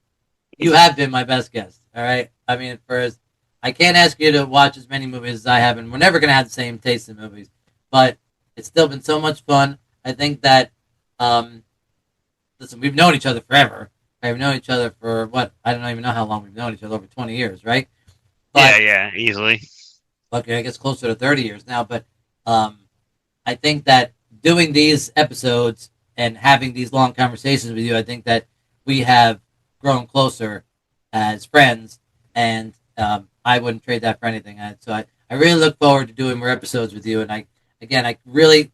you have been my best guest, all right? I mean, first, I can't ask you to watch as many movies as I have, and we're never going to have the same taste in movies. But it's still been so much fun. I think that... listen, we've known each other forever. We've known each other for what? I don't even know how long we've known each other. Over 20 years, right? But, yeah, easily. Okay, I guess closer to 30 years now. But I think that doing these episodes and having these long conversations with you, I think that we have grown closer as friends, and I wouldn't trade that for anything. So I really look forward to doing more episodes with you. And I really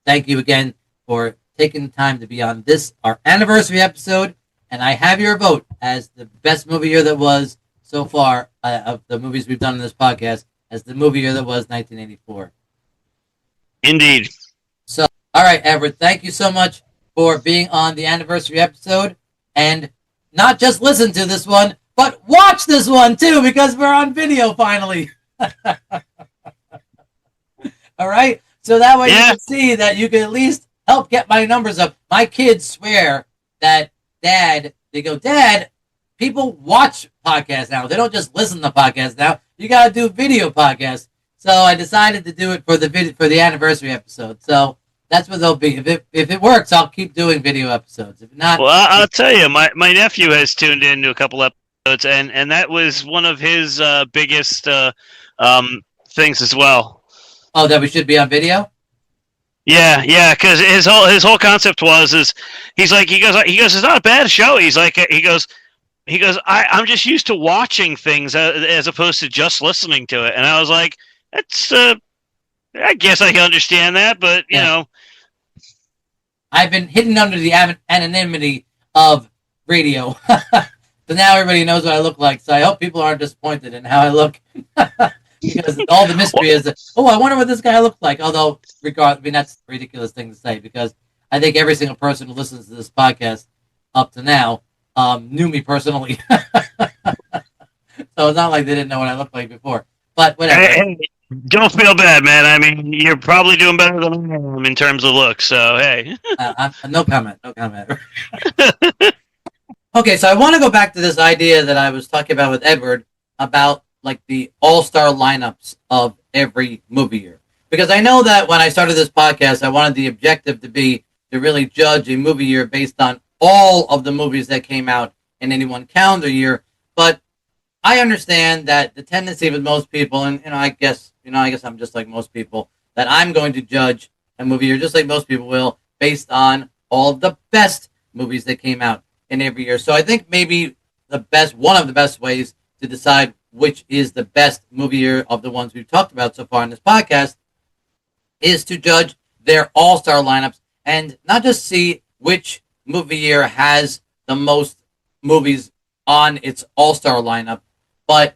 thank you again for taking the time to be on our anniversary episode, and I have your vote as the best movie year that was so far of the movies we've done in this podcast as the movie year that was 1984. Indeed. So, all right, Everett, thank you so much for being on the anniversary episode, and not just listen to this one, but watch this one too, because we're on video finally. All right, so that way you can see that you can at least help get my numbers up. My kids swear that Dad, people watch podcasts now. They don't just listen to podcasts now. You got to do video podcasts. So I decided to do it for the anniversary episode. So that's what they'll be. If it works, I'll keep doing video episodes. If not, well, I'll tell you, my nephew has tuned into a couple episodes, and that was one of his biggest things as well. Oh, that we should be on video? Yeah, because his whole concept was he goes it's not a bad show. He goes I'm just used to watching things as opposed to just listening to it, and I was like, that's I guess I can understand that, but you know, I've been hidden under the anonymity of radio, so now everybody knows what I look like. So I hope people aren't disappointed in how I look. because all the mystery is that, oh, I wonder what this guy looks like. Although, that's a ridiculous thing to say because I think every single person who listens to this podcast up to now knew me personally. So it's not like they didn't know what I looked like before. But whatever. Hey, don't feel bad, man. I mean, you're probably doing better than I am in terms of looks. So hey. No comment. No comment. Okay, so I want to go back to this idea that I was talking about with Edward about like the all-star lineups of every movie year. Because I know that when I started this podcast, I wanted the objective to be to really judge a movie year based on all of the movies that came out in any one calendar year. But I understand that the tendency with most people, and I guess I'm just like most people, that I'm going to judge a movie year just like most people will, based on all of the best movies that came out in every year. So I think maybe one of the best ways to decide which is the best movie year of the ones we've talked about so far in this podcast is to judge their all-star lineups and not just see which movie year has the most movies on its all-star lineup, but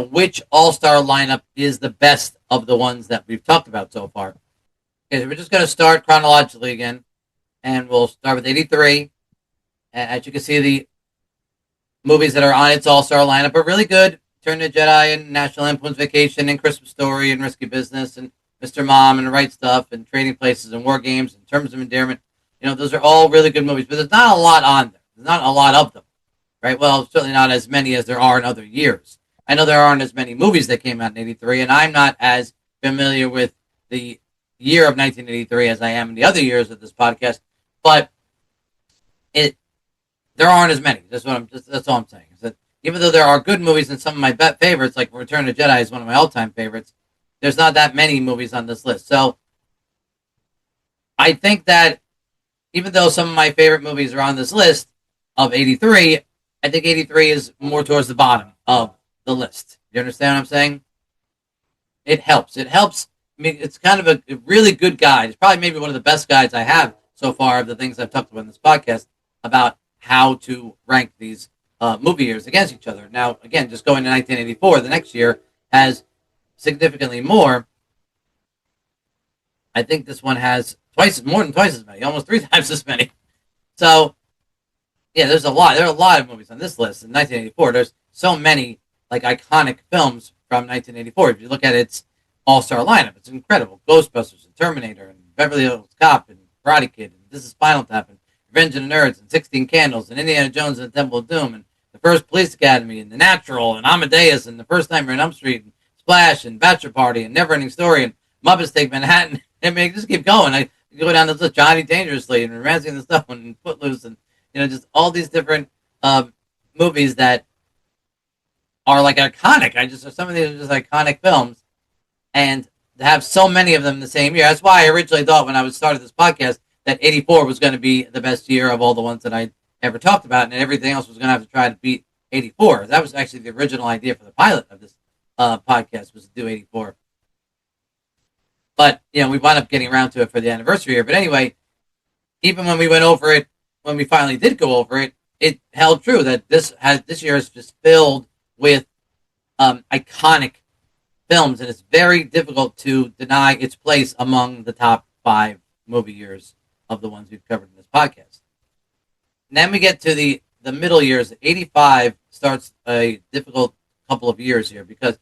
which all-star lineup is the best of the ones that we've talked about so far. Okay, so we're just going to start chronologically again, and we'll start with 83. And as you can see, the movies that are on its all-star lineup are really good. Return of the Jedi and National Lampoon's Vacation and Christmas Story and Risky Business and Mr. Mom and The Right Stuff and Trading Places and War Games and Terms of Endearment. Those are all really good movies, but there's not a lot on there. There's not a lot of them, right? Well, certainly not as many as there are in other years. I know there aren't as many movies that came out in 83, and I'm not as familiar with the year of 1983 as I am in the other years of this podcast, but there aren't as many. That's all I'm saying. Is that even though there are good movies and some of my favorites, like Return of the Jedi is one of my all-time favorites, there's not that many movies on this list. So I think that even though some of my favorite movies are on this list of 83, I think 83 is more towards the bottom of the list. You understand what I'm saying? It helps. It helps. I mean, it's kind of a really good guide. It's probably maybe one of the best guides I have so far of the things I've talked about in this podcast about how to rank these movie years against each other. Now, again, just going to 1984, the next year has significantly more. I think this one has more than twice as many, almost 3 times as many. So, yeah, there's a lot. There are a lot of movies on this list in 1984. There's so many like iconic films from 1984. If you look at its all-star lineup, it's incredible. Ghostbusters and Terminator and Beverly Hills Cop and Karate Kid and This Is Spinal Tap and Revenge of the Nerds and 16 Candles and Indiana Jones and the Temple of Doom and The First Police Academy and The Natural and Amadeus and The First Nightmare on Elm Street and Splash and Bachelor Party and Neverending Story and Muppets Take Manhattan. I mean, just keep going. I go down this list, Johnny Dangerously and Romancing the Stone and Footloose and just all these different movies that are like iconic. Some of these are just iconic films, and to have so many of them in the same year. That's why I originally thought when I started this podcast that 84 was going to be the best year of all the ones that I ever talked about, and everything else was going to have to try to beat 84. That was actually the original idea for the pilot of this podcast, was to do 84. But, we wound up getting around to it for the anniversary year. But anyway, even when we went over it, when we finally did go over it, it held true that this year is just filled with iconic films, and it's very difficult to deny its place among the top 5 movie years of the ones we've covered in this podcast. And then we get to the middle years. 85 starts a difficult couple of years here, because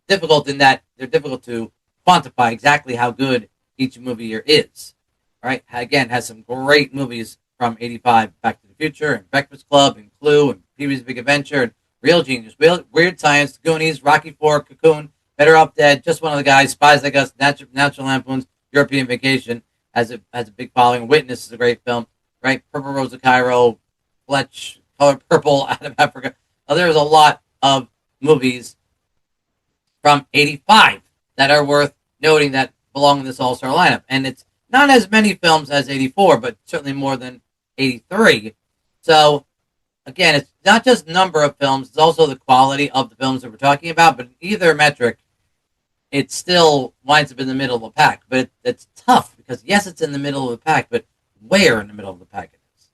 difficult in that they're difficult to quantify exactly how good each movie year is. Right? Again, has some great movies from 85, Back to the Future and Breakfast Club and Clue and Pee-wee's Big Adventure and Real Genius, Weird Science, Goonies, Rocky IV, Cocoon, Better Off Dead, Just One of the Guys, Spies Like Us, National Lampoon's European Vacation has a big following. Witness is a great film, right? Purple Rose of Cairo, Fletch, Color Purple, Out of Africa. There's a lot of movies from 85 that are worth noting that belong in this all-star lineup. And it's not as many films as 84, but certainly more than 83. So, again, it's not just number of films, it's also the quality of the films that we're talking about. But in either metric, it still winds up in the middle of the pack. But it's tough, because yes, it's in the middle of the pack, but where in the middle of the pack it is?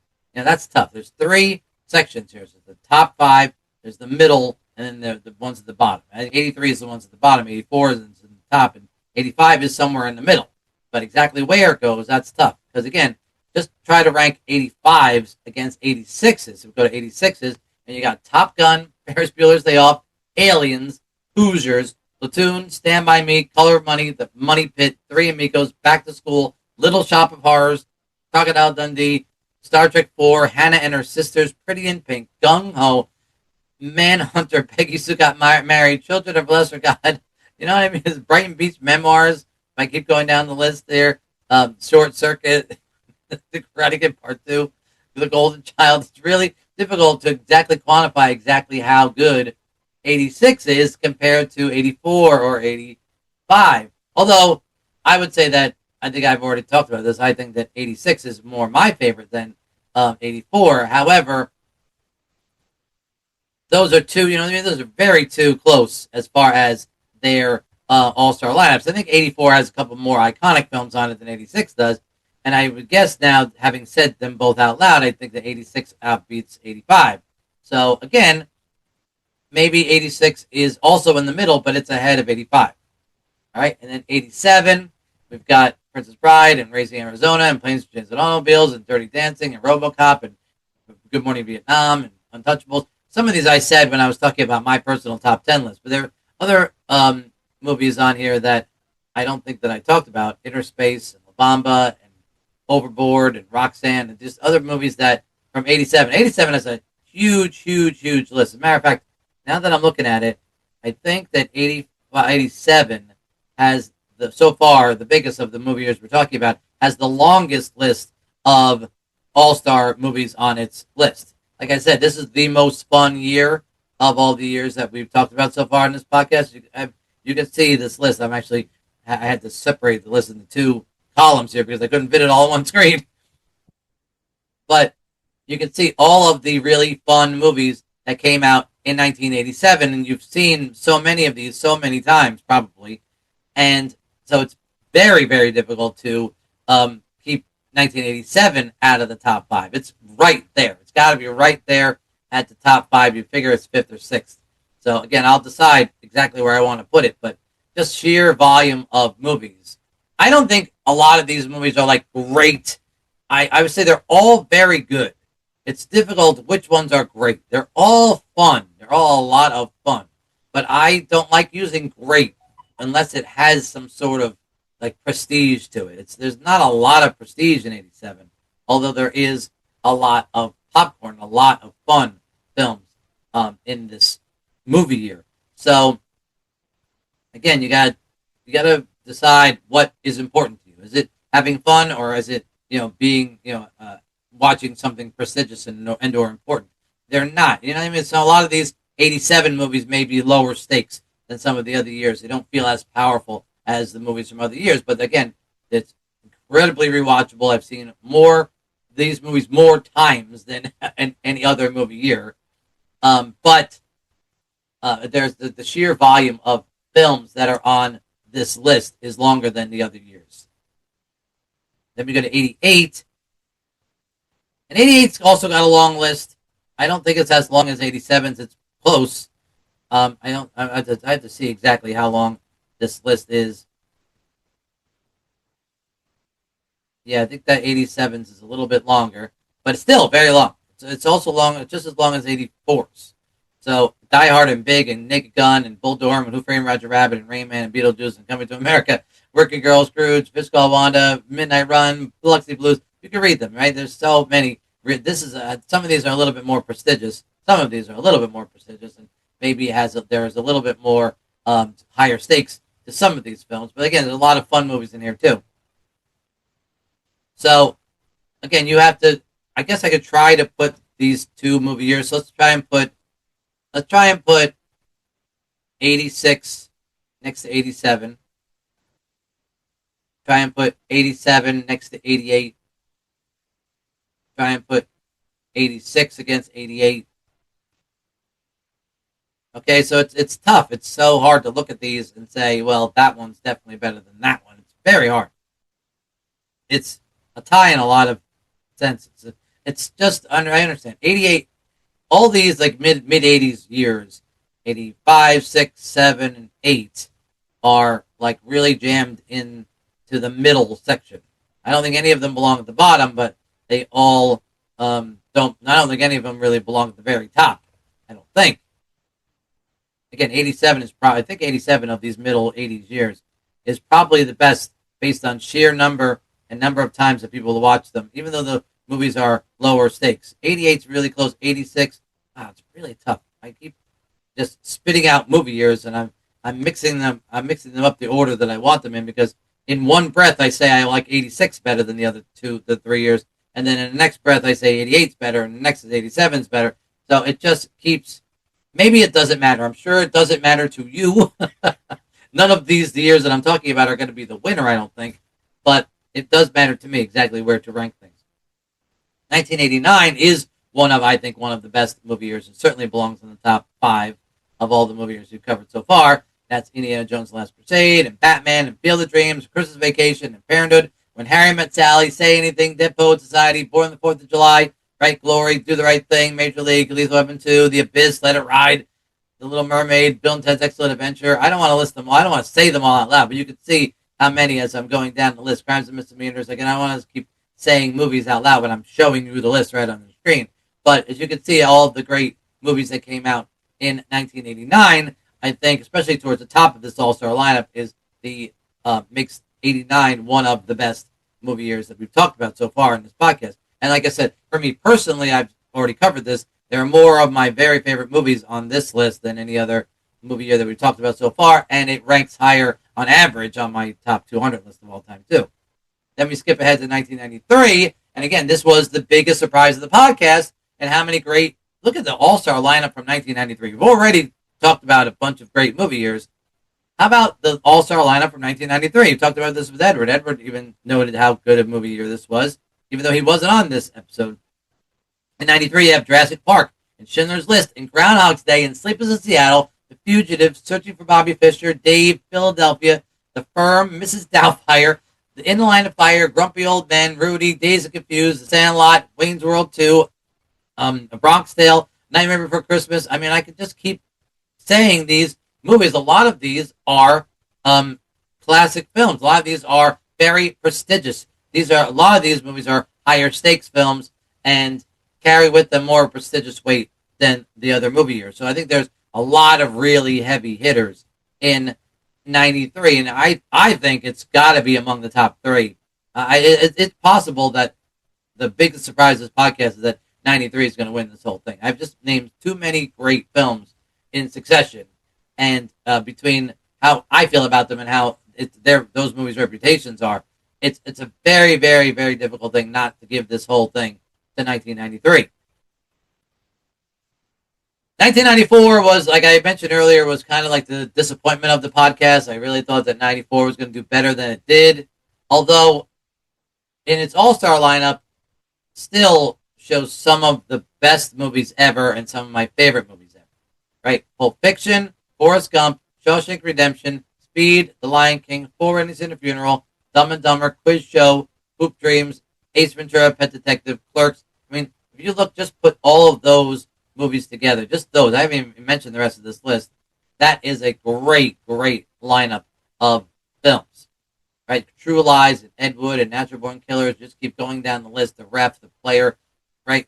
That's tough. There's 3 sections here. So the top 5, there's the middle, and then the ones at the bottom. I think 83 is the ones at the bottom, 84 is in the top, and 85 is somewhere in the middle. But exactly where it goes, that's tough. Because again, just try to rank 85s against 86s. So we go to 86s, and you got Top Gun, Ferris Bueller's Day Off, Aliens, Hoosiers, Platoon, Stand By Me, Color of Money, The Money Pit, Three Amigos, Back to School, Little Shop of Horrors, Crocodile Dundee, Star Trek 4, Hannah and Her Sisters, Pretty in Pink, Gung Ho, Manhunter, Peggy Sue Got Married, Children of Lesser God. You know what I mean? It's Brighton Beach Memoirs. If I keep going down the list there, Short Circuit, The Karate Kid Part 2, The Golden Child. It's really difficult to exactly quantify exactly how good 86 is compared to 84 or 85. Although I would say that I think I've already talked about this. I think that 86 is more my favorite than 84. However, those are two, you know what I mean? Those are very too close as far as their all-star lineups. I think 84 has a couple more iconic films on it than 86 does. And I would guess now, having said them both out loud, I think that 86 outbeats 85. So, again, maybe 86 is also in the middle, but it's ahead of 85. All right, and then 87, we've got Princess Bride and Raising Arizona and Planes, Trains, and Automobiles and Dirty Dancing and RoboCop and Good Morning Vietnam and Untouchables. Some of these I said when I was talking about my personal top 10 list, but there are other movies on here that I don't think that I talked about. Inner Space and La Bamba and Overboard and Roxanne and just other movies that from 87. 87 is a huge, huge, huge list. As a matter of fact, now that I'm looking at it, I think that 87 has so far the biggest of the movie years we're talking about has the longest list of all-star movies on its list. Like I said, this is the most fun year of all the years that we've talked about so far in this podcast. You can see this list. I had to separate the list into two columns here because I couldn't fit it all on one screen. But you can see all of the really fun movies that came out in 1987, and you've seen so many of these so many times probably. And so it's very, very difficult to keep 1987 out of the top five. It's right there. It's got to be right there at the top five. You figure it's fifth or sixth. So again, I'll decide exactly where I want to put it, but just sheer volume of movies. I don't think a lot of these movies are like great. I would say they're all very good. It's difficult which ones are great. They're all fun. They're all a lot of fun. But I don't like using great unless it has some sort of like prestige to it. There's not a lot of prestige in 87, although there is a lot of popcorn, a lot of fun films in this movie year. So again, you gotta decide what is important to you. Is it having fun, or is it being watching something prestigious and or important? They're not. You know what I mean? So a lot of these 87 movies may be lower stakes than some of the other years. They don't feel as powerful as the movies from other years. But again, it's incredibly rewatchable. I've seen these movies more times than in any other movie year. But there's the sheer volume of films that are on this list is longer than the other years. Then we go to 88. And 88's also got a long list. I don't think it's as long as 87's. It's close. I have to see exactly how long this list is. Yeah, I think that 87's is a little bit longer, but it's still very long. It's also long, just as long as 84's. So Die Hard and Big and Naked Gun and Bull Durham and Who Framed Roger Rabbit and Rain Man and Beetlejuice and Coming to America, Working Girl, Scrooge, Fish Called Wanda, Midnight Run, Biloxi Blues. You can read them, right? There's so many. This is some of these are a little bit more prestigious. Some of these are a little bit more prestigious, and maybe there is a little bit more higher stakes to some of these films. But again, there's a lot of fun movies in here too. So again, you have to. I guess I could try to put these two movie years. So let's try and put 86 next to 87. Try and put 87 next to 88. Try and put 86 against 88. Okay, so it's tough. It's so hard to look at these and say, well, that one's definitely better than that one. It's very hard. It's a tie in a lot of senses. It's just I understand. 88, all these like mid 80s years, 85, 6, 7, and 8 are like really jammed into the middle section. I don't think any of them belong at the bottom, but they all don't. I don't think any of them really belong at the very top. I don't think. Again, 87 is probably. I think 87 of these middle 80s years is probably the best based on sheer number and number of times that people watch them. Even though the movies are lower stakes, 88 is really close. 86, it's really tough. I keep just spitting out movie years, and I'm mixing them. I'm mixing them up the order that I want them in because in one breath I say I like 86 better than the other the 3 years, and then in the next breath I say 88 is better, and the next is 87 is better. So it just keeps. Maybe it doesn't matter. I'm sure it doesn't matter to you. None of these years that I'm talking about are going to be the winner, I don't think. But it does matter to me exactly where to rank things. 1989 is I think, one of the best movie years. It certainly belongs in the top 5 of all the movie years we've covered so far. That's Indiana Jones' Last Crusade, and Batman, and Field of Dreams, Christmas Vacation, and Parenthood, When Harry Met Sally, Say Anything, Dead Poet Society, Born on the 4th of July, Right Glory, Do the Right Thing, Major League, Lethal Weapon 2, The Abyss, Let It Ride, The Little Mermaid, Bill and Ted's Excellent Adventure. I don't want to list them all. I don't want to say them all out loud, but you can see how many as I'm going down the list. Crimes and Misdemeanors. Again, I want to keep saying movies out loud when I'm showing you the list right on the screen. But as you can see, all of the great movies that came out in 1989, I think, especially towards the top of this all-star lineup, is the makes 89 one of the best movie years that we've talked about so far in this podcast. And like I said, for me personally, I've already covered this. There are more of my very favorite movies on this list than any other movie year that we've talked about so far, and it ranks higher on average on my top 200 list of all time, too. Then we skip ahead to 1993, and again, this was the biggest surprise of the podcast, and how many great, look at the all-star lineup from 1993. We've already talked about a bunch of great movie years. How about the all-star lineup from 1993? You talked about this with Edward. Edward even noted how good a movie year this was, even though he wasn't on this episode. In 93, you have Jurassic Park, and Schindler's List, and Groundhog's Day, and Sleepless in Seattle, The Fugitive, Searching for Bobby Fischer, Dave, Philadelphia, The Firm, Mrs. Doubtfire, The In the Line of Fire, Grumpy Old Men, Rudy, Dazed and Confused, The Sandlot, Wayne's World 2, A Bronx Tale, Nightmare Before Christmas. I mean, I could just keep saying these movies. A lot of these are classic films. A lot of these are very prestigious. A lot of these movies are higher stakes films and carry with them more prestigious weight than the other movie years. So I think there's a lot of really heavy hitters in 93, and I think it's got to be among the top 3. It's possible that the biggest surprise of this podcast is that 93 is going to win this whole thing. I've just named too many great films in succession, and between how I feel about them and how those movies' reputations are, it's a very, very, very difficult thing not to give this whole thing to 1993. 1994 was, like I mentioned earlier, was kind of like the disappointment of the podcast. I really thought that 94 was going to do better than it did, although in its all-star lineup still shows some of the best movies ever and some of my favorite movies ever. Right? Pulp Fiction, Forrest Gump, Shawshank Redemption, Speed, The Lion King, Four Weddings and a Funeral, Dumb and Dumber, Quiz Show, Hoop Dreams, Ace Ventura, Pet Detective, Clerks. I mean, if you look, just put all of those movies together, just those. I haven't even mentioned the rest of this list. That is a great, great lineup of films. Right? True Lies and Ed Wood and Natural Born Killers. Just keep going down the list. The Ref, The Player, right?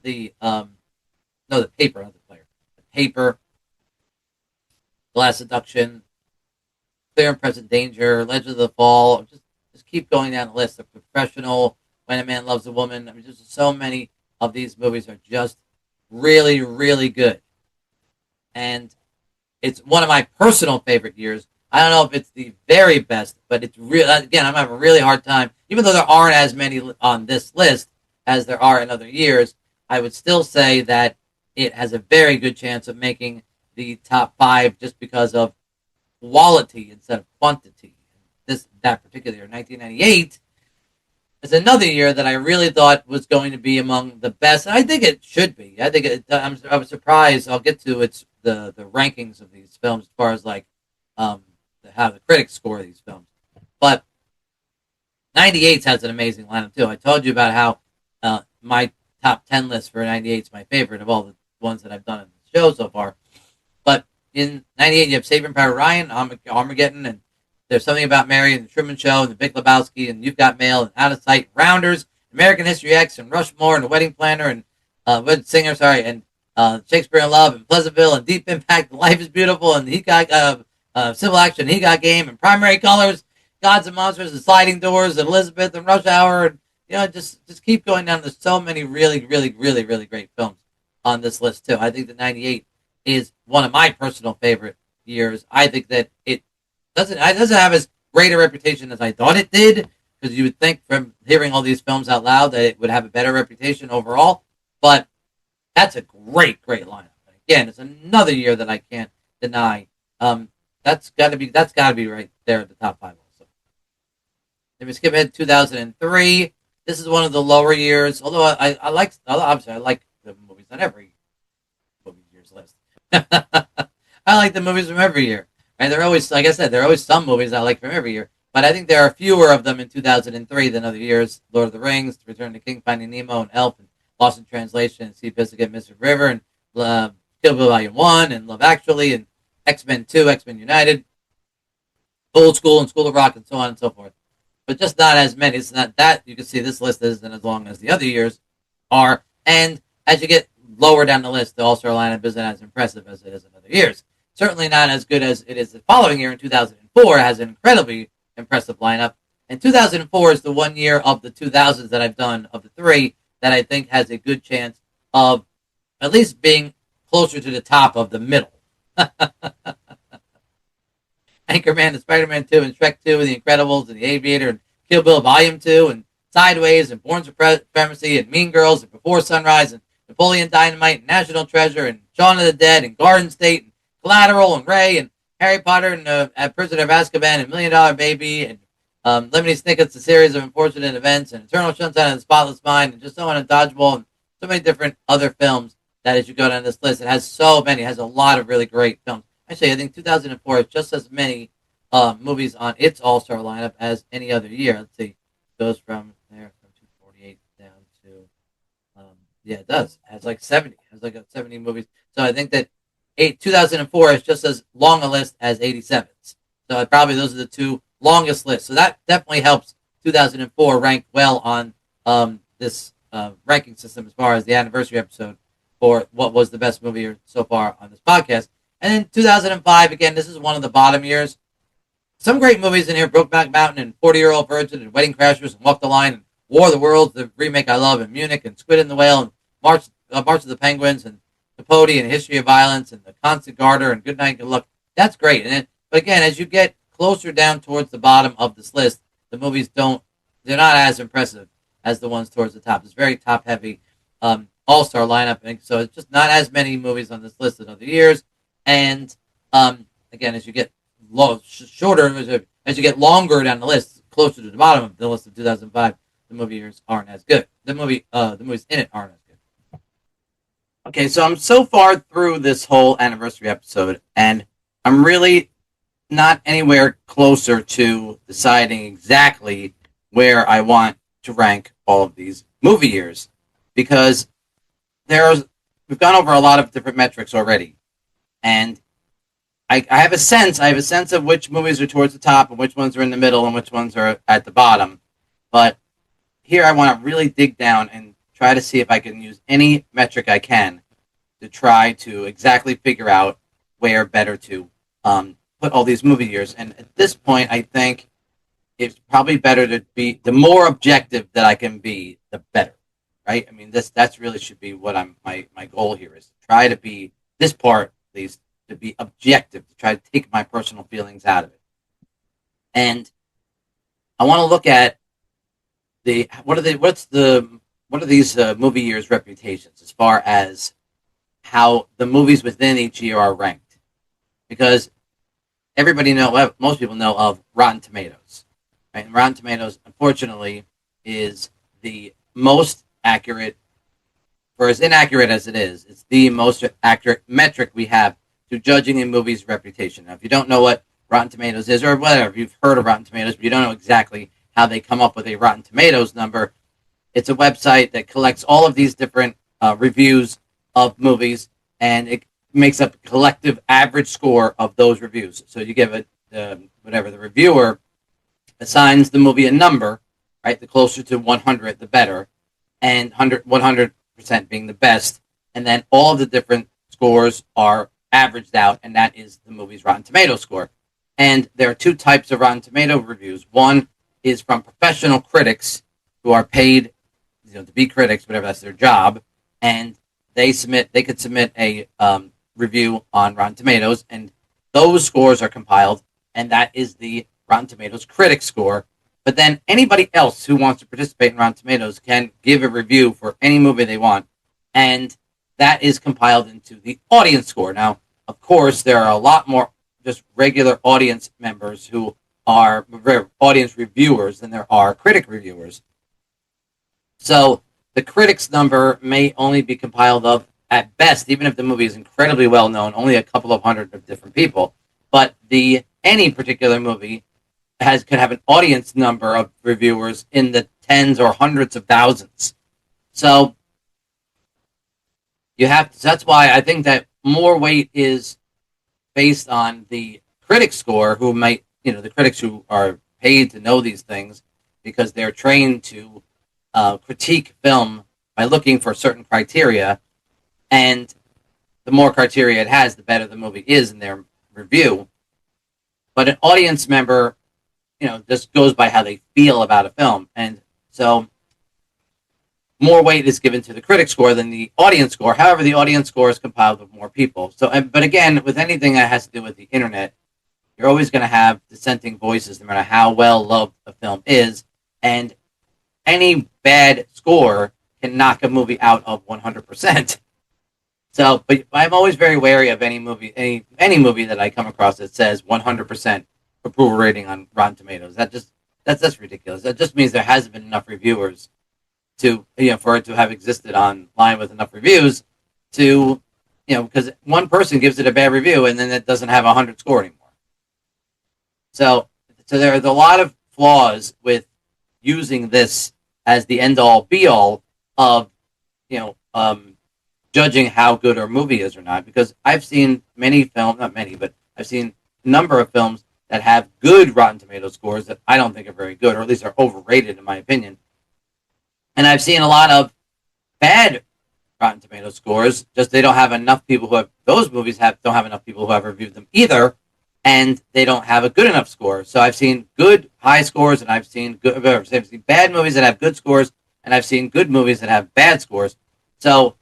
The Paper, not The Player. The Paper, Glass Seduction, Clear and Present Danger, Legend of the Fall. Just keep going down the list. The Professional, When a Man Loves a Woman. I mean, just so many of these movies are just really, really good. And it's one of my personal favorite years. I don't know if it's the very best, but it's real. Again, I'm having a really hard time. Even though there aren't as many on this list as there are in other years, I would still say that it has a very good chance of making the top 5 just because of quality instead of quantity. That particular year, 1998, is another year that I really thought was going to be among the best. And I think it should be. I think I was surprised. I'll get to the rankings of these films as far as like how the critics score these films. But 98 has an amazing lineup too. I told you about how my top 10 list for 98 is my favorite of all the ones that I've done in the show so far. in '98 you have Saving Private Ryan, Armageddon, and There's Something About Mary, and The Truman Show, and The Big Lebowski, and You've Got Mail, and Out of Sight, Rounders, American History X, and Rushmore, and The Wedding Planner, and Wedding Singer, sorry, and Shakespeare in Love, and Pleasantville, and Deep Impact, and Life is Beautiful, and He Got Civil Action, He Got Game, and Primary Colors, Gods and Monsters, and Sliding Doors, and Elizabeth, and Rush Hour, and just keep going down. There's so many really, really, really, really great films on this list too. I think that '98 is one of my personal favorite years. I think that it doesn't have as great a reputation as I thought it did, because you would think from hearing all these films out loud that it would have a better reputation overall. But that's a great lineup. And again, it's another year that I can't deny. That's got to be right there at the top five also. If we skip ahead to 2003, this is one of the lower years. Although I like the movies on every movie year's list. I like the movies from every year, and they're always, like I said, there are always some movies I like from every year. But I think there are fewer of them in 2003 than other years. Lord of the Rings, Return to King, Finding Nemo, and Elf, and Lost in Translation, and Sea Biscuit, Mystic River, and Kill Bill Volume 1, and Love Actually, and X-Men 2, X-Men United, Old School, and School of Rock, and so on and so forth. But just not as many. It's not that you can see this list isn't as long as the other years are. And as you get lower down the list, the All-Star lineup isn't as impressive as it is in other years. Certainly not as good as it is the following year in 2004. It has an incredibly impressive lineup. And 2004 is the 1 year of the 2000s that I've done, of the three, that I think has a good chance of at least being closer to the top of the middle. Anchorman, and Spider-Man 2, and Shrek 2, and The Incredibles, and The Aviator, and Kill Bill Volume 2, and Sideways, and Born Supremacy, and Mean Girls, and Before Sunrise, and Napoleon Dynamite, and National Treasure, and Shaun of the Dead, and Garden State, and Collateral, and Ray, and Harry Potter, and Prisoner of Azkaban, and Million Dollar Baby, and Lemony Snicket's A Series of Unfortunate Events, and Eternal Sunshine of the Spotless Mind, and just so on, and Dodgeball, and so many different other films that as you go down this list, it has so many. It has a lot of really great films. Actually, I think 2004 has just as many movies on its All-Star lineup as any other year. Let's see. It goes from there, from 248 down to, yeah, it does. It has like 70. It has like 70 movies. So I think that 2004 is just as long a list as 87's. So probably those are the two longest lists. So that definitely helps 2004 rank well on this ranking system as far as the anniversary episode for what was the best movie so far on this podcast. And then 2005, again, this is one of the bottom years. Some great movies in here: Brokeback Mountain, and 40-Year-Old Virgin, and Wedding Crashers, and Walk the Line, and War of the Worlds, the remake I love, and Munich, and Squid and the Whale, and March of the Penguins, and Capote, and History of Violence, and The Constant Garter, and Good Night, Good Luck. That's great. But again, as you get closer down towards the bottom of this list, the movies they're not as impressive as the ones towards the top. It's very top-heavy all-star lineup, and so it's just not as many movies on this list as other years. And again, as you get shorter, as you get longer down the list, closer to the bottom of the list of 2005, the movie years aren't as good. The movies in it aren't as good. Okay, so I'm so far through this whole anniversary episode, and I'm really not anywhere closer to deciding exactly where I want to rank all of these movie years, because we've gone over a lot of different metrics already, and I have a sense of which movies are towards the top and which ones are in the middle and which ones are at the bottom. But here I want to really dig down and try to see if I can use any metric I can to try to exactly figure out where better to put all these movie years. And at this point, I think it's probably better to be, the more objective that I can be, the better, right? I mean, that's really should be what my goal here is, to try to be, this part at least, to be objective, to try to take my personal feelings out of it. And I want to look at what are these movie years' reputations as far as how the movies within each year are ranked, because most people know of Rotten Tomatoes, right? And Rotten Tomatoes, unfortunately, is the most accurate, for as inaccurate as it is, it's the most accurate metric we have to judging a movie's reputation. Now, if you don't know what Rotten Tomatoes is, or whatever, you've heard of Rotten Tomatoes, but you don't know exactly how they come up with a Rotten Tomatoes number, it's a website that collects all of these different reviews of movies, and it makes up a collective average score of those reviews. So you give it whatever the reviewer assigns the movie a number, right? The closer to 100, the better, and 100% being the best. And then all of the different scores are averaged out, and that is the movie's Rotten Tomato score. And there are two types of Rotten Tomato reviews. One is from professional critics who are paid, to be critics, whatever, that's their job, and they could submit a review on Rotten Tomatoes, and those scores are compiled, and that is the Rotten Tomatoes critic score. But then anybody else who wants to participate in Rotten Tomatoes can give a review for any movie they want, and that is compiled into the audience score. Now, of course, there are a lot more just regular audience members who are audience reviewers than there are critic reviewers. So the critics number may only be compiled of, at best, even if the movie is incredibly well known, only a couple of hundred of different people. But any particular movie could have an audience number of reviewers in the tens or hundreds of thousands. So that's why I think that more weight is based on the critic score, who might, the critics who are paid to know these things because they're trained to critique film by looking for certain criteria, and the more criteria it has, the better the movie is in their review. But an audience member, just goes by how they feel about a film, and so more weight is given to the critic score than the audience score. However, the audience score is compiled with more people. So, but again, with anything that has to do with the internet, you're always going to have dissenting voices, no matter how well loved a film is, and any bad score can knock a movie out of 100%. So, but I'm always very wary of any movie that I come across that says 100% approval rating on Rotten Tomatoes. That's ridiculous. That just means there hasn't been enough reviewers to, for it to have existed online with enough reviews to, because one person gives it a bad review and then it doesn't have 100 score anymore. So there are a lot of flaws with using this as the end-all, be-all of, judging how good a movie is or not. Because I've seen I've seen a number of films that have good Rotten Tomato scores that I don't think are very good, or at least are overrated in my opinion. And I've seen a lot of bad Rotten Tomato scores, just they don't have enough people who have, those movies don't have enough people who have reviewed them either, and they don't have a good enough score. So I've seen good high scores, and I've seen bad movies that have good scores, and I've seen good movies that have bad scores. So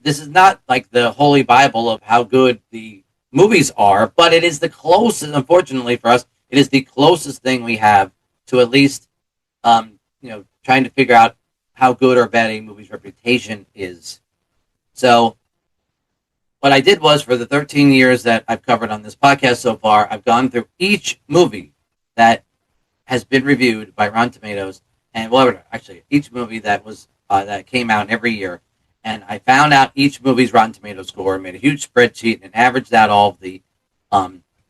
this is not like the holy Bible of how good the movies are, but it is the closest, unfortunately for us, it is the closest thing we have to at least, trying to figure out how good or bad a movie's reputation is. So what I did was, for the 13 years that I've covered on this podcast so far, I've gone through each movie that has been reviewed by Rotten Tomatoes, and each movie that came out every year, and I found out each movie's Rotten Tomatoes score, made a huge spreadsheet, and averaged out all of the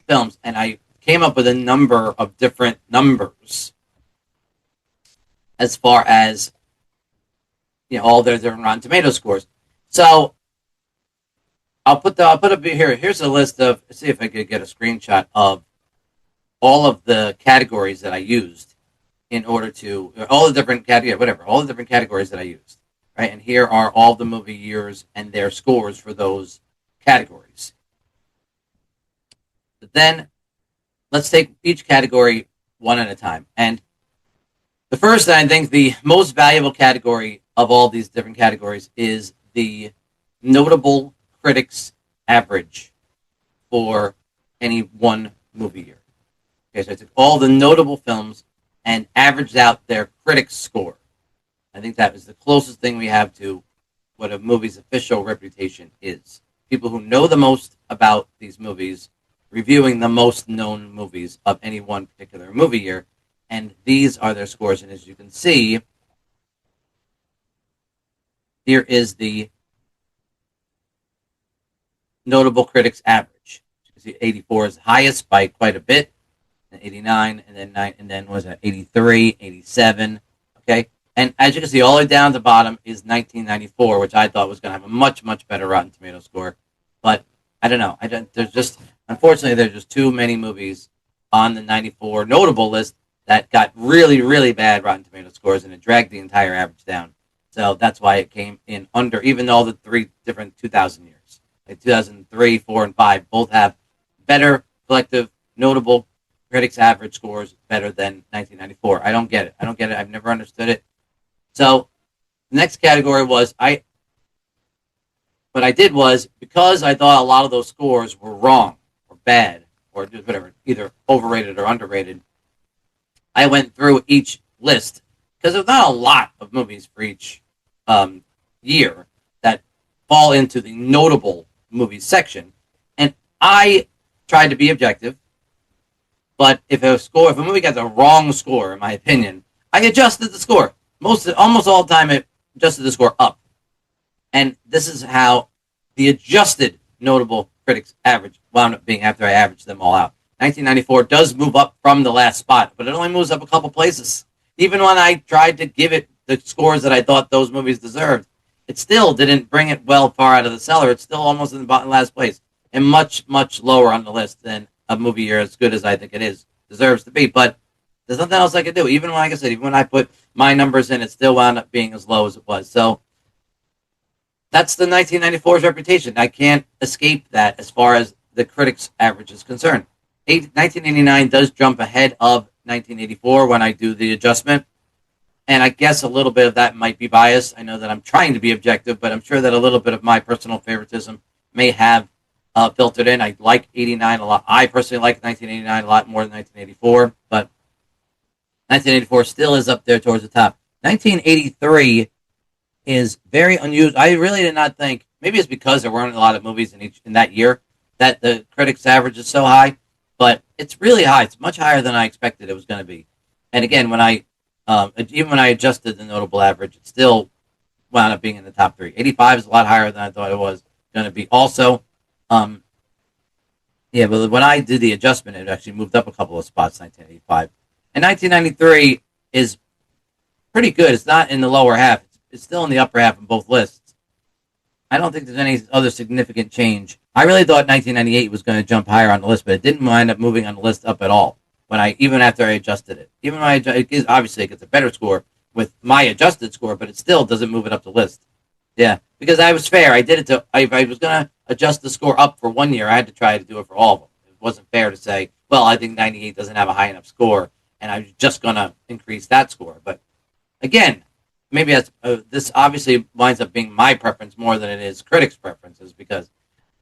films, and I came up with a number of different numbers as far as all their different Rotten Tomatoes scores. So I'll put up here. Here's a list of. Let's see if I could get a screenshot of all of the categories that I used in order to all the different categories that I used. Right, and here are all the movie years and their scores for those categories. But then let's take each category one at a time. And the first, I think, the most valuable category of all these different categories is the notable critics average for any one movie year. Okay, so I took all the notable films and averaged out their critics score. I think that is the closest thing we have to what a movie's official reputation is. People who know the most about these movies reviewing the most known movies of any one particular movie year, and these are their scores. And as you can see, here is the notable critics average. You can see 84 is the highest by quite a bit, and 89, and then was it 83, 87, okay? And as you can see, all the way down to the bottom is 1994, which I thought was going to have a much, much better Rotten Tomato score. But I don't know. I don't. There's just unfortunately there's just too many movies on the '94 notable list that got really really bad Rotten Tomato scores, and it dragged the entire average down. So that's why it came in under, even though the three different 2000 years, like 2003, 4, and 5, both have better collective notable critics average scores better than 1994. I don't get it. I don't get it. I've never understood it. So the next category was what I did was, because I thought a lot of those scores were wrong or bad or just whatever, either overrated or underrated, I went through each list because there's not a lot of movies for each year that fall into the notable movies section, and I tried to be objective. But if a movie got the wrong score, in my opinion, I adjusted the score. Almost all the time, I adjusted the score up. And this is how the adjusted notable critics average wound up being after I averaged them all out. 1994 does move up from the last spot, but it only moves up a couple places. Even when I tried to give it the scores that I thought those movies deserved, it still didn't bring it well far out of the cellar. It's still almost in the bottom last place, and much, much lower on the list than a movie year, as good as I think it is, deserves to be. But there's nothing else I could do. Even when, like I said, even when I put my numbers in, it still wound up being as low as it was. So that's the 1994's reputation. I can't escape that as far as the critics' average is concerned. 1989 does jump ahead of 1984 when I do the adjustment. And I guess a little bit of that might be biased. I know that I'm trying to be objective, but I'm sure that a little bit of my personal favoritism may have filtered in. I like 89 a lot. I personally like 1989 a lot more than 1984, but 1984 still is up there towards the top. 1983 is very unusual. I really did not think, maybe it's because there weren't a lot of movies in that year, that the critics' average is so high, but it's really high. It's much higher than I expected it was going to be. And again, even when I adjusted the notable average, it still wound up being in the top 3. 85 is a lot higher than I thought it was going to be. Also, but when I did the adjustment, it actually moved up a couple of spots. 1985 and 1993 is pretty good. It's not in the lower half. It's still in the upper half of both lists. I don't think there's any other significant change. I really thought 1998 was going to jump higher on the list, but it didn't wind up moving on the list up at all. Even after I adjusted it, obviously it gets a better score with my adjusted score, but it still doesn't move it up the list. Yeah, because I was fair. I did it if I was going to adjust the score up for 1 year, I had to try to do it for all of them. It wasn't fair to say, well, I think 98 doesn't have a high enough score, and I was just going to increase that score. But again, maybe this obviously winds up being my preference more than it is critics' preferences, because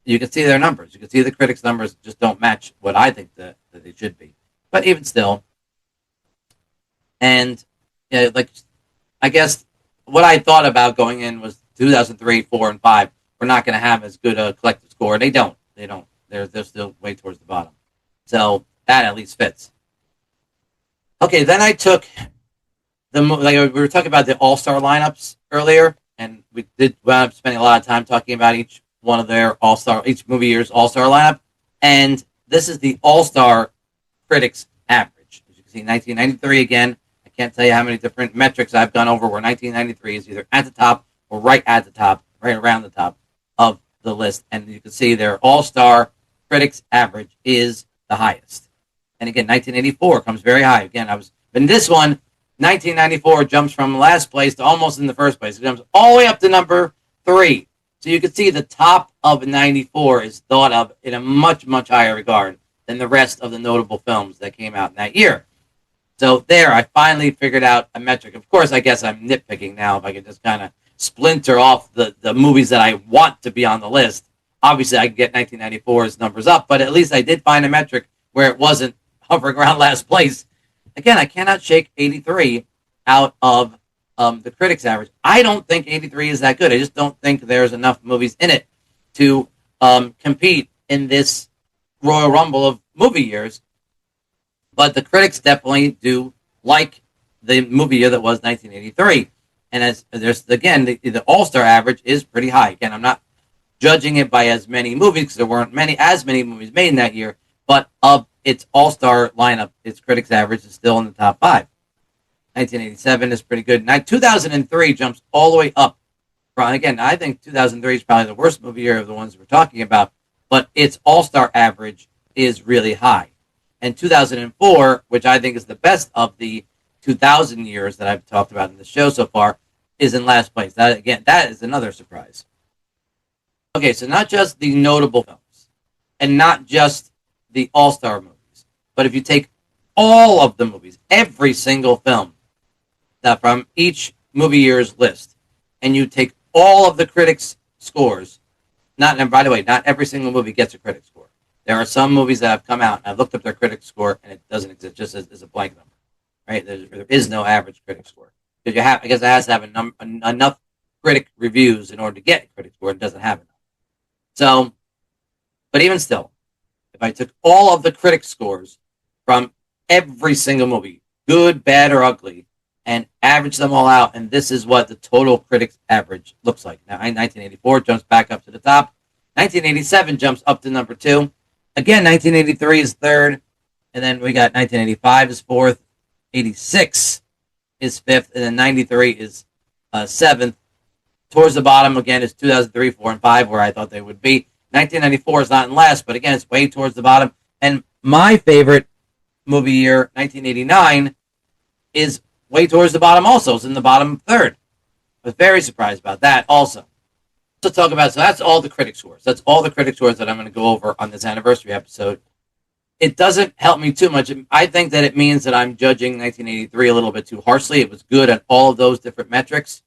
you can see their numbers. You can see the critics' numbers just don't match what I think that they should be. But even still, and I guess what I thought about going in was 2003, 4, and 5 were not going to have as good a collective score. They don't. They're still way towards the bottom. So that at least fits. Okay, then I took we were talking about the all-star lineups earlier, and we did wound up spending a lot of time talking about each one of their each movie year's all-star lineup, and this is the all-star critics average. As you can see, 1993 again. I can't tell you how many different metrics I've gone over where 1993 is either at the top or right at the top, right around the top of the list, and you can see their all-star critics average is the highest. And again, 1984 comes very high. Again, in this one, 1994 jumps from last place to almost in the first place. It jumps all the way up to number 3. So you can see the top of 94 is thought of in a much, much higher regard than the rest of the notable films that came out in that year. So there, I finally figured out a metric. Of course, I guess I'm nitpicking now if I could just kind of splinter off the movies that I want to be on the list. Obviously, I could get 1994's numbers up, but at least I did find a metric where it wasn't hovering around last place. Again, I cannot shake 83 out of the critics' average. I don't think 83 is that good. I just don't think there's enough movies in it to compete in this Royal Rumble of movie years. But the critics definitely do like the movie year that was 1983. And as there's, again, the all-star average is pretty high. Again, I'm not judging it by as many movies because there weren't as many movies made in that year. But of its all-star lineup, its critics average is still in the top 5. 1987 is pretty good. Now, 2003 jumps all the way up. Again, I think 2003 is probably the worst movie year of the ones we're talking about. but its all-star average is really high. And 2004, which I think is the best of the 2000 years that I've talked about in the show so far, is in last place. That again, that is another surprise. Okay, so not just the notable films, and not just the all-star movies, but if you take all of the movies, every single film that from each movie year's list, and you take all of the critics' scores, not and by the way, not every single movie gets a critic score. There are some movies that have come out, and I've looked up their critic score, and it doesn't exist, just as a blank number, right? There is no average critic score. Because I guess it has to have enough critic reviews in order to get a critic score. It doesn't have enough. So, but even still, if I took all of the critic scores from every single movie, good, bad, or ugly, and average them all out, and this is what the total critics average looks like. Now, 1984 jumps back up to the top. 1987 jumps up to number 2. Again, 1983 is third, and then we got 1985 is fourth, 86 is fifth, and then 93 is seventh. Towards the bottom again is 2003, 4, and 5, where I thought they would be. 1994 is not in last, but again, it's way towards the bottom. And my favorite movie year, 1989, is way towards the bottom also. It's in the bottom third. I was very surprised about that also. To talk about, so that's all the critic scores. That's all the critic scores that I'm going to go over on this anniversary episode. It doesn't help me too much. I think that it means that I'm judging 1983 a little bit too harshly. It was good at all of those different metrics.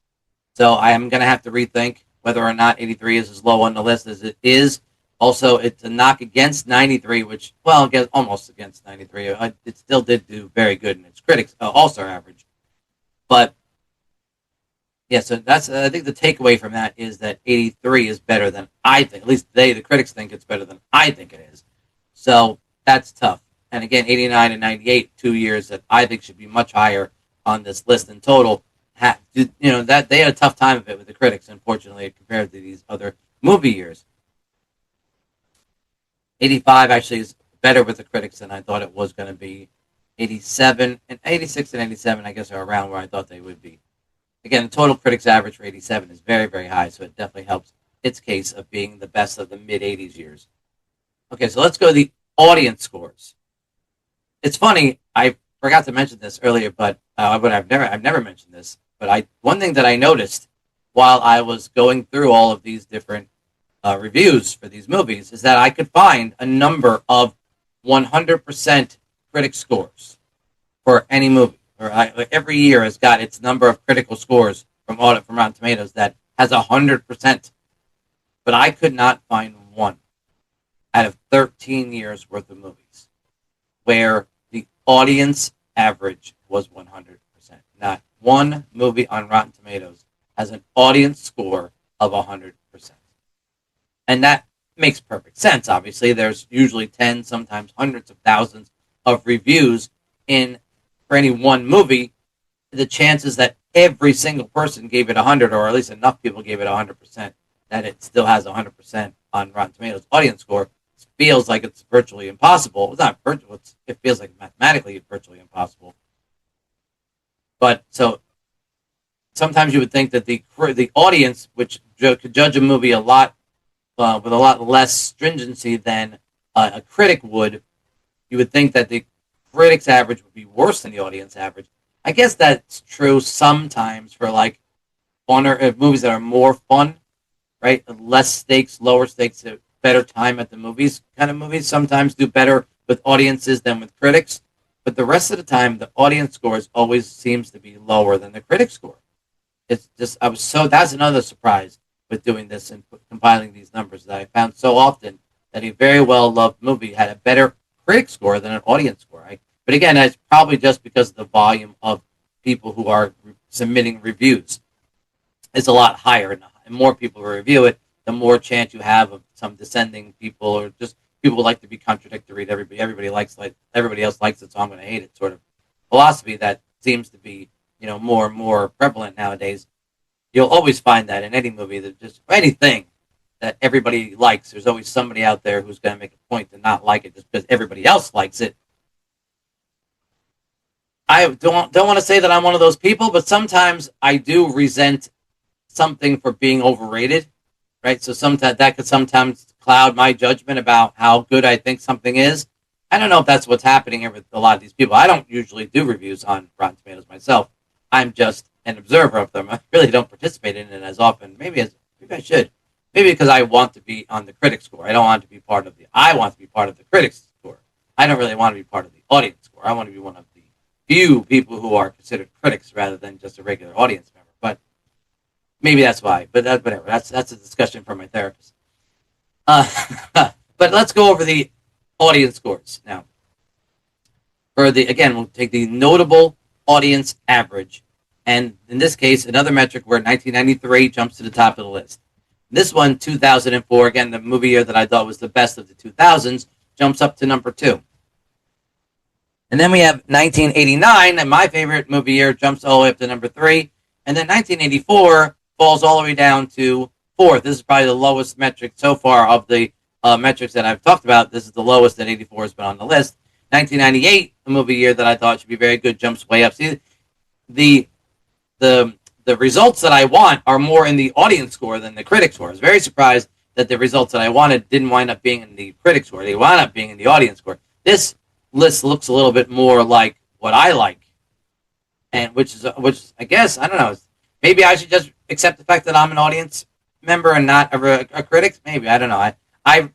So I am going to have to rethink whether or not 83 is as low on the list as it is. Also, it's a knock against 93, which, well, I guess almost against 93. It still did do very good in its critics all-star average. But yeah, so that's I think the takeaway from that is that 83 is better than I think. At least the critics think it's better than I think it is. So that's tough. And again, 89 and 98, 2 years that I think should be much higher on this list in total. That they had a tough time of it with the critics, unfortunately, compared to these other movie years. 85 actually is better with the critics than I thought it was going to be. 87 and 86 and 87, I guess, are around where I thought they would be. Again, the total critics average for 87 is very, very high, so it definitely helps its case of being the best of the mid-80s years. Okay, so let's go to the audience scores. It's funny, I forgot to mention this earlier, but I've never mentioned this. But one thing that I noticed while I was going through all of these different reviews for these movies is that I could find a number of 100% critic scores for any movie. Every year has got its number of critical scores from Rotten Tomatoes that has 100%. But I could not find one out of 13 years worth of movies where the audience average was 100%. Not one movie on Rotten Tomatoes has an audience score of 100%. And that makes perfect sense, obviously. There's usually 10, sometimes hundreds of thousands of reviews for any one movie. The chances that every single person gave it 100, or at least enough people gave it 100%, that it still has 100% on Rotten Tomatoes audience score feels like it's virtually impossible. It's not virtual. It feels like mathematically virtually impossible. But so sometimes you would think that the audience, which could judge a movie a lot with a lot less stringency than a critic would, you would think that the critics average would be worse than the audience average. I guess that's true sometimes for like funner movies that are more fun, right? Less stakes, lower stakes, better time at the movies kind of movies sometimes do better with audiences than with critics. But the rest of the time, the audience scores always seems to be lower than the critic score. It's just that's another surprise with doing this and compiling these numbers that I found so often that a very well loved movie had a better critic score than an audience score. But again, that's probably just because of the volume of people who are submitting reviews. It's a lot higher, and more people who review it, the more chance you have of some dissenting people or just people who like to be contradictory to everybody. Everybody else likes it, so I'm going to hate it. Sort of philosophy that seems to be more and more prevalent nowadays. You'll always find that in any movie, that just anything that everybody likes, there's always somebody out there who's going to make a point to not like it just because everybody else likes it. I don't want to say that I'm one of those people, but sometimes I do resent something for being overrated, right? So sometimes that could sometimes cloud my judgment about how good I think something is. I don't know if that's what's happening here with a lot of these people. I don't usually do reviews on Rotten Tomatoes myself. I'm just an observer of them. I really don't participate in it as often. Maybe I should. Maybe because I want to be on the critic score. I don't want to be part of I want to be part of the critics score. I don't really want to be part of the audience score. I want to be one of the few people who are considered critics rather than just a regular audience member. But maybe that's why. But whatever. That's a discussion for my therapist. But let's go over the audience scores now. Again, we'll take the notable audience average, and in this case, another metric where 1993 jumps to the top of the list. This one, 2004, again, the movie year that I thought was the best of the 2000s, jumps up to number 2. And then we have 1989, and my favorite movie year, jumps all the way up to number 3. And then 1984 falls all the way down to 4th. This is probably the lowest metric so far of the metrics that I've talked about. This is the lowest that 84 has been on the list. 1998, a movie year that I thought should be very good, jumps way up. See, the results that I want are more in the audience score than the critic score. I was very surprised that the results that I wanted didn't wind up being in the critic score. They wound up being in the audience score. This list looks a little bit more like what I like, and which I guess, I don't know. Maybe I should just accept the fact that I'm an audience member and not a critic. Maybe, I don't know. I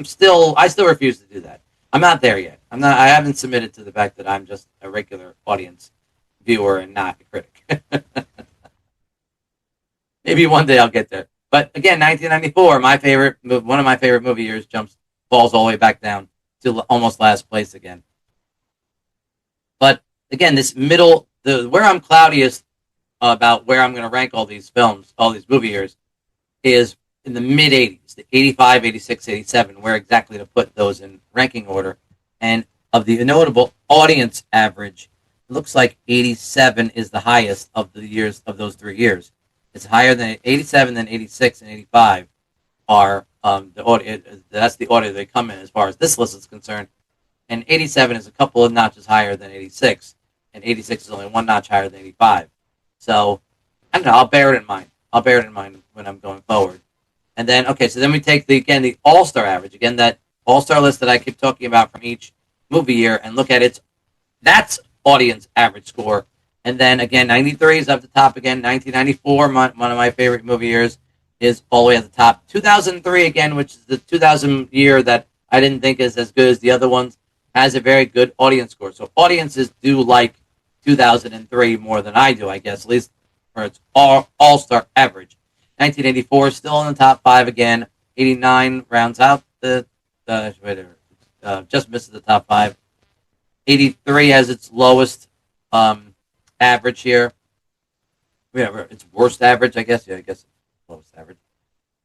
still refuse to do that. I'm not there yet. I haven't submitted to the fact that I'm just a regular audience viewer and not a critic. Maybe one day I'll get there. But again, 1994, one of my favorite movie years, falls all the way back down to almost last place again. But again, this where I'm cloudiest about where I'm going to rank all these films, all these movie years, is in the mid 80s, the 85, 86, 87, where exactly to put those in ranking order. And of the notable audience average, it looks like 87 is the highest of the years of those 3 years. It's higher than 87, than 86 and 85 are the audio. That's the order they come in as far as this list is concerned. And 87 is a couple of notches higher than 86, and 86 is only one notch higher than 85. So I don't know. I'll bear it in mind. I'll bear it in mind when I'm going forward. And then so then we take the all-star average, again, that all-star list that I keep talking about from each movie year, and look at that's audience average score. And then again, 93 is up the top again. 1994, one of my favorite movie years, is all the way at the top. 2003 again, which is the 2000 year that I didn't think is as good as the other ones, has a very good audience score. So audiences do like 2003 more than I do, I guess, at least for its all-star average. 1984 is still in the top 5 again. 89 rounds out just misses the top 5. 83 has its lowest average here. Its worst average, I guess. Yeah, I guess it's lowest average.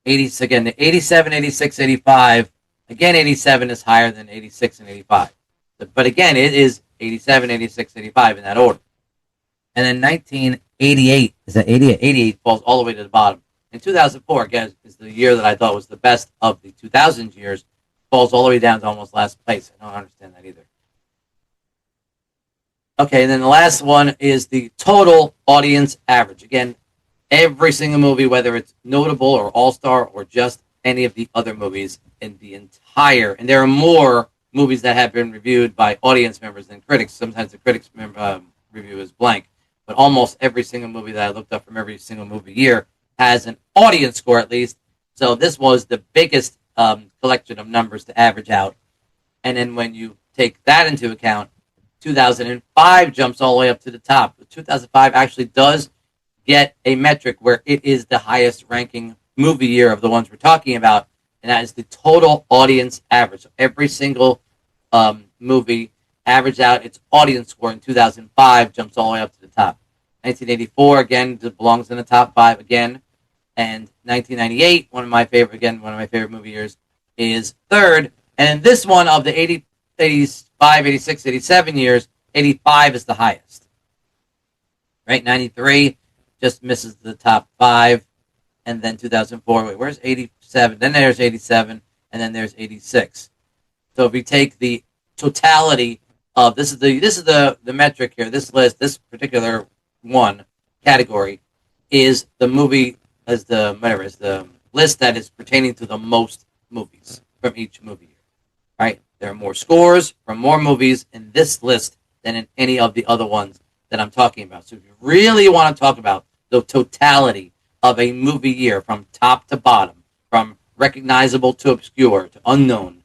80s again. 87, 86, 85. Again, 87 is higher than 86 and 85. But again, it is 87, 86, 85 in that order. And then 1988 is that 88. 88 falls all the way to the bottom. And 2004 again is the year that I thought was the best of the 2000 years. Falls all the way down to almost last place. I don't understand that either. Okay, and then the last one is the total audience average. Again, every single movie, whether it's notable or all-star or just any of the other movies in the entire, and there are more movies that have been reviewed by audience members than critics. Sometimes the critics review is blank, but almost every single movie that I looked up from every single movie year has an audience score at least. So this was the biggest collection of numbers to average out. And then when you take that into account, 2005 jumps all the way up to the top. 2005 actually does get a metric where it is the highest ranking movie year of the ones we're talking about, and that is the total audience average. So every single movie averaged out its audience score in 2005, jumps all the way up to the top. 1984 again belongs in the top 5 again, and 1998, one of my favorite movie years, is third. And this one of the 80, 85, 86, 87 years, 85 is the highest. Right, 93 just misses the top 5, and then 2004. Wait, where's 87? Then there's 87, and then there's 86. So if we take the totality of this is the metric here. This list, this particular one category, is the movie as the list that is pertaining to the most movies from each movie year. Right? There are more scores from more movies in this list than in any of the other ones that I'm talking about. So if you really want to talk about the totality of a movie year from top to bottom, from recognizable to obscure to unknown,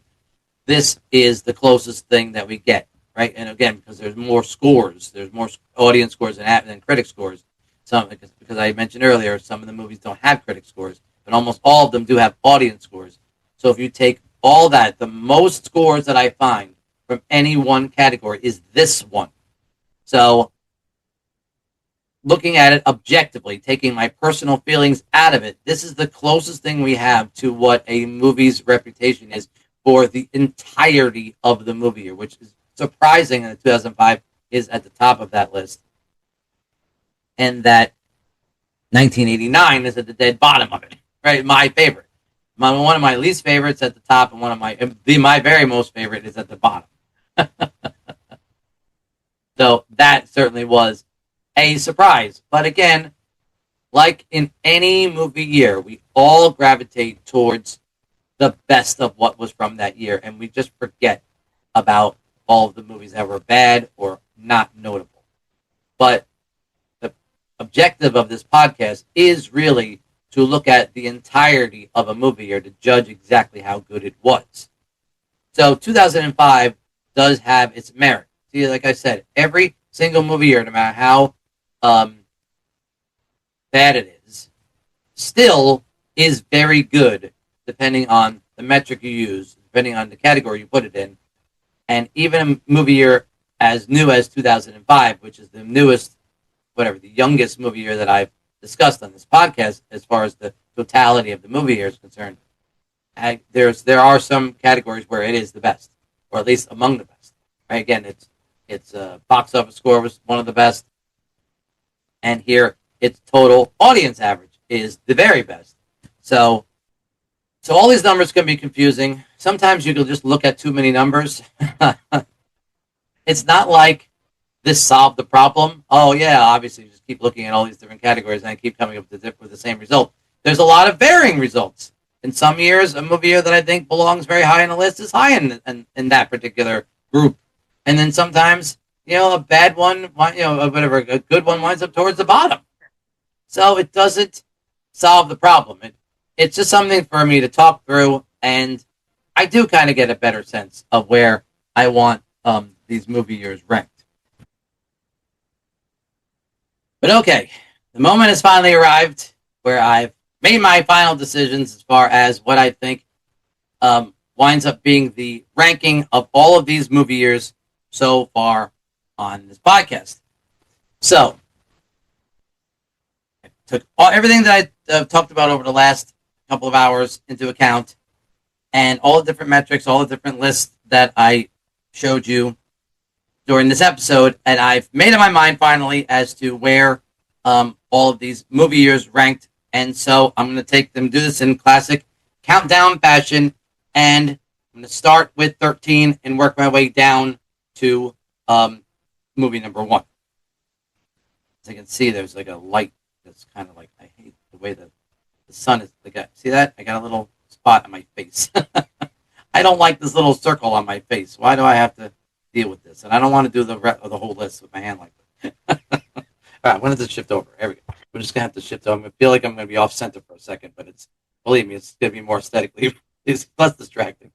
this is the closest thing that we get, right? And again, because there's more scores, there's more audience scores than critic scores. Some because I mentioned earlier, some of the movies don't have critic scores, but almost all of them do have audience scores. So if you take all that, the most scores that I find from any one category is this one. So looking at it objectively, taking my personal feelings out of it, this is the closest thing we have to what a movie's reputation is for the entirety of the movie year, which is surprising that 2005 is at the top of that list. And that 1989 is at the dead bottom of it, right? My favorite. One of my least favorites at the top, and one of my very most favorite is at the bottom. So that certainly was a surprise. But again, like in any movie year, we all gravitate towards the best of what was from that year, and we just forget about all of the movies that were bad or not notable. But the objective of this podcast is really to look at the entirety of a movie year to judge exactly how good it was. So 2005 does have its merit. See, like I said, every single movie year, no matter how bad it is, still is very good, depending on the metric you use, depending on the category you put it in. And even a movie year as new as 2005, which is the newest, the youngest movie year that I've discussed on this podcast, as far as the totality of the movie year is concerned, there are some categories where it is the best, or at least among the best. Right? Again, its box office score was one of the best, and here its total audience average is the very best. So all these numbers can be confusing. Sometimes you can just look at too many numbers. It's not like this solved the problem. Oh yeah, obviously you just keep looking at all these different categories and I keep coming up with the same result. There's a lot of varying results. In some years, a movie year that I think belongs very high on the list is high in that particular group. And then sometimes, a bad one, a good one winds up towards the bottom. So it doesn't solve the problem. It's just something for me to talk through, and I do kind of get a better sense of where I want these movie years ranked. But okay, the moment has finally arrived where I've made my final decisions as far as what I think winds up being the ranking of all of these movie years so far on this podcast. So, I took everything that I talked about over the last couple of hours into account, and all the different metrics, all the different lists that I showed you during this episode, and I've made up my mind finally as to where all of these movie years ranked. And so I'm going to do this in classic countdown fashion, and I'm going to start with 13 and work my way down to movie number 1. As you can see, there's like a light that's kind of like, I hate the way the sun is. See that? I got a little spot on my face. I don't like this little circle on my face. Why do I have to deal with this? And I don't want to do the whole list with my hand like that. All right, I wanted to shift over. There we go. We're just going to have to shift over. I feel like I'm going to be off center for a second, but believe me, it's going to be more aesthetically, it's less distracting.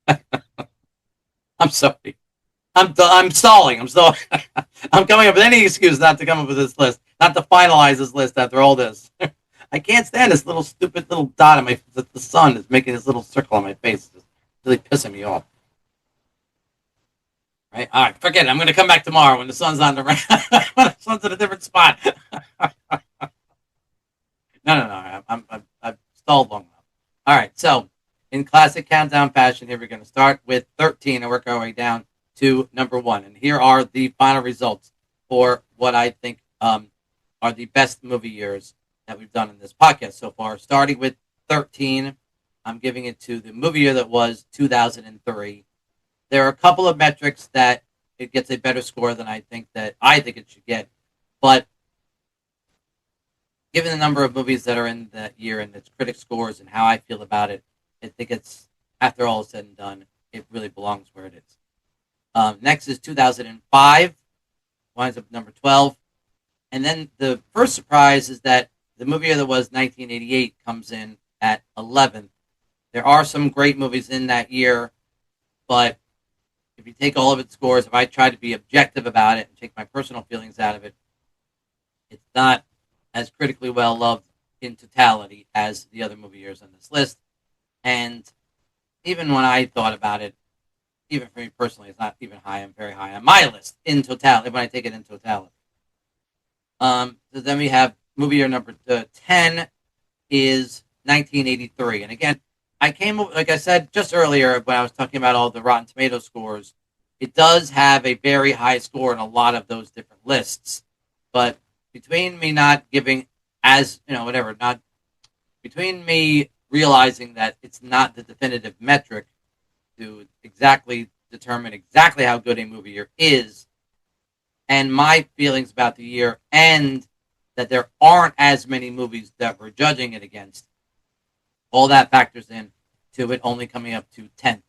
I'm sorry. I'm stalling. I'm coming up with any excuse not to come up with this list, not to finalize this list after all this. I can't stand this little stupid little dot on the sun is making this little circle on my face. It's really pissing me off. Right? All right, forget it. I'm going to come back tomorrow when the sun's on the when the sun's in a different spot. No. I've stalled long enough. All right, so in classic countdown fashion, here we're going to start with 13 and work our way down to number 1. And here are the final results for what I think are the best movie years that we've done in this podcast so far. Starting with 13, I'm giving it to the movie year that was 2003. There are a couple of metrics that it gets a better score than I think it should get. But given the number of movies that are in that year and its critic scores and how I feel about it, I think it's after all is said and done, it really belongs where it is. Next is 2005, winds up number 12. And then the first surprise is that the movie that was 1988 comes in at 11th. There are some great movies in that year, but if you take all of its scores, if I try to be objective about it and take my personal feelings out of it, it's not as critically well loved in totality as the other movie years on this list. And even when I thought about it, even for me personally, it's not even high. I'm very high on my list in totality when I take it in totality. So then we have movie year number 10 is 1983. And again, like I said just earlier when I was talking about all the Rotten Tomato scores, it does have a very high score in a lot of those different lists. But between me not giving between me realizing that it's not the definitive metric to exactly determine exactly how good a movie year is, and my feelings about the year, and that there aren't as many movies that we're judging it against, all that factors in to it only coming up to 10th.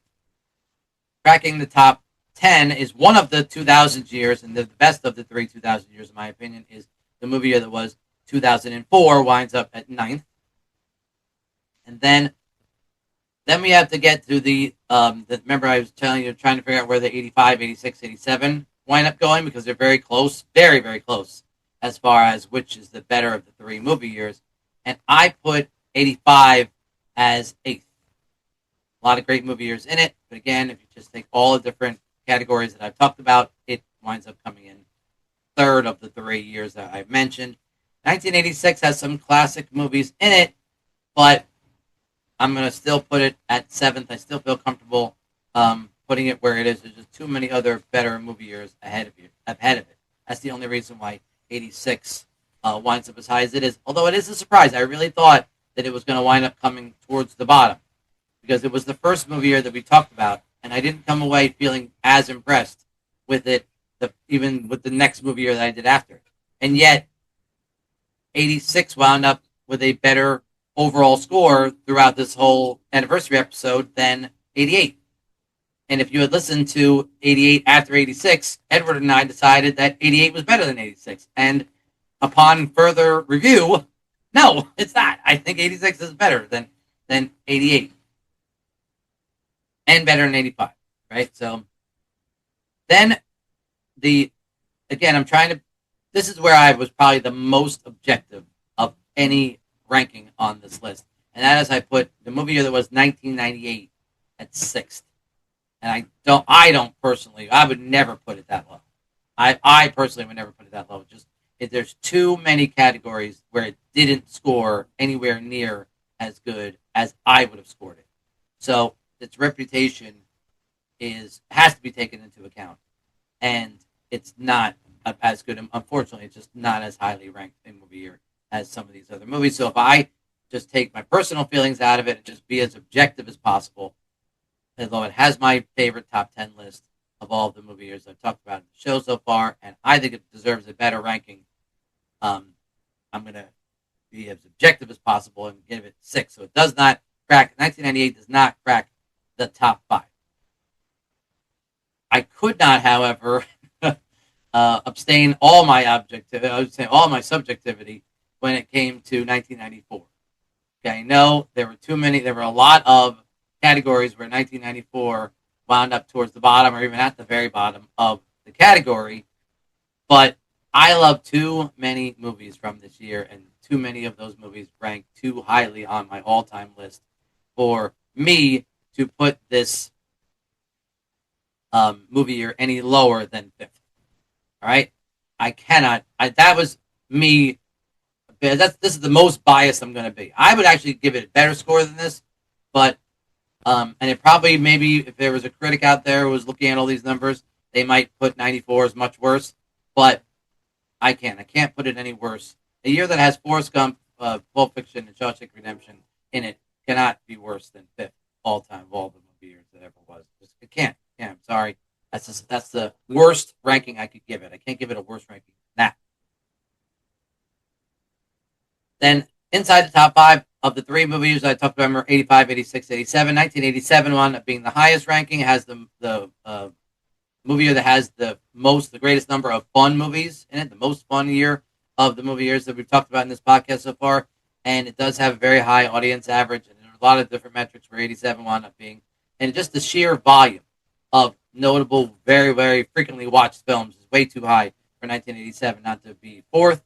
Cracking the top 10 is one of the 2000 years, and the best of the three 2000 years, in my opinion, is the movie year that was 2004, winds up at 9th. And then we have to get to remember I was telling you, trying to figure out where the 85, 86, 87 wind up going, because they're very close, very, very close, as far as which is the better of the three movie years. And I put 85 as 8th. A lot of great movie years in it, but again, if you just take all the different categories that I've talked about, it winds up coming in 3rd of the 3 years that I've mentioned. 1986 has some classic movies in it, but I'm going to still put it at 7th. I still feel comfortable putting it where it is. There's just too many other better movie years ahead of it. That's the only reason why 86 winds up as high as it is. Although it is a surprise. I really thought that it was going to wind up coming towards the bottom, because it was the first movie year that we talked about, and I didn't come away feeling as impressed with it, even with the next movie year that I did after. And yet, 86 wound up with a better overall score throughout this whole anniversary episode than 88. And if you had listened to 88 after 86, Edward and I decided that 88 was better than 86. And upon further review, no, it's not. I think 86 is better than 88. And better than 85, right? So then this is where I was probably the most objective of any ranking on this list. And that is, I put the movie year that was 1998 at 6th. And I don't personally, I would never put it that low. I personally would never put it that low. Just if there's too many categories where it didn't score anywhere near as good as I would have scored it. So its reputation has to be taken into account. And it's not as good. Unfortunately, it's just not as highly ranked in movie year as some of these other movies. So if I just take my personal feelings out of it and just be as objective as possible, although it has my favorite top 10 list of all of the movie years I've talked about in the show so far, and I think it deserves a better ranking, I'm going to be as objective as possible and give it 6. So it does not crack, 1998 does not crack the top 5. I could not, however, abstain all my subjectivity when it came to 1994. Okay, I know there were a lot of categories where 1994 wound up towards the bottom or even at the very bottom of the category, but I love too many movies from this year, and too many of those movies rank too highly on my all-time list for me to put this movie year any lower than 5th. All right, I cannot. That was me. This is the most biased I'm going to be. I would actually give it a better score than this, but and it probably, maybe if there was a critic out there who was looking at all these numbers, they might put 94 as much worse. But I can't put it any worse. A year that has Forrest Gump, Pulp Fiction, and Shawshank Redemption in it cannot be worse than 5th all time of all the movie years that ever was. It can't. Yeah, I'm sorry. That's the worst ranking I could give it. I can't give it a worse ranking than that. Then inside the top 5, of the three movies I talked about, remember 85, 86, 87. 1987 wound up being the highest ranking. It has the movie year that has the greatest number of fun movies in it, the most fun year of the movie years that we've talked about in this podcast so far. And it does have a very high audience average, and there are a lot of different metrics where 87 wound up being. And just the sheer volume of notable, very, very frequently watched films is way too high for 1987 not to be fourth.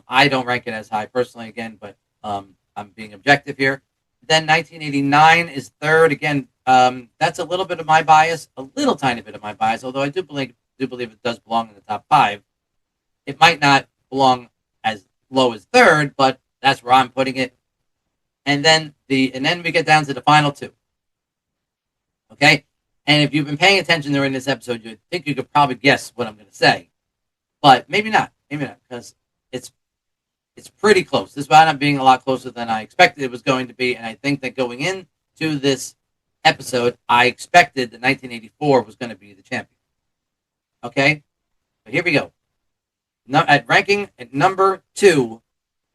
I don't rank it as high personally, again, but I'm being objective here. Then 1989 is third. Again, that's a little bit of my bias, a little tiny bit of my bias, although I do believe it does belong in the top five. It might not belong as low as third, but that's where I'm putting it. And then we get down to the final two. Okay? And if you've been paying attention during this episode, you think you could probably guess what I'm going to say. But maybe not. Maybe not, because it's pretty close. This wound up being a lot closer than I expected it was going to be, and I think that going into this episode, I expected that 1984 was going to be the champion. Okay? But here we go. At ranking at number 2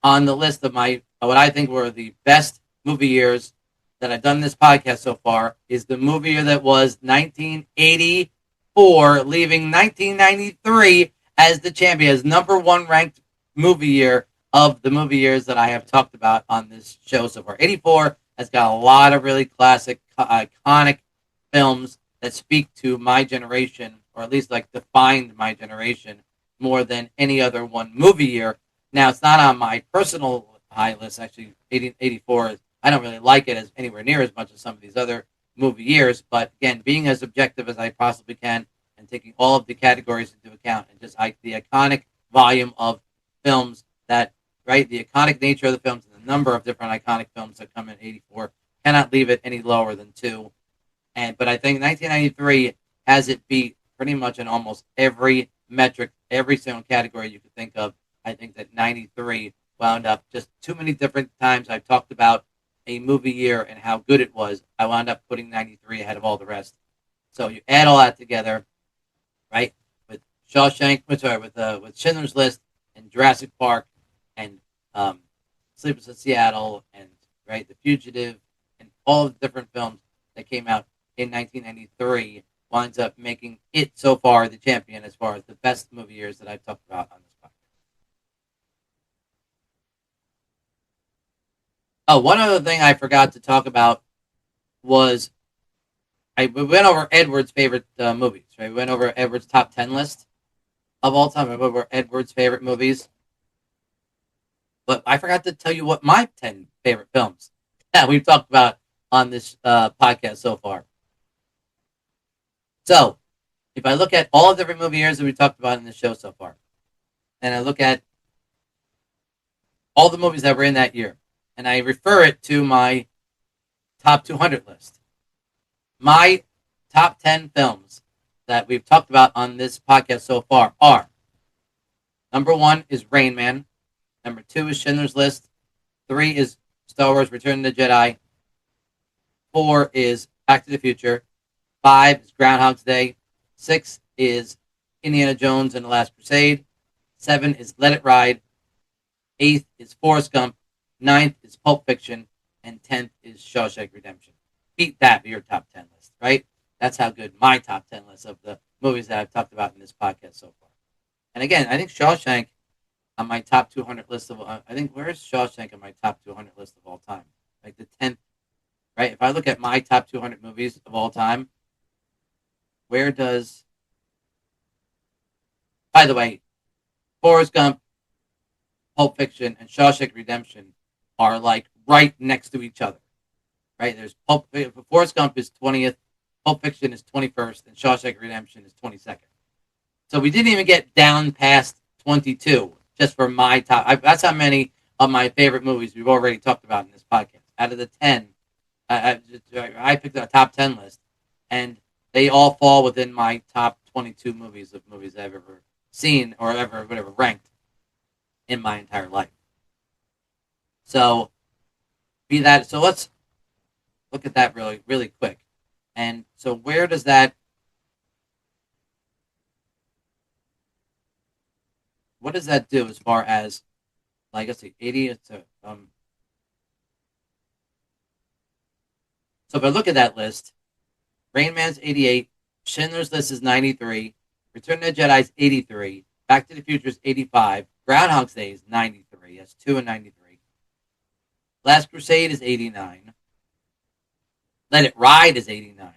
on the list of what I think were the best movie years that I've done in this podcast so far is the movie year that was 1984, leaving 1993 as the champion, as number 1 ranked movie year of the movie years that I have talked about on this show so far. 84 has got a lot of really classic, iconic films that speak to my generation, or at least like defined my generation more than any other one movie year. Now, it's not on my personal high list. Actually, 84, I don't really like it as anywhere near as much as some of these other movie years. But again, being as objective as I possibly can and taking all of the categories into account and just the iconic volume of films that, right, the iconic nature of the films and the number of different iconic films that come in 84 cannot leave it any lower than 2. But I think 1993 has it beat pretty much in almost every metric, every single category you could think of. I think that 93 wound up just too many different times I've talked about a movie year and how good it was. I wound up putting 93 ahead of all the rest. So you add all that together, right? With with Schindler's List and Jurassic Park and Sleepless in Seattle and right The Fugitive and all of the different films that came out in 1993 winds up making it so far the champion as far as the best movie years that I've talked about on this podcast. Oh, one other thing I forgot to talk about was we went over Edward's favorite movies, right? We went over Edward's top 10 list of all time. We went over Edward's favorite movies. But I forgot to tell you what my 10 favorite films that we've talked about on this podcast so far. So, if I look at all of the different movie years that we've talked about in the show so far, and I look at all the movies that were in that year, and I refer it to my top 200 list, my top 10 films that we've talked about on this podcast so far are: number 1 is Rain Man, number 2 is Schindler's List, 3 is Star Wars Return of the Jedi, 4 is Back to the Future, 5 is Groundhog's Day, 6 is Indiana Jones and the Last Crusade, 7 is Let It Ride, 8th is Forrest Gump, 9th is Pulp Fiction, and 10th is Shawshank Redemption. Beat that for your top 10 list, right? That's how good my top 10 list of the movies that I've talked about in this podcast so far. And again, I think Shawshank on my top 200 list of, where's Shawshank on my top 200 list of all time? Like the 10th, right? If I look at my top 200 movies of all time, where does, by the way, Forrest Gump, Pulp Fiction, and Shawshank Redemption are like right next to each other, right? There's Forrest Gump is 20th, Pulp Fiction is 21st, and Shawshank Redemption is 22nd. So we didn't even get down past 22 just for my top. That's how many of my favorite movies we've already talked about in this podcast. Out of the 10, I picked a top 10 list, and they all fall within my top 22 movies I've ever seen or ever whatever ranked in my entire life. So be that. So let's look at that really, really quick. And so where does that? What does that do as far as, like I say, 80? So if I look at that list, Rain Man's 88, Schindler's List is 93, Return of the Jedi is 83, Back to the Future is 85, Groundhog's Day is 93. That's 2 and 93. Last Crusade is 89. Let It Ride is 89.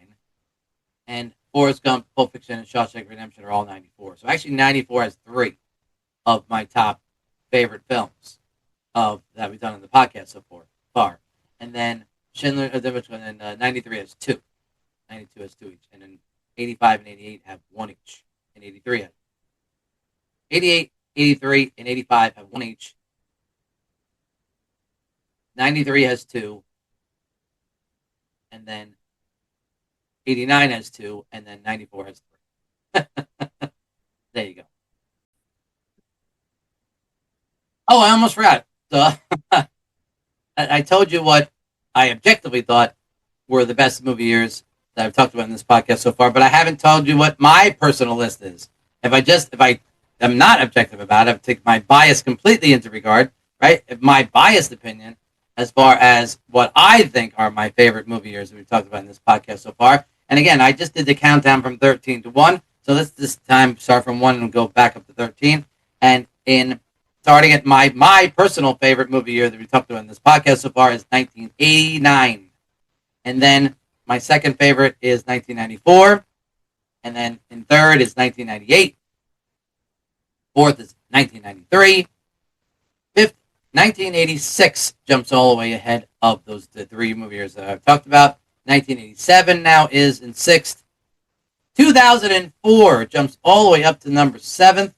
And Forrest Gump, Pulp Fiction, and Shawshank Redemption are all 94. So actually 94 has 3 of my top favorite films that we've done on the podcast so far. And then Schindler, and then 93 has 2. 92 has 2 each. And then 85 and 88 have 1 each. And 83 has 88, 83, and 85 have 1 each. 93 has 2. And then 89 has 2. And then 94 has 3. There you go. Oh, I almost forgot. So, I told you what I objectively thought were the best movie years that I've talked about in this podcast so far, but I haven't told you what my personal list is. If I am not objective about it, I take my bias completely into regard, right? If my biased opinion as far as what I think are my favorite movie years that we've talked about in this podcast so far. And again, I just did the countdown from 13 to 1, so let's this time start from 1 and go back up to 13. And in starting at my personal favorite movie year that we talked about in this podcast so far is 1989. And then my second favorite is 1994. And then in third is 1998. Fourth is 1993. Fifth, 1986 jumps all the way ahead of the 3 movie years that I've talked about. 1987 now is in 6th. 2004 jumps all the way up to number 7th.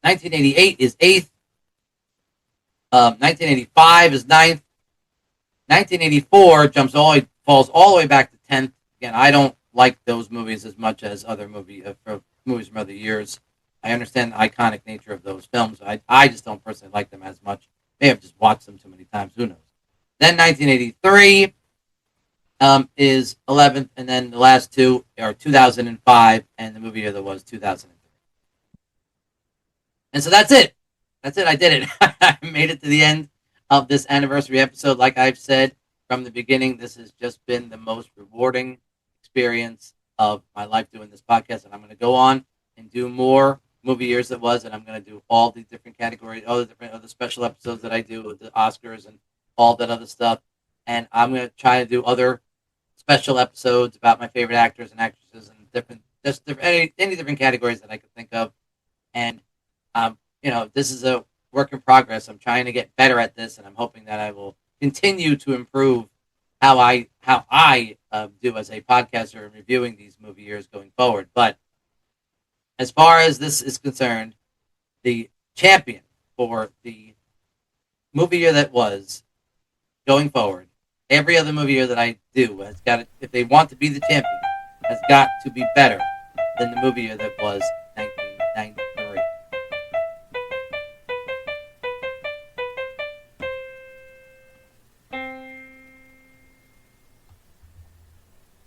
1988 is 8th. 1985 is 9th. 1984 falls all the way back to 10th. Again, I don't like those movies as much as other movies from other years. I understand the iconic nature of those films. I just don't personally like them as much. Maybe I've just watched them too many times. Who knows? Then 1983 is 11th, and then the last 2 are 2005 and the movie year that was 2003. And so that's it. That's it. I did it. I made it to the end of this anniversary episode. Like I've said from the beginning, this has just been the most rewarding experience of my life doing this podcast. And I'm going to go on and do more movie years that was. And I'm going to do all the different categories, all the different other special episodes that I do with the Oscars and all that other stuff. And I'm going to try to do other special episodes about my favorite actors and actresses and any different categories that I could think of. And this is a work in progress. I'm trying to get better at this, and I'm hoping that I will continue to improve how I do as a podcaster and reviewing these movie years going forward. But as far as this is concerned, the champion for the movie year that was going forward, every other movie year that I do has got to, if they want to be the champion, has got to be better than the movie year that was